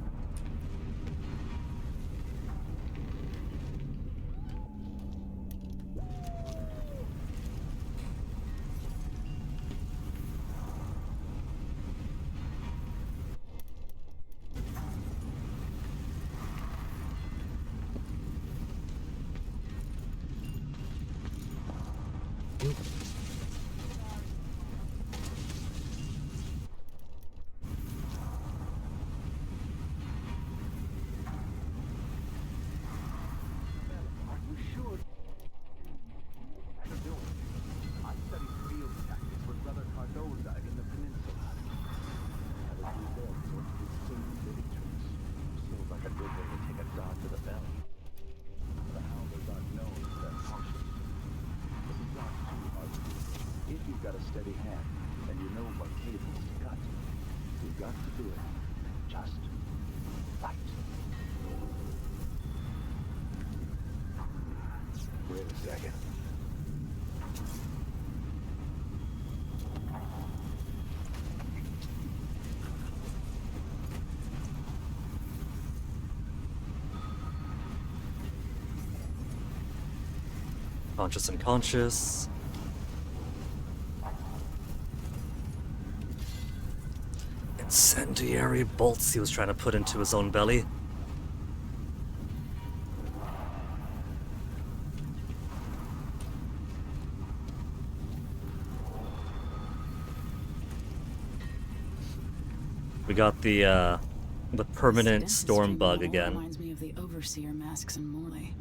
Conscious and conscious. Incendiary bolts he was trying to put into his own belly. We got the permanent storm bug again. Reminds me of the overseer masks in Morley.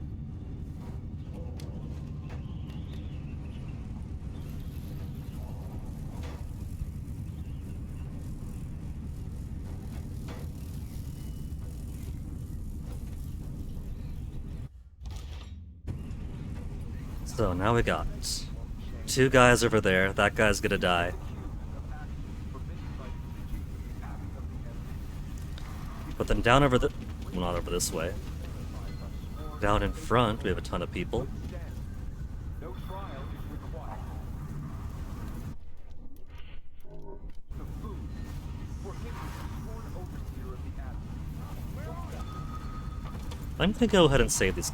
So now we got 2 guys over there. That guy's gonna die. But then down over the... well, not over this way. Down in front, we have a ton of people. I'm gonna go ahead and save these.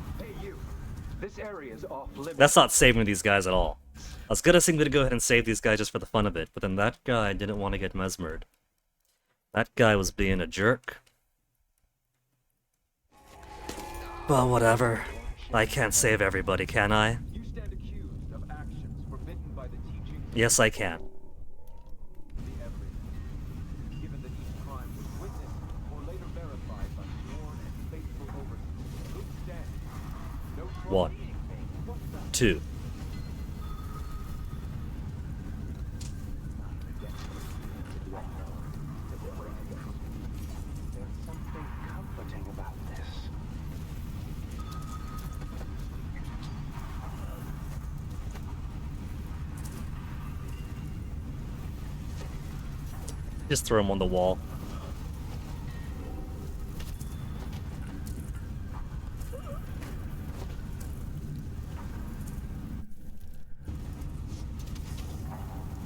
That's not saving these guys at all. I was gonna say I'm gonna go ahead and save these guys just for the fun of it, but then that guy didn't want to get mesmered. That guy was being a jerk. Well, whatever. I can't save everybody, can I? Yes, I can. One, 2. Just throw him on the wall.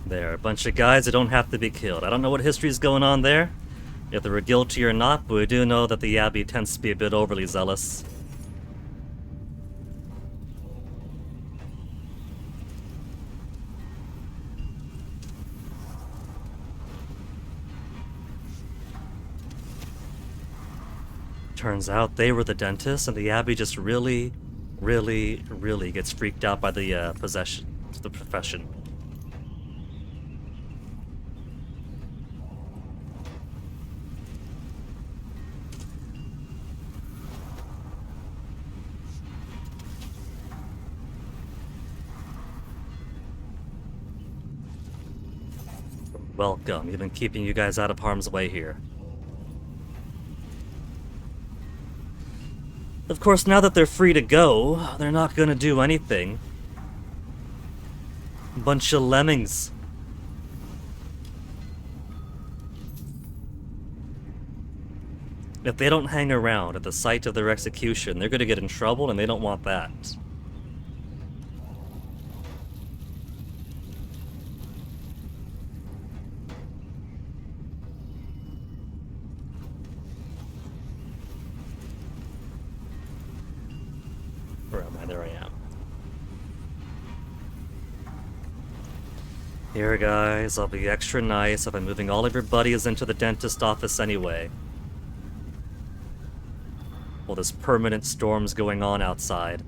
There, a bunch of guys that don't have to be killed. I don't know what history's going on there, if they were guilty or not, but we do know that the Abbey tends to be a bit overly zealous. Turns out they were the dentists, and the Abbey just really gets freaked out by the the profession. Welcome, even keeping you guys out of harm's way here. Of course, now that they're free to go, they're not gonna do anything. Bunch of lemmings. If they don't hang around at the site of their execution, they're gonna get in trouble, and they don't want that. Where am I? There I am. Here, guys, I'll be extra nice if I'm moving all of your buddies into the dentist office anyway. Well, this permanent storm's going on outside.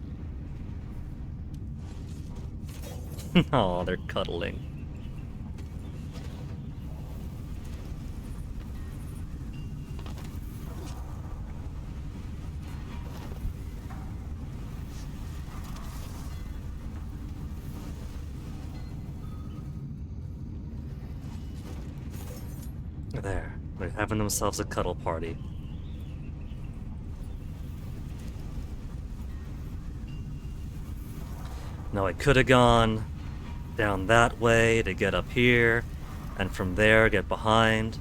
Oh, they're cuddling. There, they're having themselves a cuddle party. Now I could have gone down that way to get up here, and from there get behind.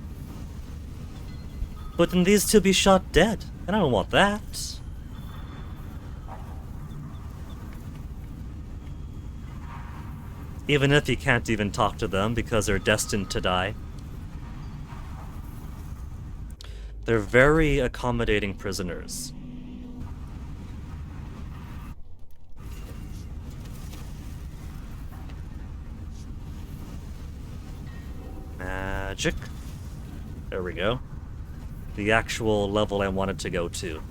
But then these two be shot dead, and I don't want that. Even if you can't even talk to them because they're destined to die. They're very accommodating prisoners. magic. There we go. The actual level I wanted to go to.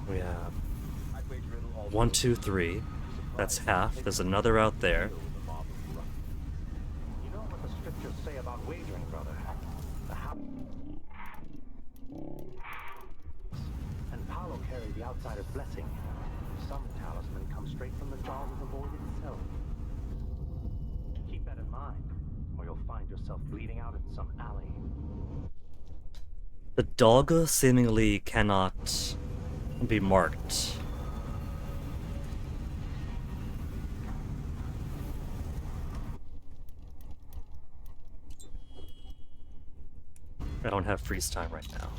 We have 1, 2, 3. That's half. There's another out there. You know what the scriptures say about wagering, brother? The and Paolo carry the outsider's blessing. Some talisman comes straight from the jaws of the void itself. Keep that in mind, or you'll find yourself bleeding out in some alley. The doggo seemingly cannot be marked. I don't have freeze time right now.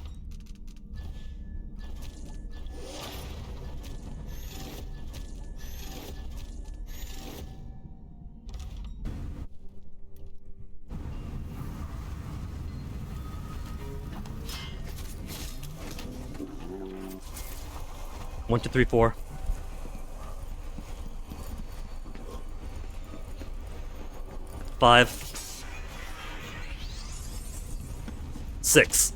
One, two, three, four. Five. 6.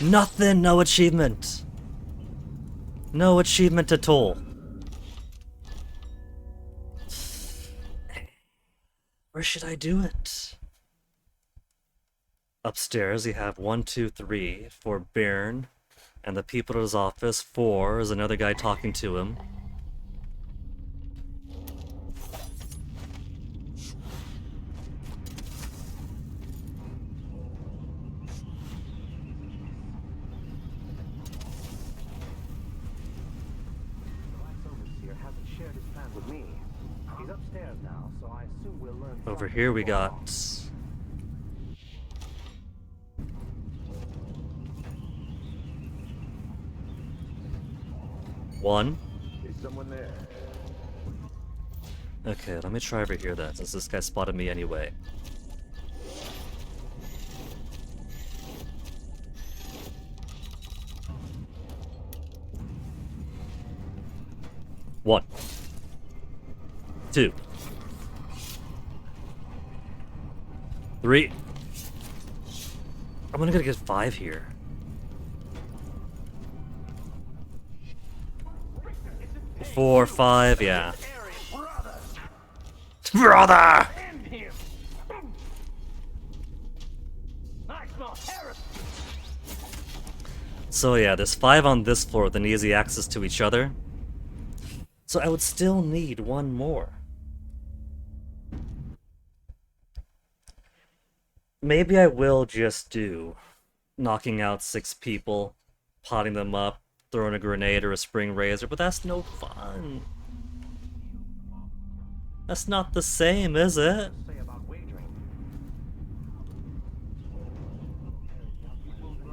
Nothing, no achievement. No achievement at all. Where should I do it? Upstairs, you have 1, 2, 3 for Bairn, and the people at his office. 4 is another guy talking to him. Over here we got... one. Is someone there? Okay, let me try over here then, since this guy spotted me anyway. One. 2. 3. I'm gonna get 5 here. Four, 5, yeah. Brother! So yeah, there's 5 on this floor with an easy access to each other. So I would still need 1 more. Maybe I will just do knocking out 6 people, potting them up, throwing a grenade or a spring razor, but that's no fun. That's not the same, is it?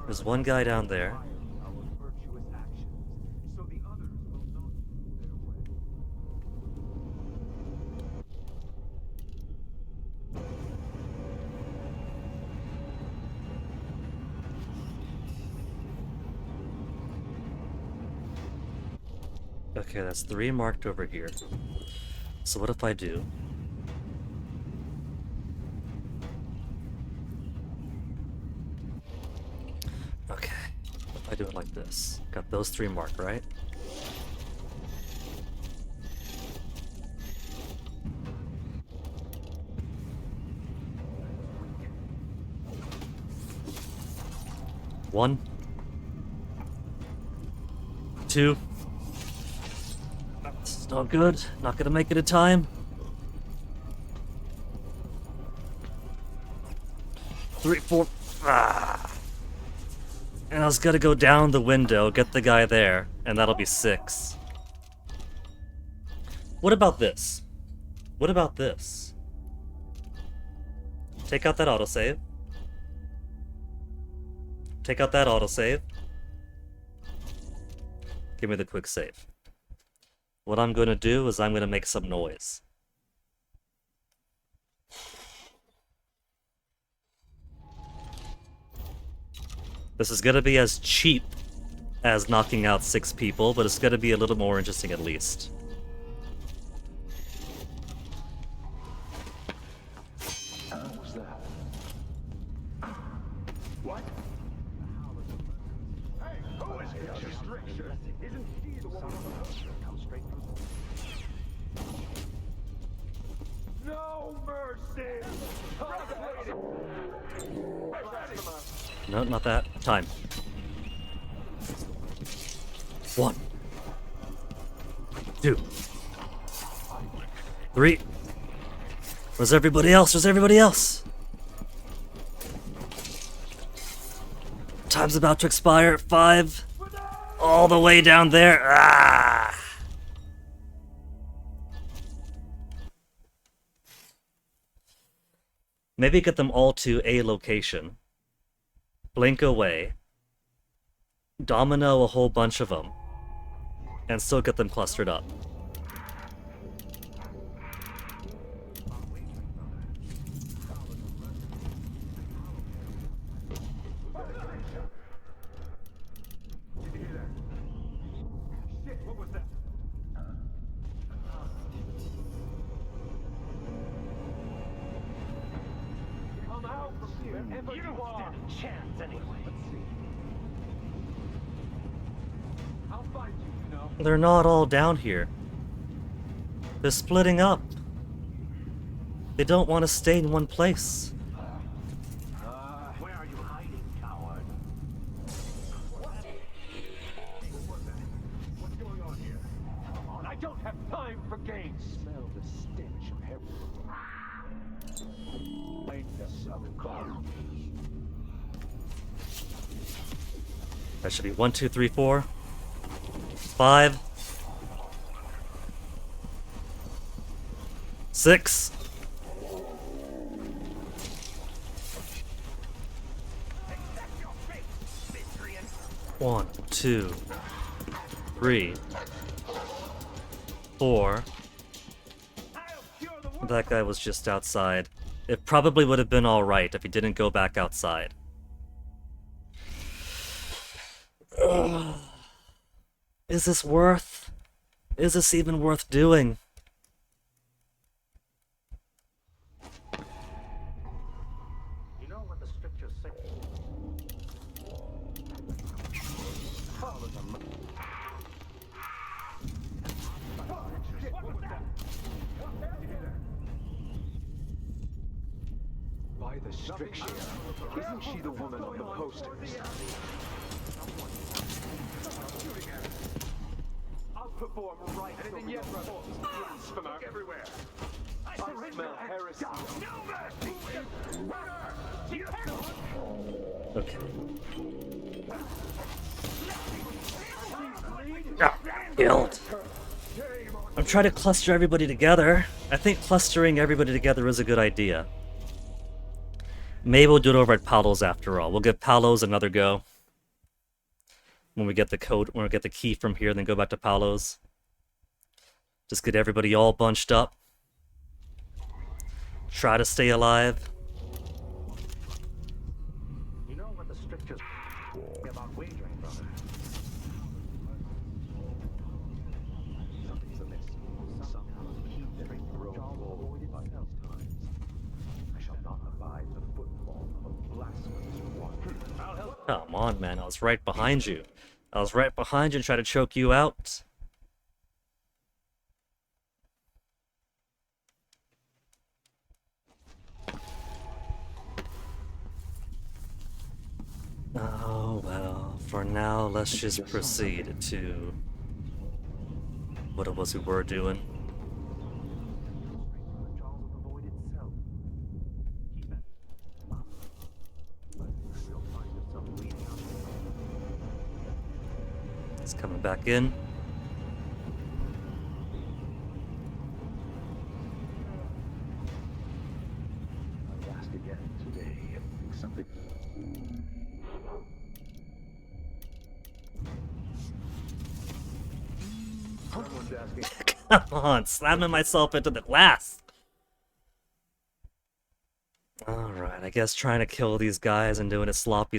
There's one guy down there. Okay, that's 3 marked over here. So what if I do? Okay, what if I do it like this? Got those 3 marked, right? One. 2. It's not good. Not gonna make it in time. 3, 4. Ah. And I was gonna go down the window, get the guy there, and that'll be 6. What about this? What about this? Take out that autosave. Take out that autosave. Give me the quick save. What I'm gonna do is I'm gonna make some noise. This is gonna be as cheap as knocking out 6 people, but it's gonna be a little more interesting at least. that? What? Hey, who is it? Restriction. Isn't she the woman on the post? Come straight from. No mercy! No, not that. Time. 1, 2, 3. Where's everybody else? Where's everybody else? Time's about to expire. 5. All the way down there. Ah! Maybe get them all to a location. Blink away. Domino a whole bunch of them. And still get them clustered up. You don't stand a chance anyway. Let's see. I'll find you, you know. They're not all down here. They're splitting up. They don't want to stay in one place. Where are you hiding, coward? What's going on here? Come on, I don't have time for games. Smell the stench of heaven. That should be 1, 2, 3, 4, 5, 6. One, 2, 3, 4. That guy was just outside. It probably would have been alright if he didn't go back outside. Ugh. Is this worth? Is this even worth doing? You know what the scriptures say? By the stricture, isn't she the woman on the posters? I'll perform right. Anything yet, rebels? Blasphemer everywhere. I smell heresy. No mercy. Okay. Ah, killed. I'm trying to cluster everybody together. I think clustering everybody together is a good idea. Maybe we'll do it over at Paolo's after all. We'll give Paolo's another go. When we get the code, when we get the key from here, then go back to Paolo's. Just get everybody all bunched up. Try to stay alive. You know what the strictures about wagering, brother? Something's amiss. Somehow keep straight from the avoided by times. I shall not abide the footfall of a blasphemous one. I'll help. Come on, man. I was right behind you. I was right behind you and tried to choke you out. Oh, well. For now, let's just proceed to what it was we were doing. It's coming back in. I ask again today. Something. Someone's asking. Come on, slamming myself into the glass. Alright, I guess trying to kill these guys and doing it sloppy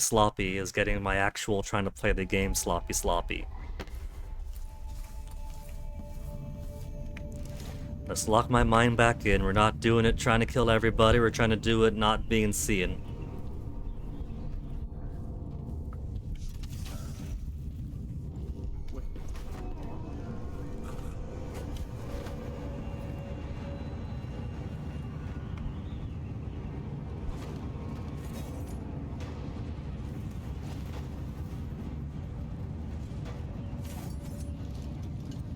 is getting my actual trying to play the game sloppy. Let's lock my mind back in. We're not doing it trying to kill everybody. We're trying to do it not being seen.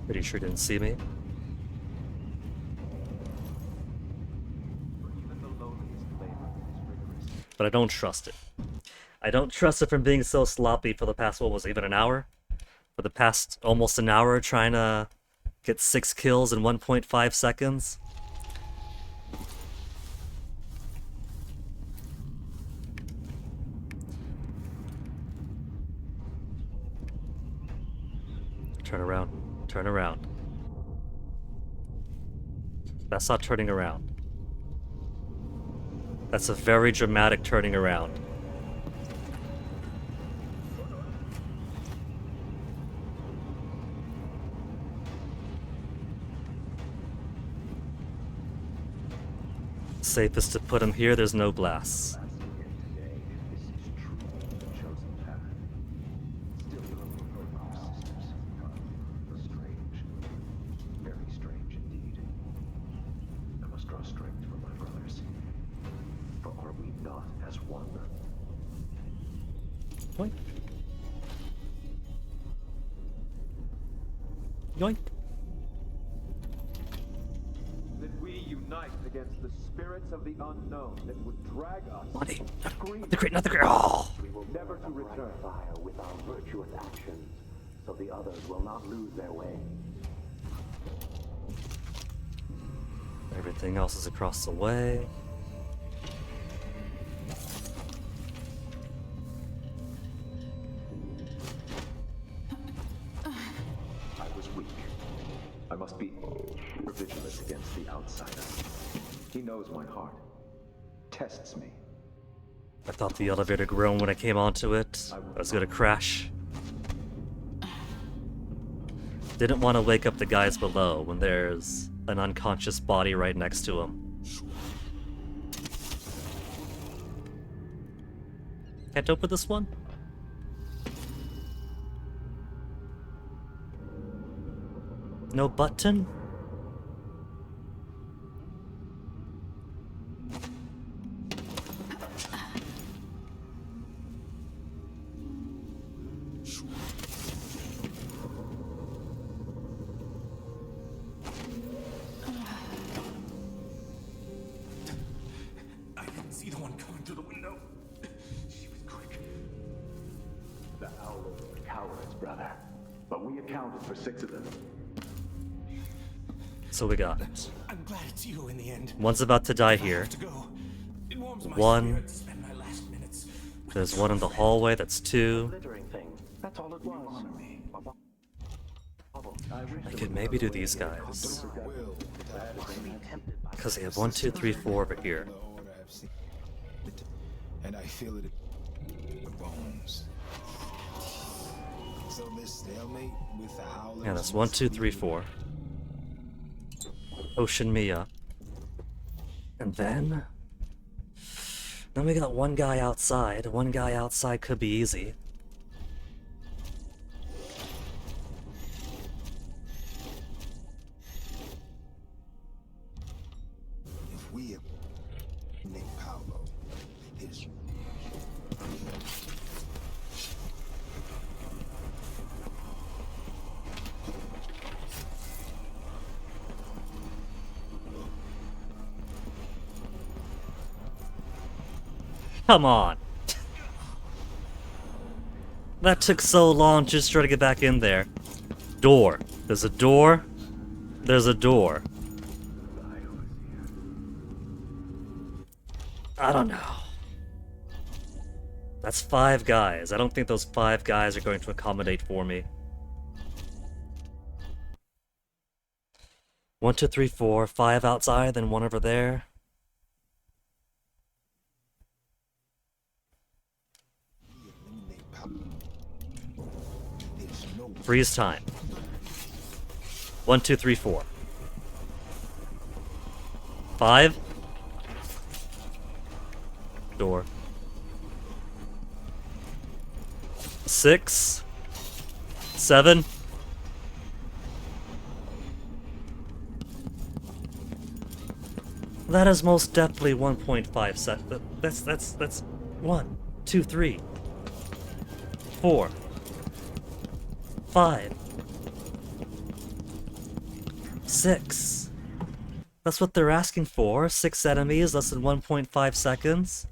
Pretty sure he didn't see me. But I don't trust it. I don't trust it from being so sloppy for the past, what was it, even an hour? For the past almost an hour trying to get 6 kills in 1.5 seconds. Turn around. Turn around. That's not turning around. That's a very dramatic turning around. Safest to put him here, there's no glass. Yoink. Yoink. That we unite against the spirits of the unknown that would drag us. Money. Not the great, not the great. Oh! We will never to return fire with our virtuous actions, so the others will not lose their way. Everything else is across the way. I must be vigilant against the outsider. He knows my heart, tests me. I thought the elevator groaned when I came onto it. I was gonna crash. Didn't want to wake up the guys below when there's an unconscious body right next to him. Can't open this one? No button? I didn't see the one coming through the window. She was quick. The owls are cowards, brother. But we accounted for 6 of them. So we got I'm glad it's you in the end. one's about to die here. One. There's one in the hallway, that's 2. That's all it was. I could maybe do these guys. Because they have 1, 2, 3, 4 over here. And I feel it in the bones. So this stalemate with the howlers. Yeah, that's 1, 2, 3, 4. Ocean me up. And then we got one guy outside. One guy outside could be easy. If we Nick Paolo, his Come on. That took so long just trying to get back in there. Door. There's a door. There's a door. I don't know. That's 5 guys. I don't think those 5 guys are going to accommodate for me. 1, 2, 3, 4, 5 outside, then 1 over there. Freeze time. 1, 2, 3, 4. 5. Door. 6. 7. That is most definitely 1.5 sec. That's 1, 2, 3, 4, 5, 6. That's what they're asking for. 6 enemies, less than 1.5 seconds.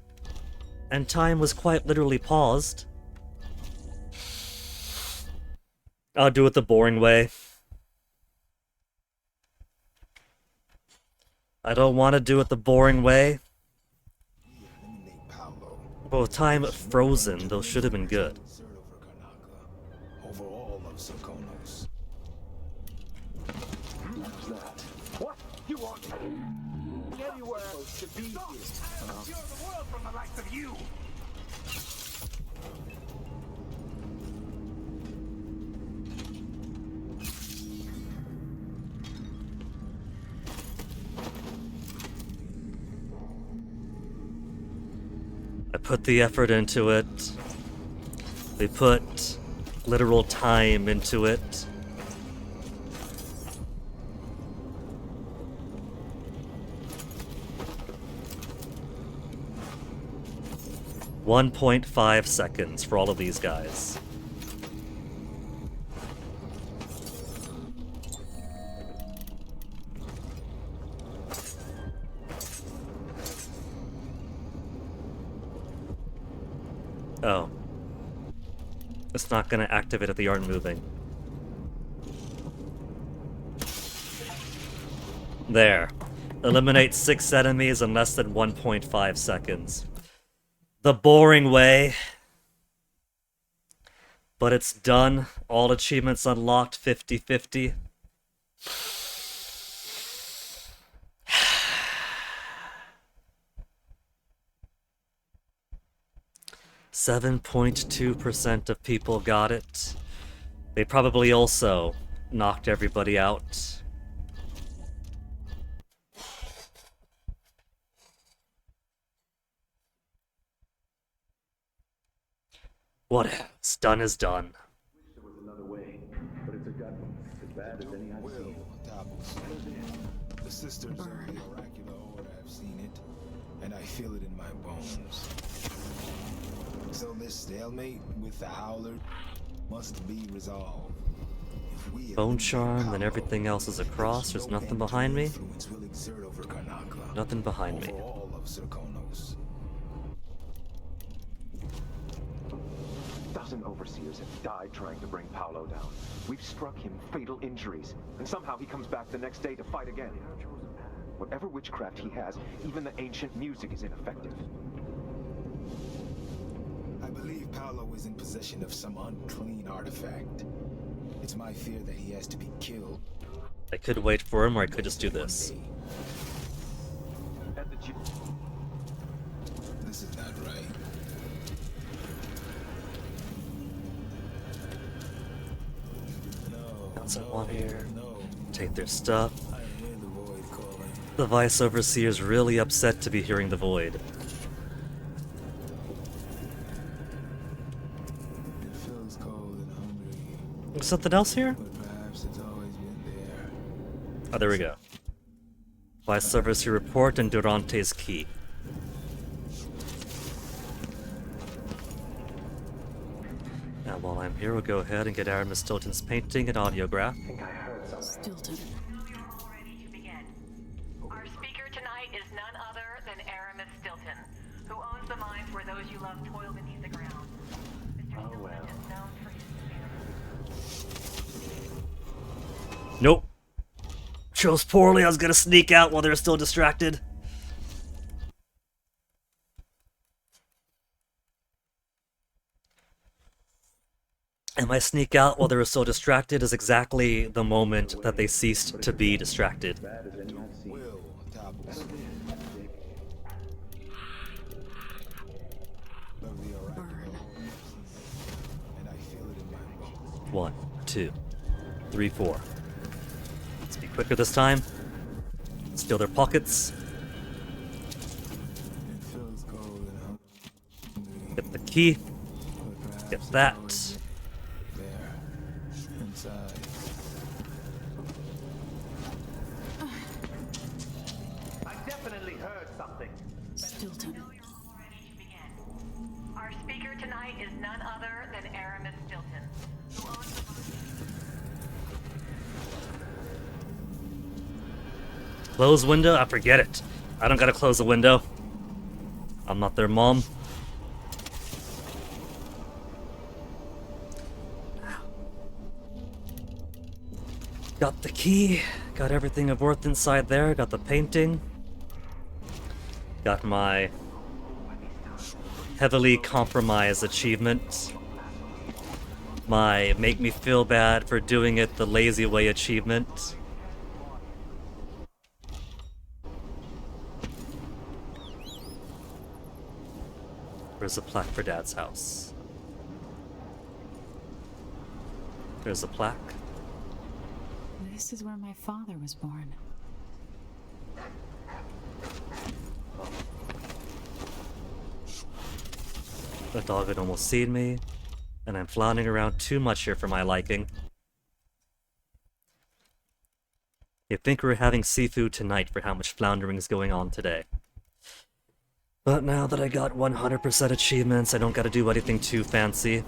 And time was quite literally paused. I'll do it the boring way. I don't want to do it the boring way. But with time frozen, those should have been good. Over all of Serkonos. Who's that? What? You want anywhere else to be here? Cure the world from the likes of you! I put the effort into it. They put literal time into it. .5 seconds for all of these guys. Oh. It's not gonna activate if they aren't moving. There. Eliminate 6 enemies in less than 1.5 seconds. The boring way. But it's done. All achievements unlocked 50-50. .2% of people got it. They probably also knocked everybody out. What is done is done. There was another way, but it's a gut as bad as any I've seen. The sisters of the oracular order have seen it, and I feel it in my bones. So this stalemate with the Howler must be resolved. Bone charm, then everything else is across. There's nothing behind me. Nothing behind me. All of Serkonos. A dozen overseers have died trying to bring Paolo down. We've struck him fatal injuries, and somehow he comes back the next day to fight again. Whatever witchcraft he has, even the ancient music is ineffective. I believe Paolo is in possession of some unclean artifact. It's my fear that he has to be killed. I could wait for him, or I could just do this. This is not right. Got someone here. Take their stuff. The Vice Overseer's really upset to be hearing the Void. There's something else here? Oh, there we go. Vice Overseer report and Durante's key. Now, while I'm here, we'll go ahead and get Aramis Stilton's painting and audiograph. Stilton. Our speaker tonight is none other than Aramis Stilton, who owns the mines where those you love toil beneath the ground. Mr. Stilton is known for his Nope. Chose poorly. I was gonna sneak out while they're still distracted. And my sneak out while they were still distracted is exactly the moment that they ceased to be distracted. One, 2, 3, 4. Let's be quicker this time. Steal their pockets. key. Get that. There. Inside. I definitely heard something. Stilton. Our speaker tonight is none other than Aramis Stilton, who owns the... Close window? I forget it. I don't gotta close the window. I'm not their mom. Got the key. Got everything of worth inside there. Got the painting. Got my heavily compromised achievement. My make me feel bad for doing it the lazy way achievement. There's a plaque for Dad's house. There's a plaque. This is where my father was born. The dog had almost seen me, and I'm floundering around too much here for my liking. You'd think we were having seafood tonight for how much floundering is going on today. But now that I got 100% achievements, I don't gotta do anything too fancy.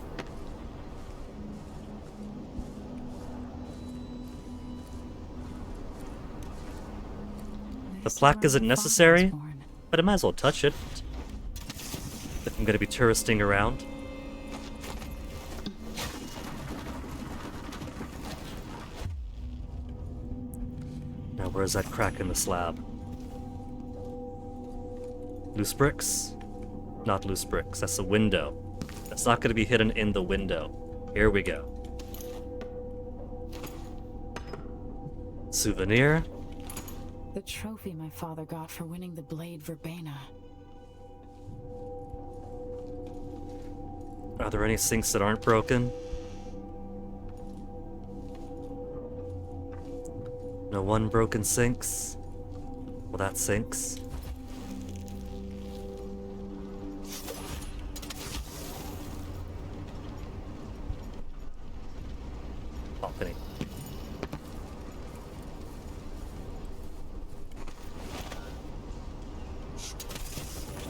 The plaque isn't necessary, but I might as well touch it if I'm gonna be touristing around. Now where's that crack in the slab? Loose bricks? Not loose bricks, that's a window. That's not gonna be hidden in the window. Here we go. Souvenir? The trophy my father got for winning the Blade Verbena. Are there any sinks that aren't broken? No one broken sinks? Well, that sinks. Balcony.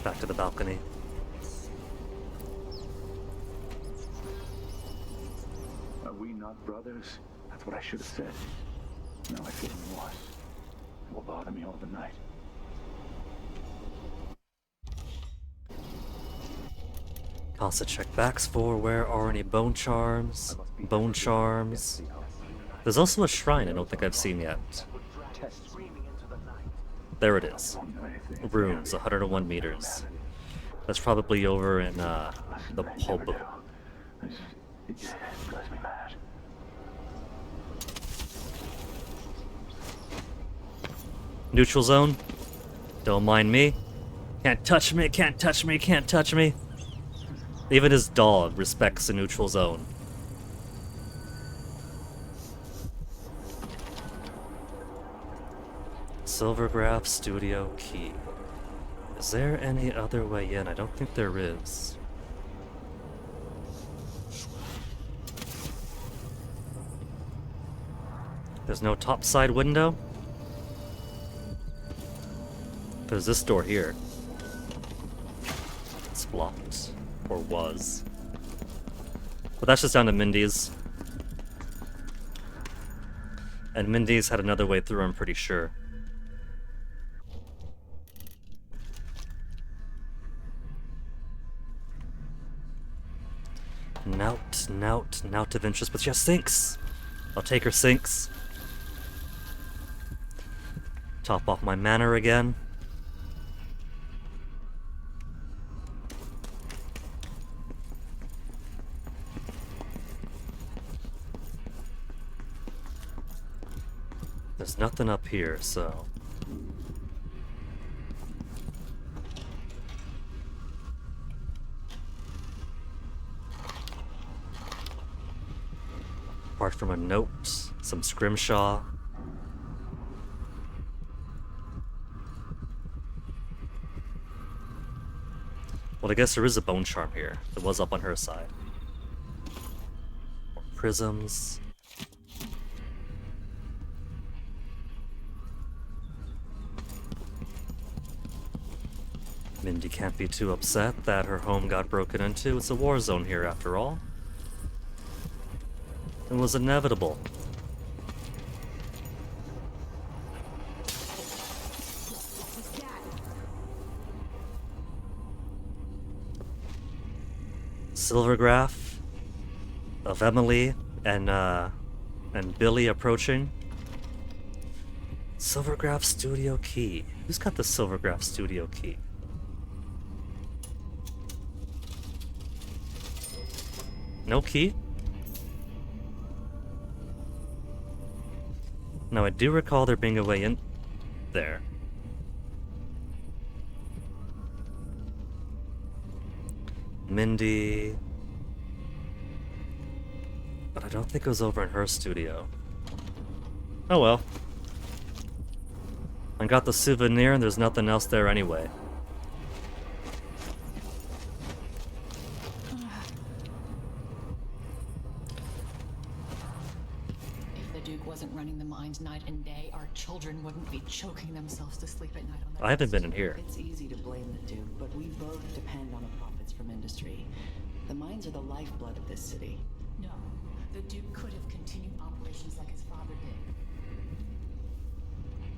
Back to the balcony. Are we not brothers? That's what I should have said. Now I feel remorse. It will bother me all the night. Also check backs for where are any bone charms. Bone charms. There's also a shrine I don't think I've seen yet. There it is. Runes, 101 meters. That's probably over in the pub. It just drives me mad. Neutral zone. Don't mind me. Can't touch me, can't touch me, can't touch me. Even his dog respects the neutral zone. Silvergraph Studio Key. Is there any other way in? I don't think there is. There's no topside window? There's this door here. It's blocked. Or was. But that's just down to Mindy's. And Mindy's had another way through, I'm pretty sure. Nout of interest, but she has sinks! I'll take her sinks. Top off my manor again. There's nothing up here, so... Apart from a note, some scrimshaw. Well, I guess there is a bone charm here. It was up on her side. More prisms. Mindy can't be too upset that her home got broken into. It's a war zone here, after all. It was inevitable. Silvergraph of Emily and Billy approaching. Silvergraph Studio key. Who's got the Silvergraph Studio key? No key? Now I do recall there being a way in there. Mindy. But I don't think it was over in her studio. Oh well. I got the souvenir and there's nothing else there anyway. If the Duke wasn't running the mines night and day, our children wouldn't be choking themselves to sleep at night on their I haven't been in here. It's easy to blame the Duke, but we both depend on the profits from industry. The mines are the lifeblood of this city. No, the Duke could have continued operations like his father did.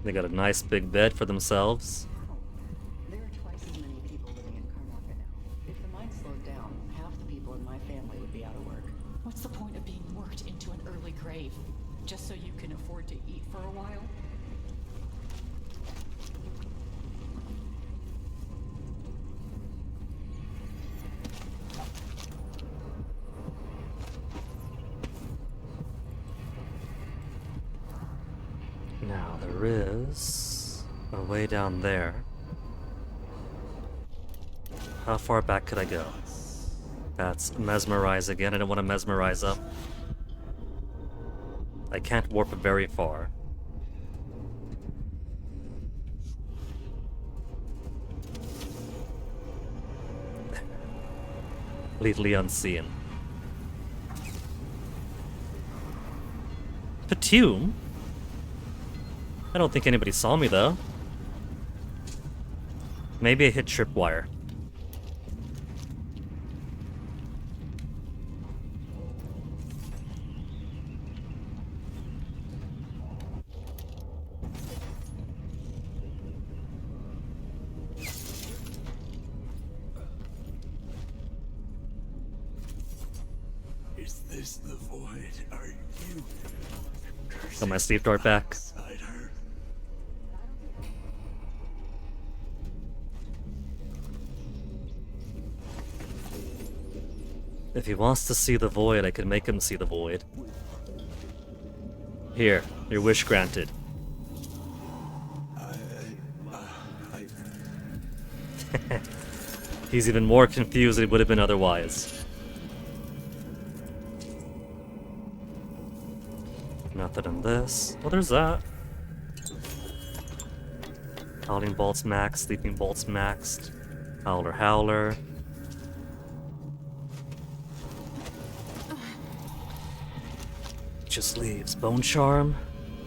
They got a nice big bed for themselves. There are twice as many people living in Karnaka now. If the mine slowed down, half the people in my family would be out of work. What's the point of being worked into an early grave? Just so you can afford to eat for a while? Now there is a way down there. How far back could I go? That's mesmerize again. I don't want to mesmerize up. I can't warp very far. Completely unseen. Patume? I don't think anybody saw me though. Maybe I hit tripwire. Is this the void? Are you? Got my sleep dart back. If he wants to see the void, I could make him see the void. Here, your wish granted. He's even more confused than he would have been otherwise. Nothing in this. Well, there's that. Howling bolts maxed, sleeping bolts maxed. Howler, howler. Just leaves bone charm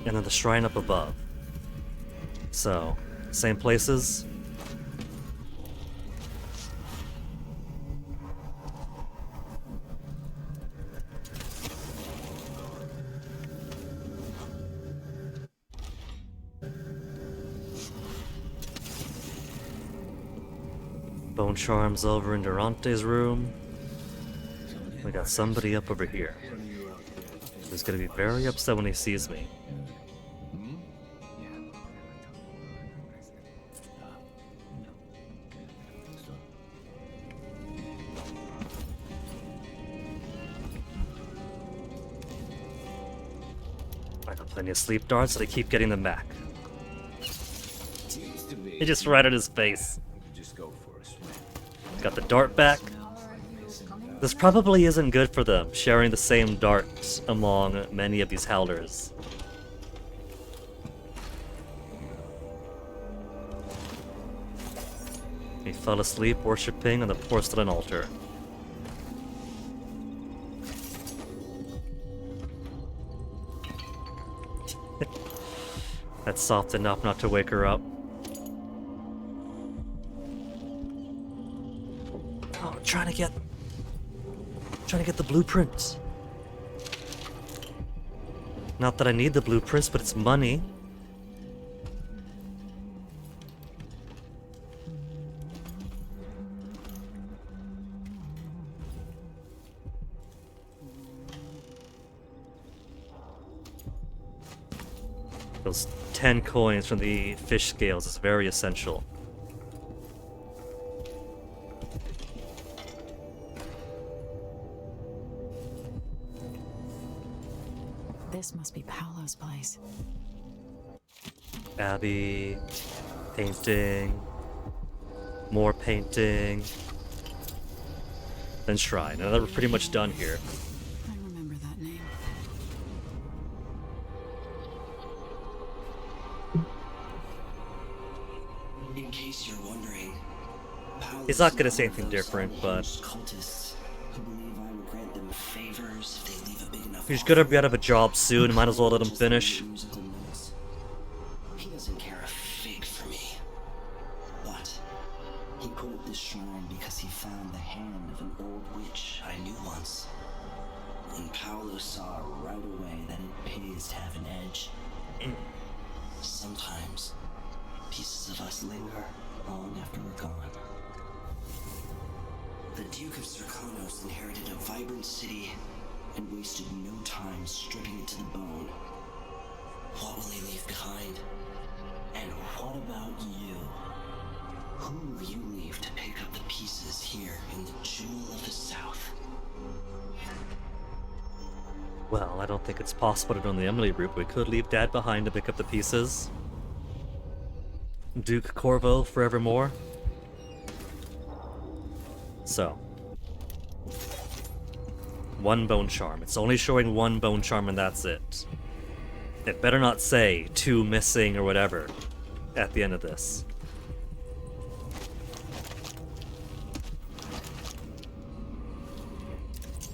and then the shrine up above. So, same places. Bone charms over in Durante's room. We got somebody up over here who's gonna be very upset when he sees me. I got plenty of sleep darts, so I keep getting them back. He just right at his face. Got the dart back. This probably isn't good for them, sharing the same dart among many of these howlers. He fell asleep worshipping on the porcelain altar. That's soft enough not to wake her up. Oh, I'm trying to get the blueprints. Not that I need the blueprints, but it's money. Those 10 coins from the fish scales is very essential. This must be Paolo's place. Abby, painting, more painting, then shrine. Now that we're pretty much done here. I remember that name. In case you're wondering, He's not gonna say anything different, but cultists who believe I will grant them favors if they leave a big enough. he's gonna be out of a job soon. Might as well let him finish. Musical notes. He doesn't care a fig for me, but he put up this shrine because he found the hand of an old witch I knew once. And Paolo saw right away that it pays to have an edge. Sometimes pieces of us linger long after we're gone. The Duke of Serkonos inherited a vibrant city and wasted no time stripping it to the bone. What will he leave behind? And what about you? Who will you leave to pick up the pieces here in the Jewel of the South? Well, I don't think it's possible to do on the Emily route. We could leave Dad behind to pick up the pieces. Duke Corvo forevermore. So. One bone charm. It's only showing one bone charm and that's it. It better not say 2 missing or whatever at the end of this.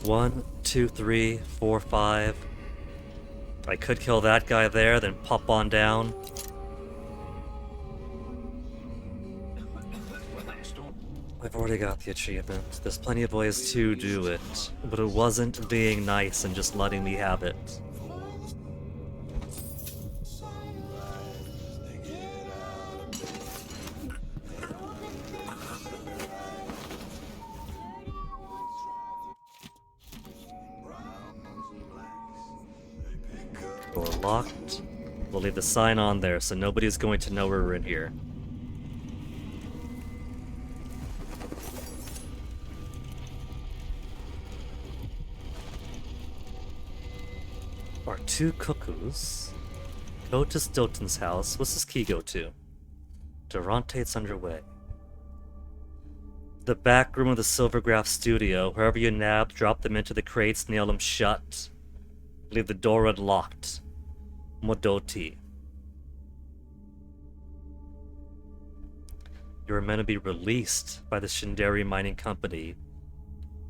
One, 2, 3, 4, 5. I could kill that guy there, then pop on down. I've already got the achievement. There's plenty of ways to do it, but it wasn't being nice and just letting me have it. Door locked. We'll leave the sign on there so nobody's going to know we're in here. Our 2 cuckoos. Go to Stilton's house. What's this key go to? Durante's underway. The back room of the Silvergraph studio. Wherever you nab, drop them into the crates, nail them shut. Leave the door unlocked. Modoti. You are meant to be released by the Shinderi Mining Company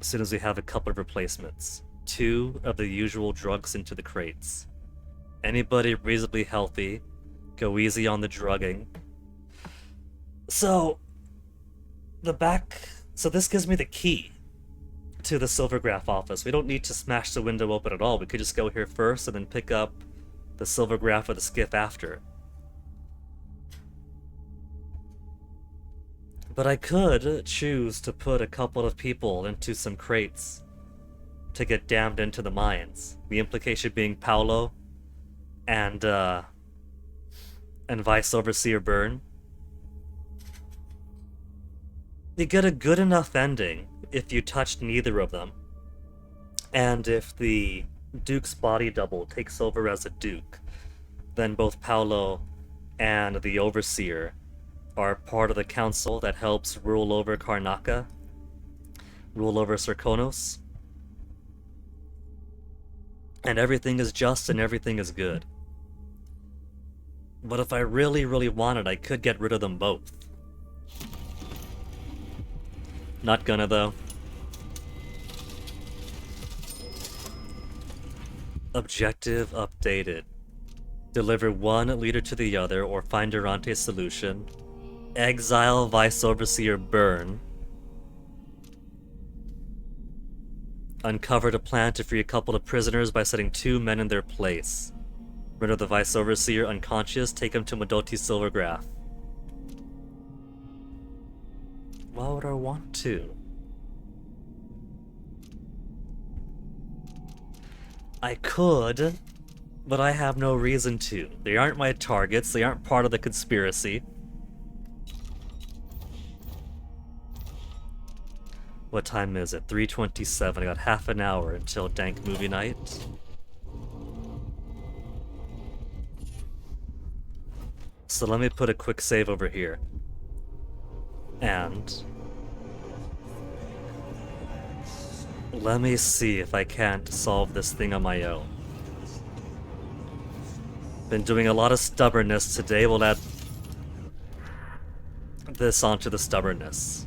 as soon as we have a couple of replacements. 2 of the usual drugs into the crates. Anybody reasonably healthy, go easy on the drugging. So, this gives me the key to the Silvergraph office. We don't need to smash the window open at all. We could just go here first and then pick up the Silvergraph or the skiff after. But I could choose to put a couple of people into some crates to get damned into the mines. The implication being Paolo and Vice Overseer Byrne. You get a good enough ending if you touched neither of them. And if the Duke's body double takes over as a Duke, then both Paolo and the Overseer are part of the council that helps rule over Karnaca, rule over Serkonos. And everything is just and everything is good. But if I really, really wanted, I could get rid of them both. Not gonna, though. Objective updated. Deliver one leader to the other or find Durante's solution. Exile Vice Overseer Burn. Uncovered a plan to free a couple of prisoners by setting 2 men in their place. Render the Vice Overseer unconscious, take him to Madoti Silvergraph. Why would I want to? I could, but I have no reason to. They aren't my targets, they aren't part of the conspiracy. What time is it? 3:27. I got half an hour until dank movie night. So let me put a quick save over here. And let me see if I can't solve this thing on my own. Been doing a lot of stubbornness today. We'll add this onto the stubbornness.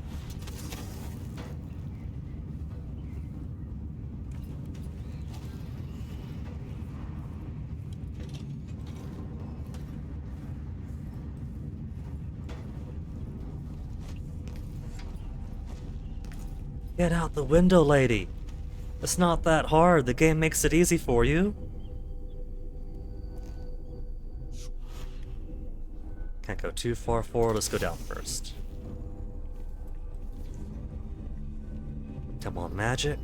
Get out the window, lady. It's not that hard. The game makes it easy for you. Can't go too far forward. Let's go down first. Come on, magic.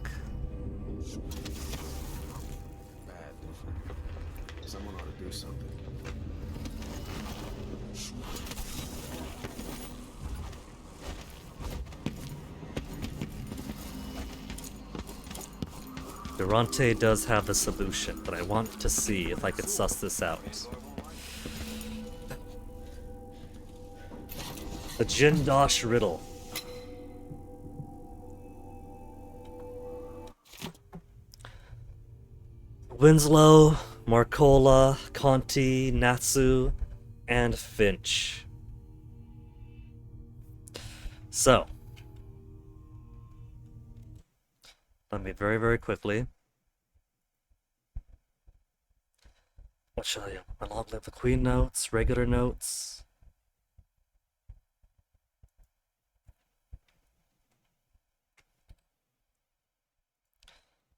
Bad. Someone ought to do something. Durante does have the solution, but I want to see if I could suss this out. The Jindosh riddle. Winslow, Marcola, Conti, Natsu, and Finch. So, let me very quickly. What shall I? My long live the Queen notes, regular notes.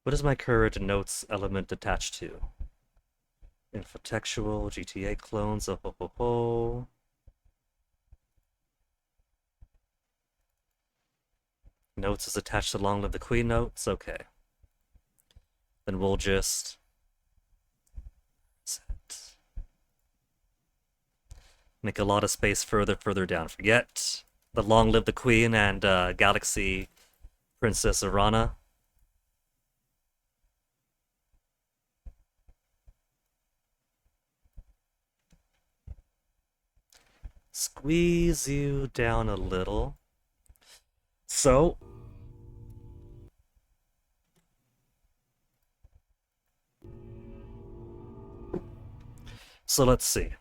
What is my courage notes element attached to? Infotextual, GTA clones, oh ho ho ho. Notes is attached to Long Live the Queen notes, okay. Then we'll just make a lot of space further down. Forget the Long Live the Queen and Galaxy Princess Arana. Squeeze you down a little. So let's see.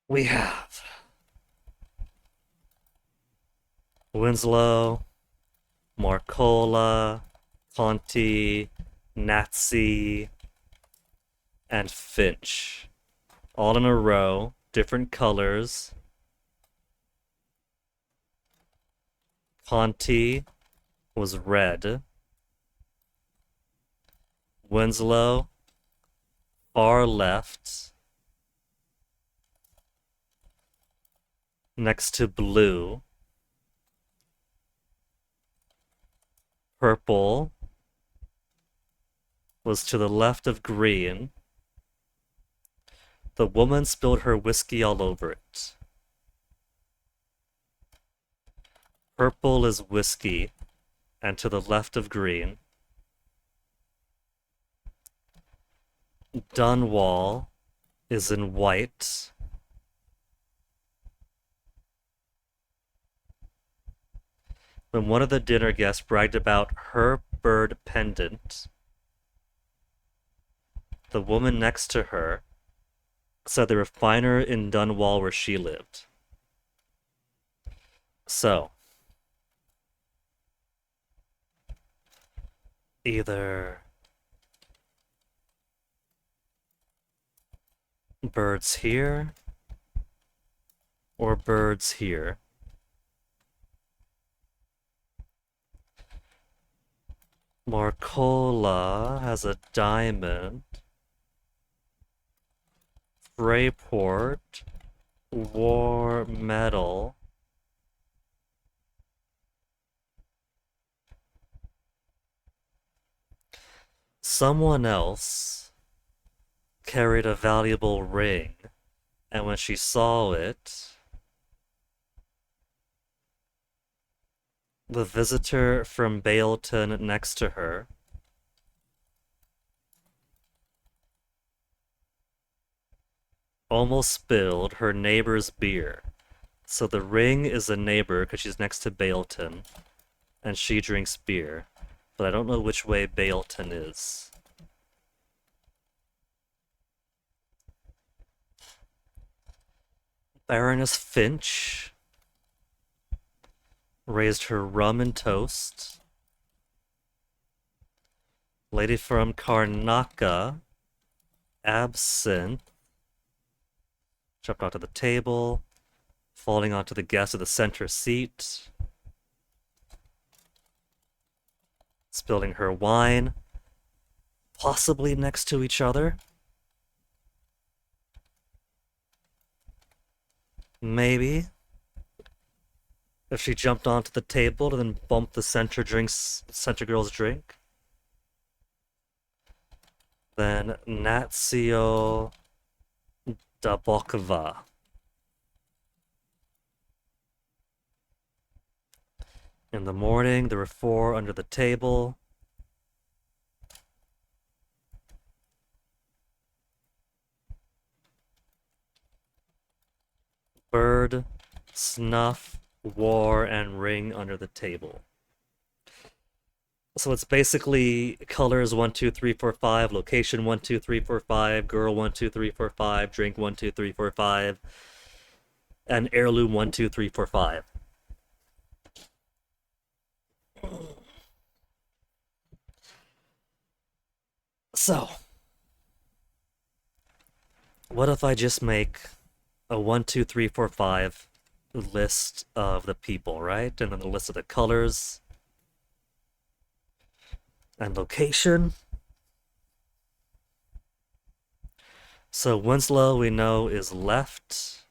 We have Winslow, Marcola, Conti, Natsi, and Finch. All in a row, different colors. Conti was red. Winslow, far left. Next to blue. Purple was to the left of green. The woman spilled her whiskey all over it. Purple is whiskey, and to the left of green. Dunwall is in white. when one of the dinner guests bragged about her bird pendant, the woman next to her said the refiner in Dunwall where she lived. So, either birds here or birds here. Marcola has a diamond. Freyport, war medal. Someone else carried a valuable ring, and when she saw it, the visitor from Baleton next to her almost spilled her neighbor's beer. So the ring is a neighbor because she's next to Baleton, and she drinks beer. But I don't know which way Baleton is. Baroness Finch raised her rum and toast. Lady from Karnaka, absinthe, jumped onto the table, falling onto the guest of the center seat, spilling her wine, possibly next to each other. Maybe. If she jumped onto the table and then bumped the center girl's drink. Then Natsio Dabokova. In the morning, there were 4 under the table. Bird, snuff, war, and ring under the table. So it's basically colors 1, 2, 3, 4, 5, location 1, 2, 3, 4, 5, girl 1, 2, 3, 4, 5, drink 1, 2, 3, 4, 5, and heirloom 1, 2, 3, 4, 5. So, what if I just make a 1, 2, 3, 4, 5 list of the people, right? And then the list of the colors and location. So Winslow we know is left.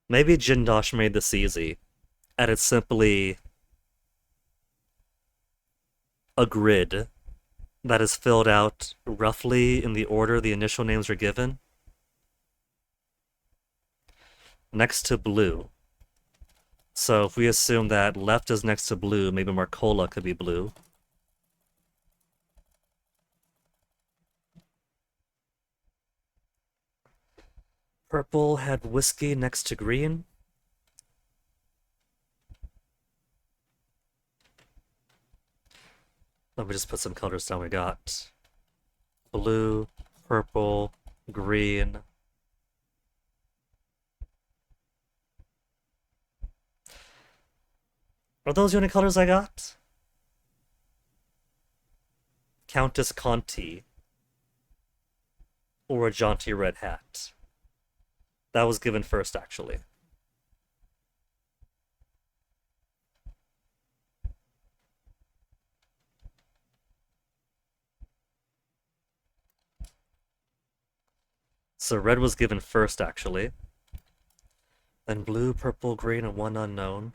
Maybe Jindosh made this easy, and it's simply a grid that is filled out roughly in the order the initial names are given. Next to blue. So if we assume that left is next to blue, maybe Marcola could be blue. Purple had whiskey next to green. Let me just put some colors down. We got blue, purple, green. Are those the only colors I got? Countess Conti. Or a jaunty red hat. That was given first, actually. So red was given first, actually. Then blue, purple, green, and one unknown.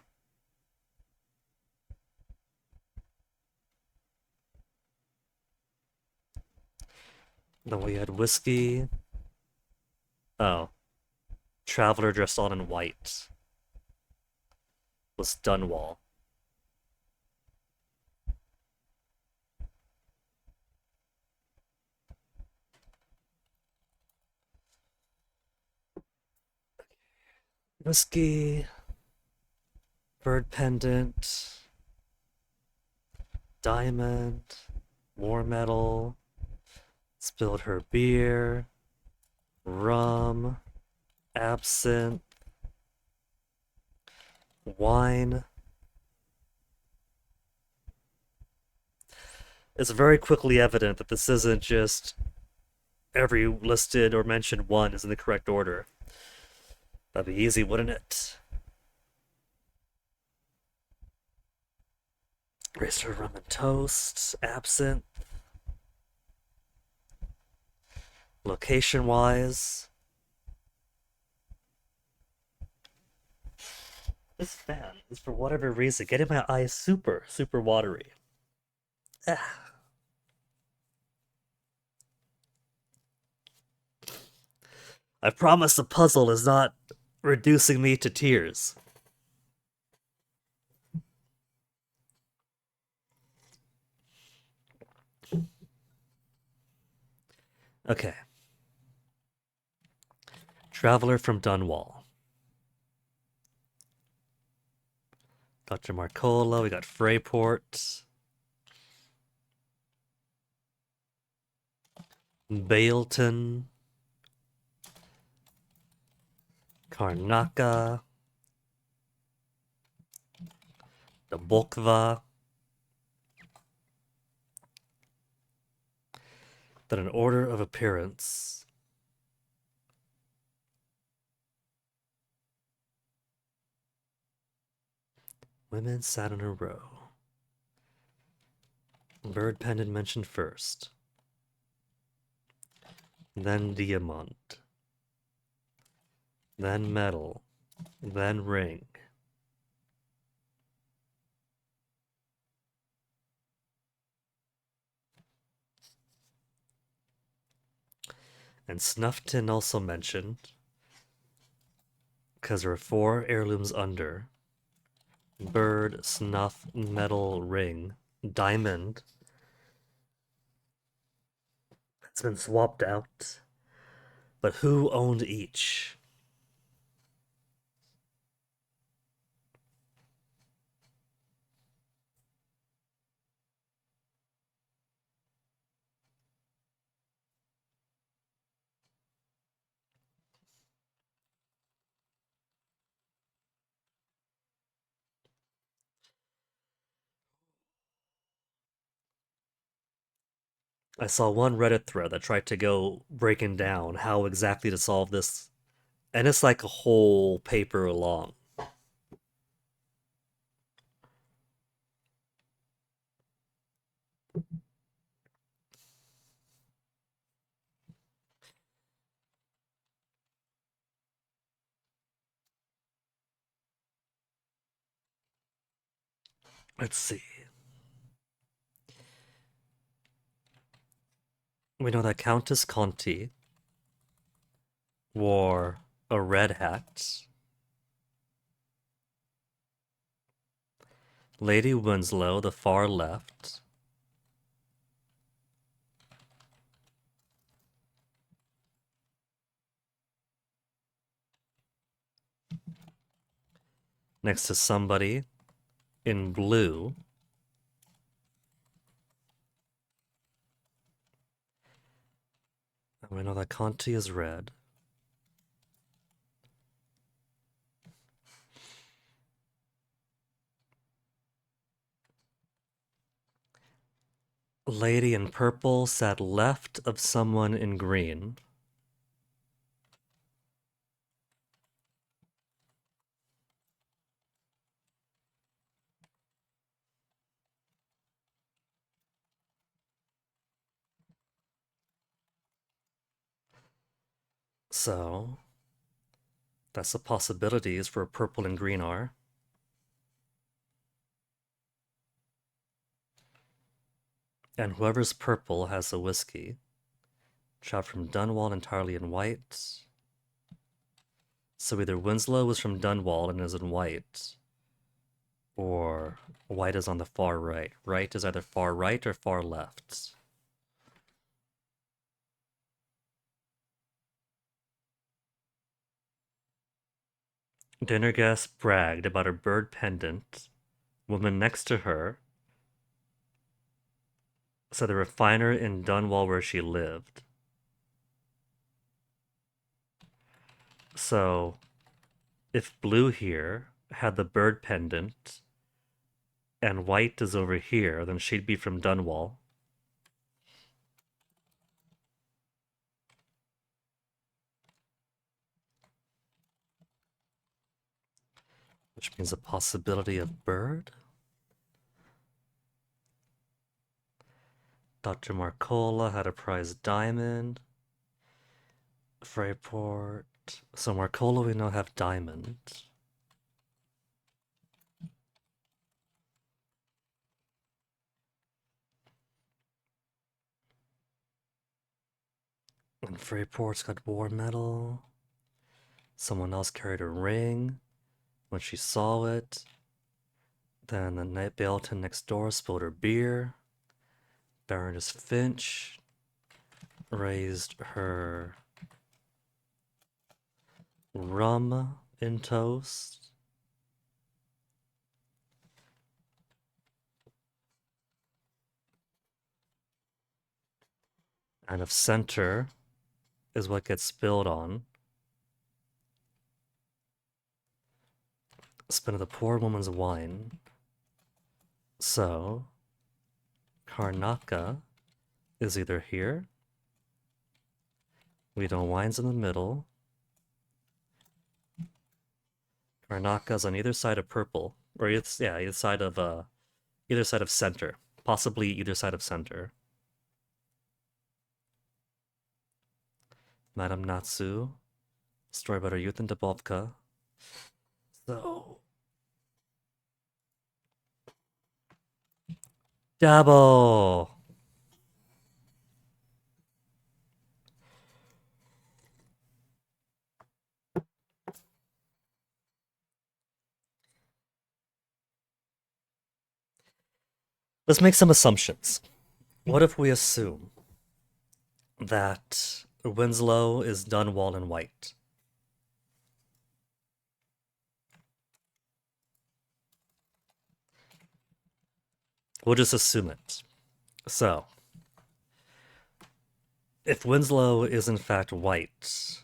Then we had whiskey. Oh. Traveler dressed all in white. Was Dunwall. Whiskey, bird pendant, diamond, more metal, spilled her beer, rum, absinthe, wine. It's very quickly evident that this isn't just every listed or mentioned one is in the correct order. That'd be easy, wouldn't it? Racer rum and toast, absinthe. Location-wise, this fan is for whatever reason getting my eyes super watery. Ah. I promise the puzzle is not reducing me to tears. Okay. Traveler from Dunwall. Dr. Marcola, we got Freyport. Bailton. Karnaka. The Bokva. Then an order of appearance. Women sat in a row. Bird pendant mentioned first. Then diamond. Then metal. Then ring. And snuff tin also mentioned, because there are 4 heirlooms under. Bird, snuff, metal, ring, diamond. It's been swapped out. But who owned each? I saw one Reddit thread that tried to go breaking down how exactly to solve this, and it's like a whole paper long. Let's see. We know that Countess Conti wore a red hat. Lady Winslow, the far left. Next to somebody in blue. And we know that Conti is red. Lady in purple sat left of someone in green. So, that's the possibilities for purple and green are. And whoever's purple has a whiskey. Shot from Dunwall entirely in white. So either Winslow was from Dunwall and is in white, or white is on the far right. Right is either far right or far left. Dinner guest bragged about her bird pendant. Woman next to her said the refiner in Dunwall where she lived. So, if blue here had the bird pendant and white is over here, then she'd be from Dunwall. Which means a possibility of bird. Dr. Marcola had a prize diamond. Freyport. So Marcola we now have diamond. And Freyport's got war medal. Someone else carried a ring. When she saw it, then the Knight Bailton next door spilled her beer. Baroness Finch raised her rum in toast. And if center is what gets spilled on, spin of the poor woman's wine. So, Karnaka is either here. We know wine's in the middle. Karnaka's on either side of purple, or either side of center, possibly either side of center. Madame Natsu, story about her youth in Dubovka. So, Dabo. Let's make some assumptions. What if we assume that Winslow is Dunwall and White? We'll just assume it. So, if Winslow is in fact White,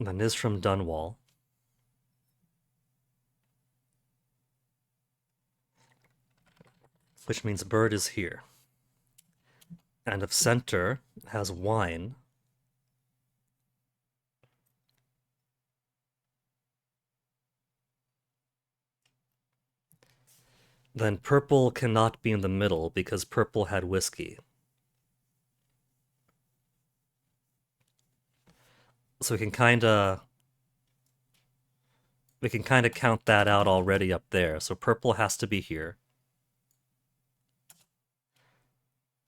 then is from Dunwall. Which means bird is here. And if center has wine, then purple cannot be in the middle because purple had whiskey. So we can kind of count that out already up there. So purple has to be here.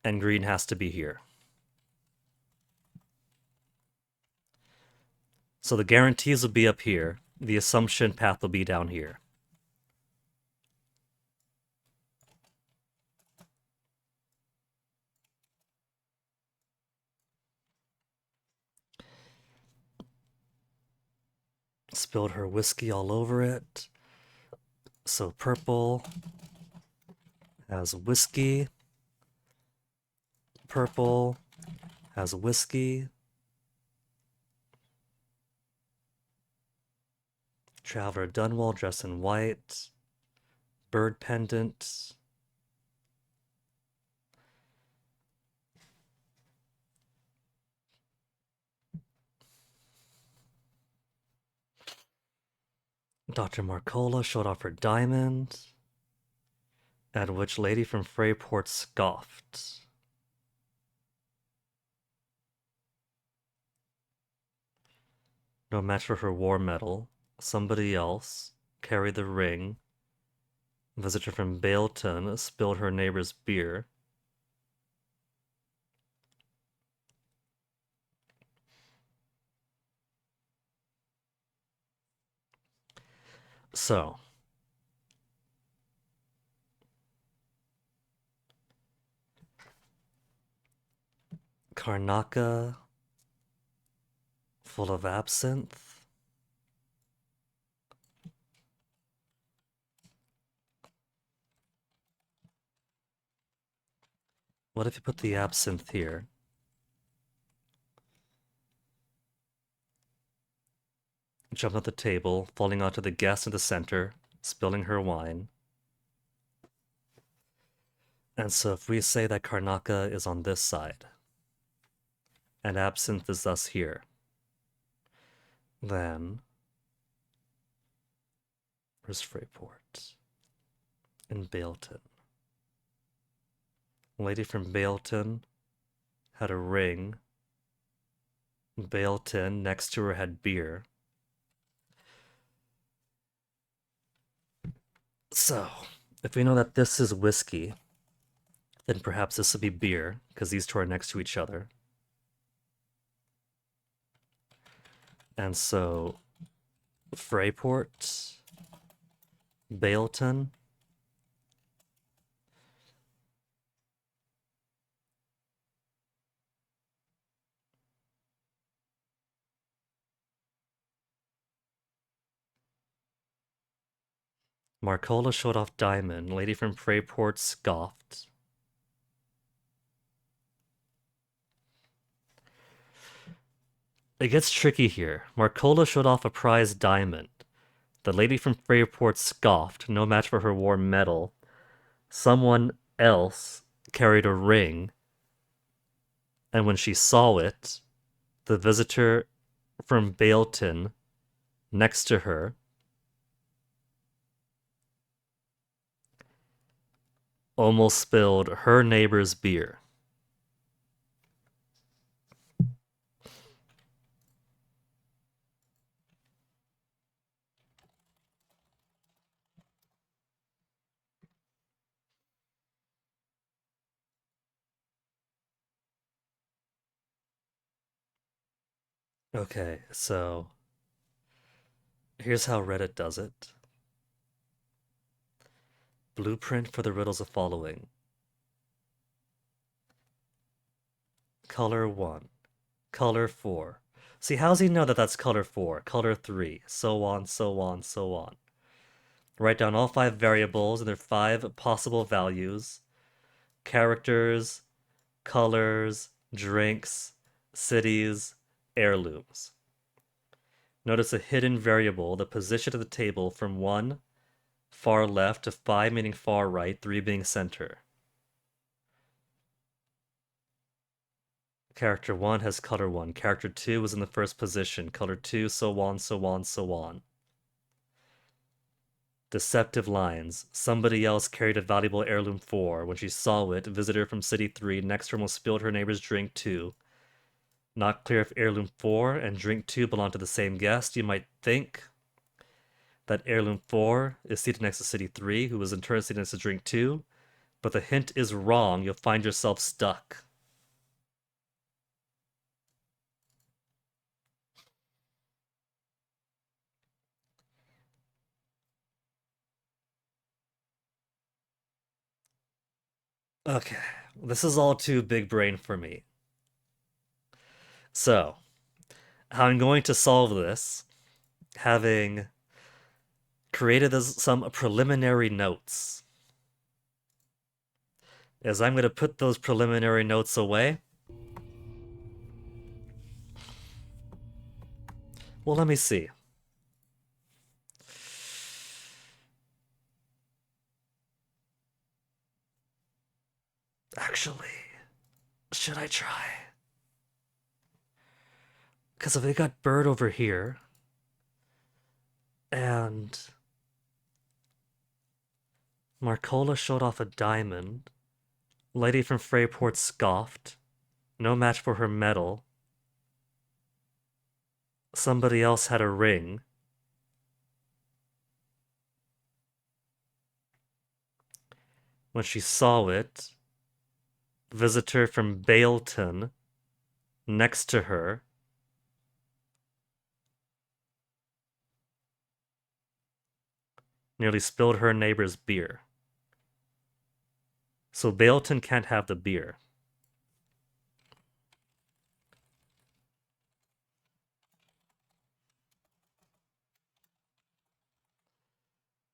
And green has to be here. So the guarantees will be up here. The assumption path will be down here. Spilled her whiskey all over it. So purple has whiskey. Purple has whiskey. Traveler Dunwall dressed in white. Bird pendant. Dr. Marcola showed off her diamond, at which lady from Freyport scoffed. No match for her war medal. Somebody else carried the ring. Visitor from Bailton spilled her neighbor's beer. So. Karnaka full of absinthe. What if you put the absinthe here? Jump at the table, falling onto the guest in the center, spilling her wine. And so if we say that Karnaka is on this side, and absinthe is thus here, then where's Freyport? In Bailton. Lady from Bailton had a ring. Bailton next to her had beer. So, if we know that this is whiskey, then perhaps this would be beer, because these two are next to each other. And so, Freyport, Bailton. Marcola showed off diamond. Lady from Freyport scoffed. It gets tricky here. Marcola showed off a prize diamond. The lady from Freyport scoffed, no match for her warm metal. Someone else carried a ring, and when she saw it, the visitor from Bailton next to her almost spilled her neighbor's beer. Okay, so here's how Reddit does it. Blueprint for the riddles of following. Color 1. Color 4. See, how does he know that that's color 4? Color 3. So on, so on, so on. Write down all 5 variables and their 5 possible values. Characters, colors, drinks, cities, heirlooms. Notice a hidden variable, the position of the table from 1, far left, to 5 meaning far right, 3 being center. Character 1 has color 1. Character 2 was in the first position. Color 2, so on, so on, so on. Deceptive lines. Somebody else carried a valuable heirloom 4. When she saw it, visitor from City 3 next to her almost spilled her neighbor's drink 2. Not clear if heirloom 4 and drink 2 belong to the same guest. You might think that heirloom 4 is seated next to City 3, who was in turn seated next to drink 2. But the hint is wrong. You'll find yourself stuck. Okay, this is all too big brain for me. So, how I'm going to solve this, having created some preliminary notes, is I'm going to put those preliminary notes away. Well, let me see. Actually, should I try? Because if I got Bird over here, and Marcola showed off a diamond, Lady from Freyport scoffed, no match for her metal, somebody else had a ring, when she saw it, visitor from Bailton next to her, nearly spilled her neighbor's beer. So Baleton can't have the beer.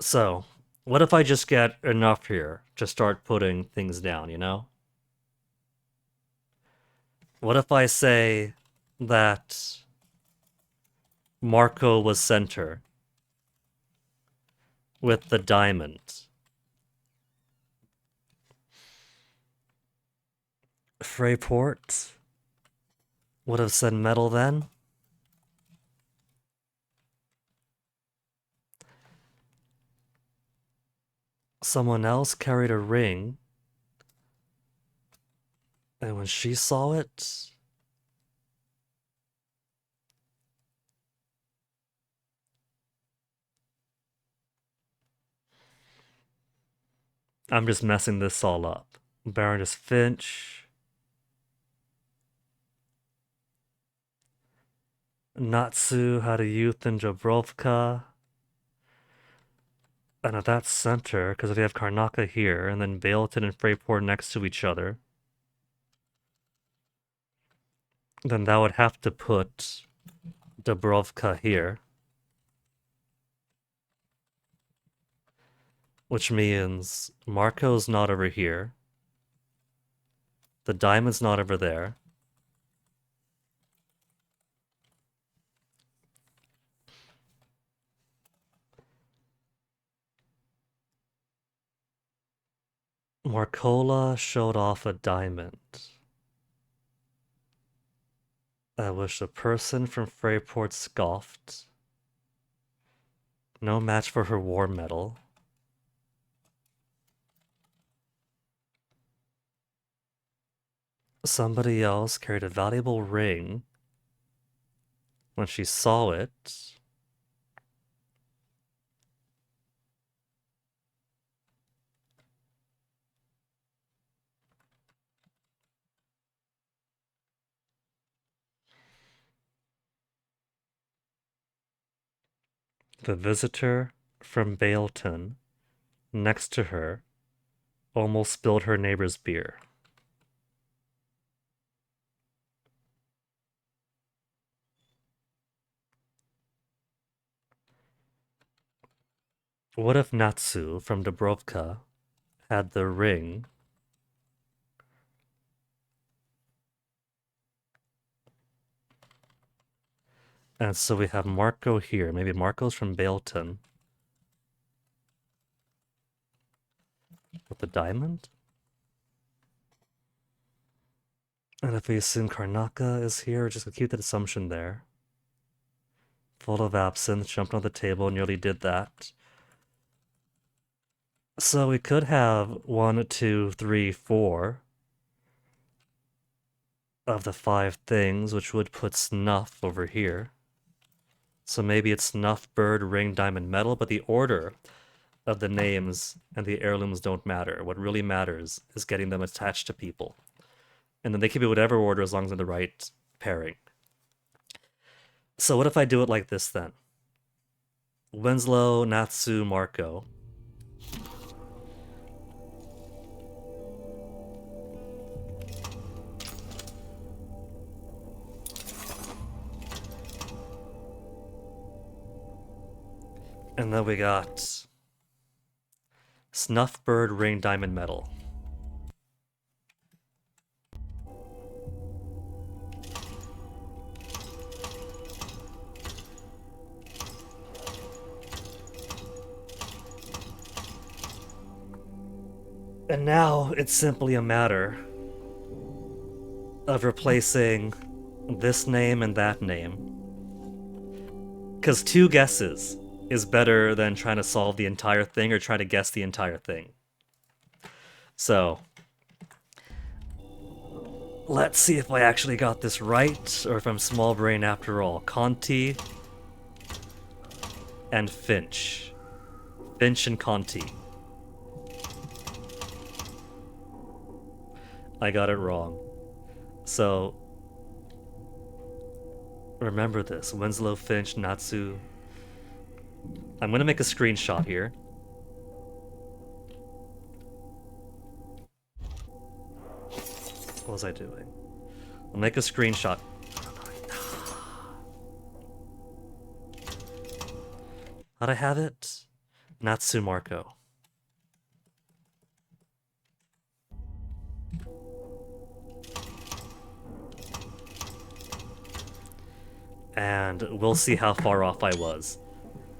So, what if I just get enough here to start putting things down, you know? What if I say that Marco was center with the diamond? Freyport would have said metal then? Someone else carried a ring, and when she saw it, I'm just messing this all up. Baroness Finch, Natsu had a youth in Jabrovka. And at that center, because if you have Karnaka here, and then Baleton and Freyport next to each other, then that would have to put Dubrovka here. Which means Marco's not over here. The diamond's not over there. Marcola showed off a diamond. At which the person from Freyport scoffed. No match for her war medal. Somebody else carried a valuable ring. When she saw it, the visitor from Baleton, next to her, almost spilled her neighbor's beer. What if Natsu from Dubrovka had the ring? And so we have Marco here. Maybe Marco's from Baleton. With the diamond? And if we assume Karnaka is here, we're just gonna keep that assumption there. Full of absinthe, jumped on the table, nearly did that. So we could have 1, 2, 3, 4 of the 5 things, which would put snuff over here. So maybe it's snuff, bird, ring, diamond, metal, but the order of the names and the heirlooms don't matter. What really matters is getting them attached to people. And then they can be whatever order as long as they're the right pairing. So what if I do it like this then? Winslow, Natsu, Marco. And then we got Snuff, bird, ring, diamond, metal. And now it's simply a matter of replacing this name and that name. Because 2 guesses is better than trying to solve the entire thing or trying to guess the entire thing. So, let's see if I actually got this right, or if I'm small brain after all. Conti and Finch. Finch and Conti. I got it wrong. So, remember this. Winslow, Finch, Natsu. I'm gonna make a screenshot here. What was I doing? I'll make a screenshot. How'd I have it? Natsu Marco. And we'll see how far off I was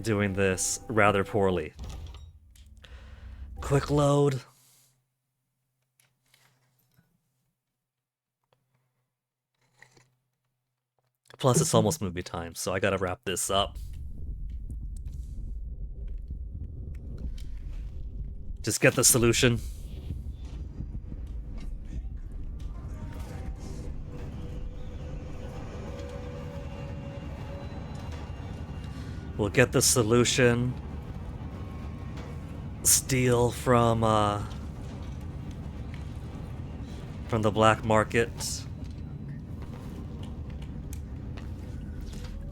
doing this rather poorly. Quick load. Plus, it's almost movie time, so I gotta wrap this up. Just get the solution. We'll get the solution. Steal from the black market.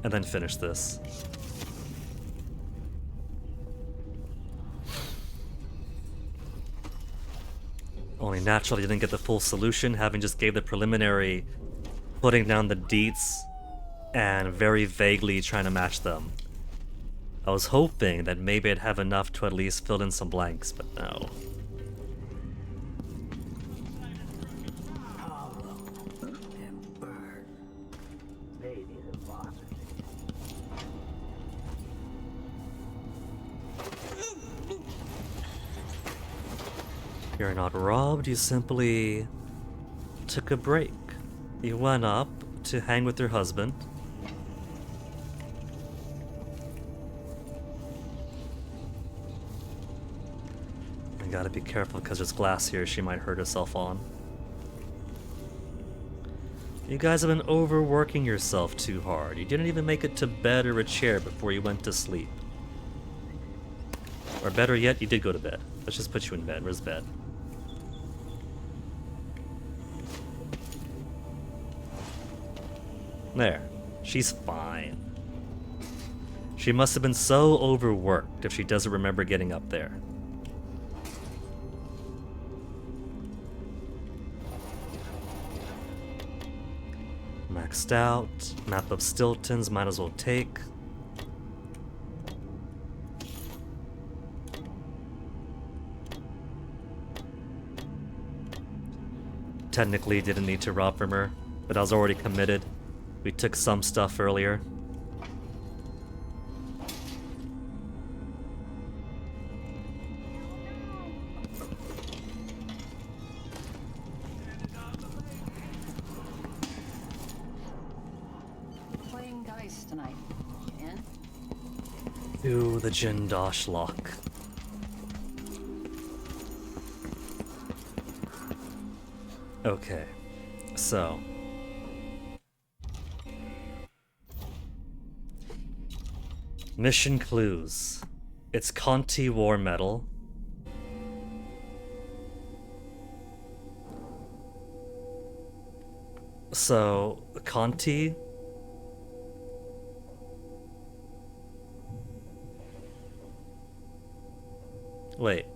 And then finish this. Only naturally you didn't get the full solution, having just gave the preliminary, putting down the deets, and very vaguely trying to match them. I was hoping that maybe I'd have enough to at least fill in some blanks, but no. You're not robbed, you simply took a break. You went up to hang with your husband. I gotta be careful because there's glass here she might hurt herself on. You guys have been overworking yourself too hard. You didn't even make it to bed or a chair before you went to sleep. Or better yet, you did go to bed. Let's just put you in bed. Where's bed? There. She's fine. She must have been so overworked if she doesn't remember getting up there. Maxed out. Map of Stilton's might as well take. Technically didn't need to rob from her, but I was already committed. We took some stuff earlier. Playing dice tonight. In? To the Jindosh lock. Okay, so mission clues. It's Conti War Medal. So Conti. Wait.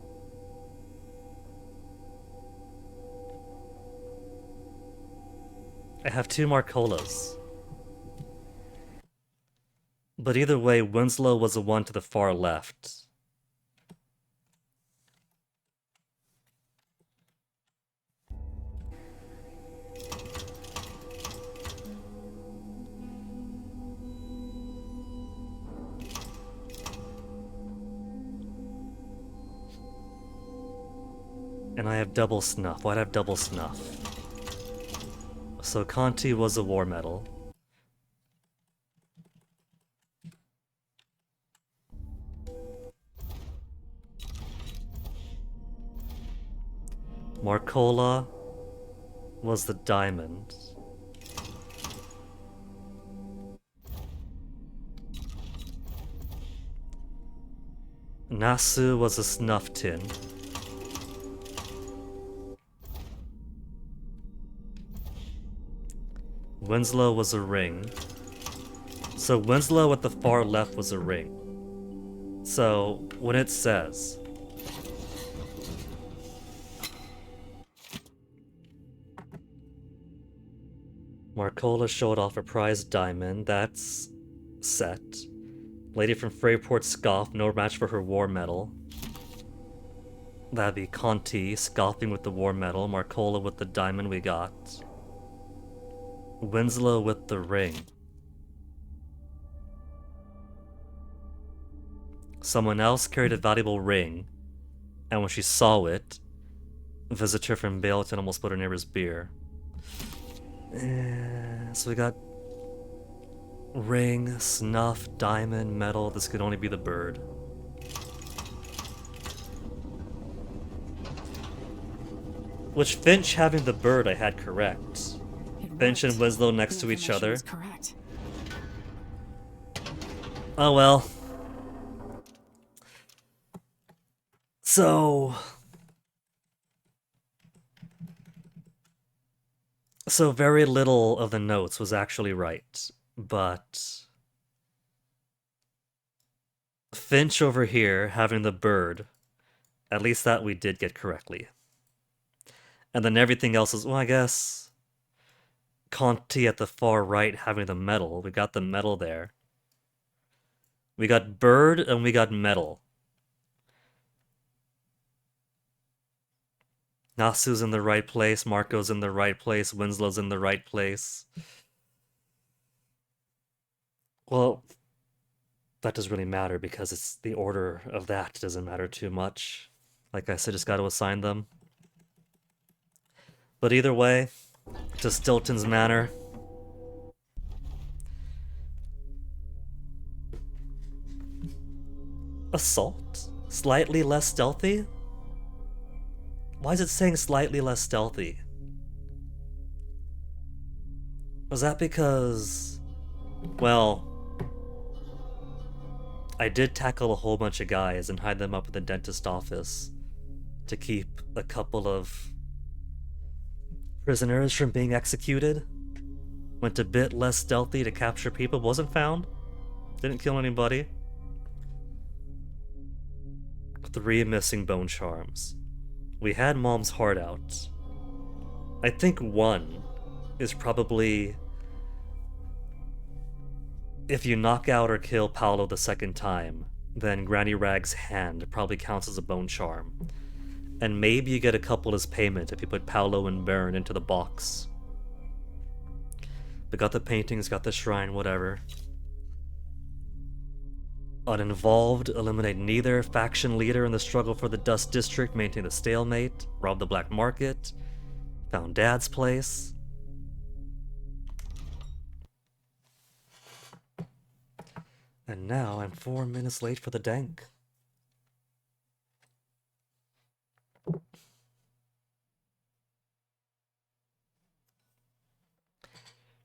I have two Marcolas. But either way, Winslow was the one to the far left. And I have double snuff. Why'd I have double snuff? So Conti was a war medal. Marcola was the diamond. Nasu was a snuff tin. Winslow was a ring. So Winslow at the far left was a ring. So when it says Marcola showed off a prize diamond. That's set. Lady from Freyport scoffed. No match for her war medal. That'd be Conti scoffing with the war medal. Marcola with the diamond we got. Winslow with the ring. Someone else carried a valuable ring, and when she saw it, a visitor from Baleton almost put her neighbor's beer. So we got ring, snuff, diamond, metal. This could only be the bird. Which Finch having the bird I had correct. Finch and Winslow next to each other. Correct. Oh well. So very little of the notes was actually right, but Finch over here having the bird, at least that we did get correctly. And then everything else is, well, I guess Conti at the far right having the medal. We got the medal there. We got bird and we got medal. Nasu's in the right place, Marco's in the right place, Winslow's in the right place. Well, that doesn't really matter because it's the order of that doesn't matter too much. Like I said, just got to assign them. But either way, to Stilton's Manor. Assault? Slightly less stealthy? Why is it saying slightly less stealthy? Was that because... Well... I did tackle a whole bunch of guys and hide them up in the dentist office to keep a couple of prisoners from being executed. Went a bit less stealthy to capture people. Wasn't found. Didn't kill anybody. 3 missing bone charms. We had Mom's heart out. I think 1 is probably... If you knock out or kill Paolo the second time, then Granny Rag's hand probably counts as a bone charm. And maybe you get a couple as payment if you put Paolo and Byrne into the box. We got the paintings, got the shrine, whatever. Uninvolved, eliminate neither faction leader in the struggle for the Dust District, maintain the stalemate, rob the black market, found Dad's place. And now I'm 4 minutes late for the dank.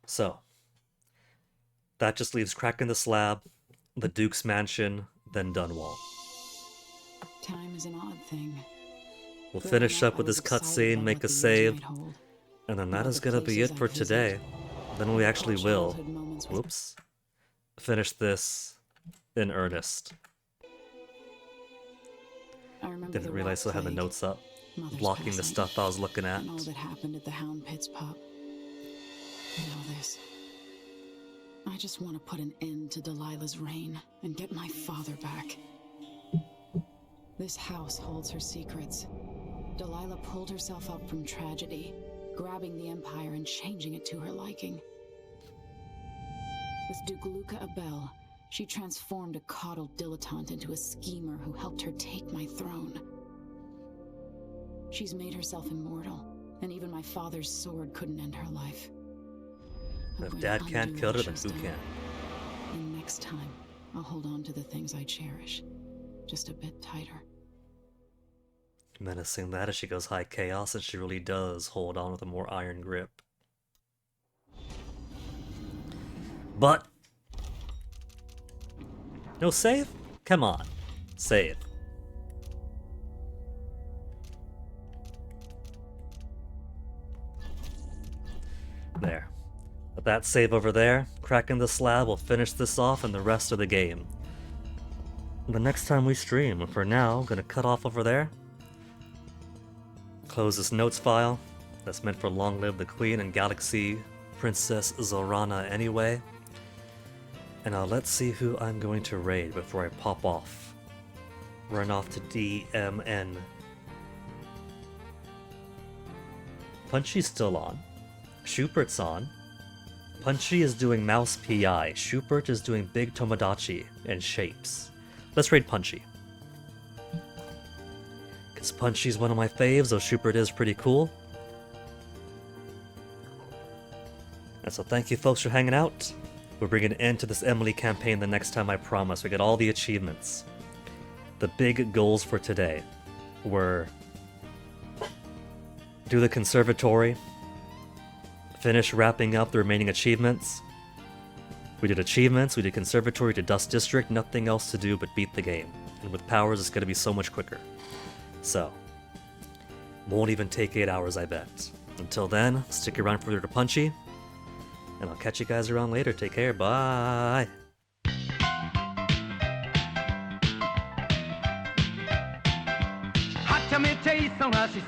So, that just leaves cracking the slab, the Duke's mansion, then Dunwall. Time is an odd thing. We'll finish up with this cutscene, make a save, and then that is gonna be it for today. Then we actually will, whoops, finish this in earnest. Didn't realize I had the notes up, blocking the stuff I was looking at. And all that happened at the Hound Pits pub. And all this. I just want to put an end to Delilah's reign and get my father back. This house holds her secrets. Delilah pulled herself up from tragedy, grabbing the Empire and changing it to her liking. With Duke Luca Abel, she transformed a coddled dilettante into a schemer who helped her take my throne. She's made herself immortal, and even my father's sword couldn't end her life. If Dad can't kill her, then who can? And next time, I'll hold on to the things I cherish, just a bit tighter. Menacing that as she goes high chaos, and she really does hold on with a more iron grip. But... no save? Come on. Save. There. With that save over there, cracking the slab, we'll finish this off and the rest of the game. The next time we stream, for now, I'm gonna cut off over there. Close this notes file. That's meant for Long Live the Queen and Galaxy Princess Zorana anyway. And let's see who I'm going to raid before I pop off. Run off to DMN. Punchy's still on. Schupert's on. Punchy is doing Mouse PI. Schubert is doing Big Tomodachi and Shapes. Let's raid Punchy. Because Punchy's one of my faves, though Schubert is pretty cool. And so thank you folks for hanging out. We're bringing an end to this Emily campaign the next time, I promise. We get all the achievements. The big goals for today were do the conservatory, finish wrapping up the remaining achievements. We did achievements, we did conservatory, to Dust District, nothing else to do but beat the game. And with powers, it's going to be so much quicker. So, won't even take 8 hours, I bet. Until then, stick around for the Punchy, and I'll catch you guys around later. Take care, bye! What has he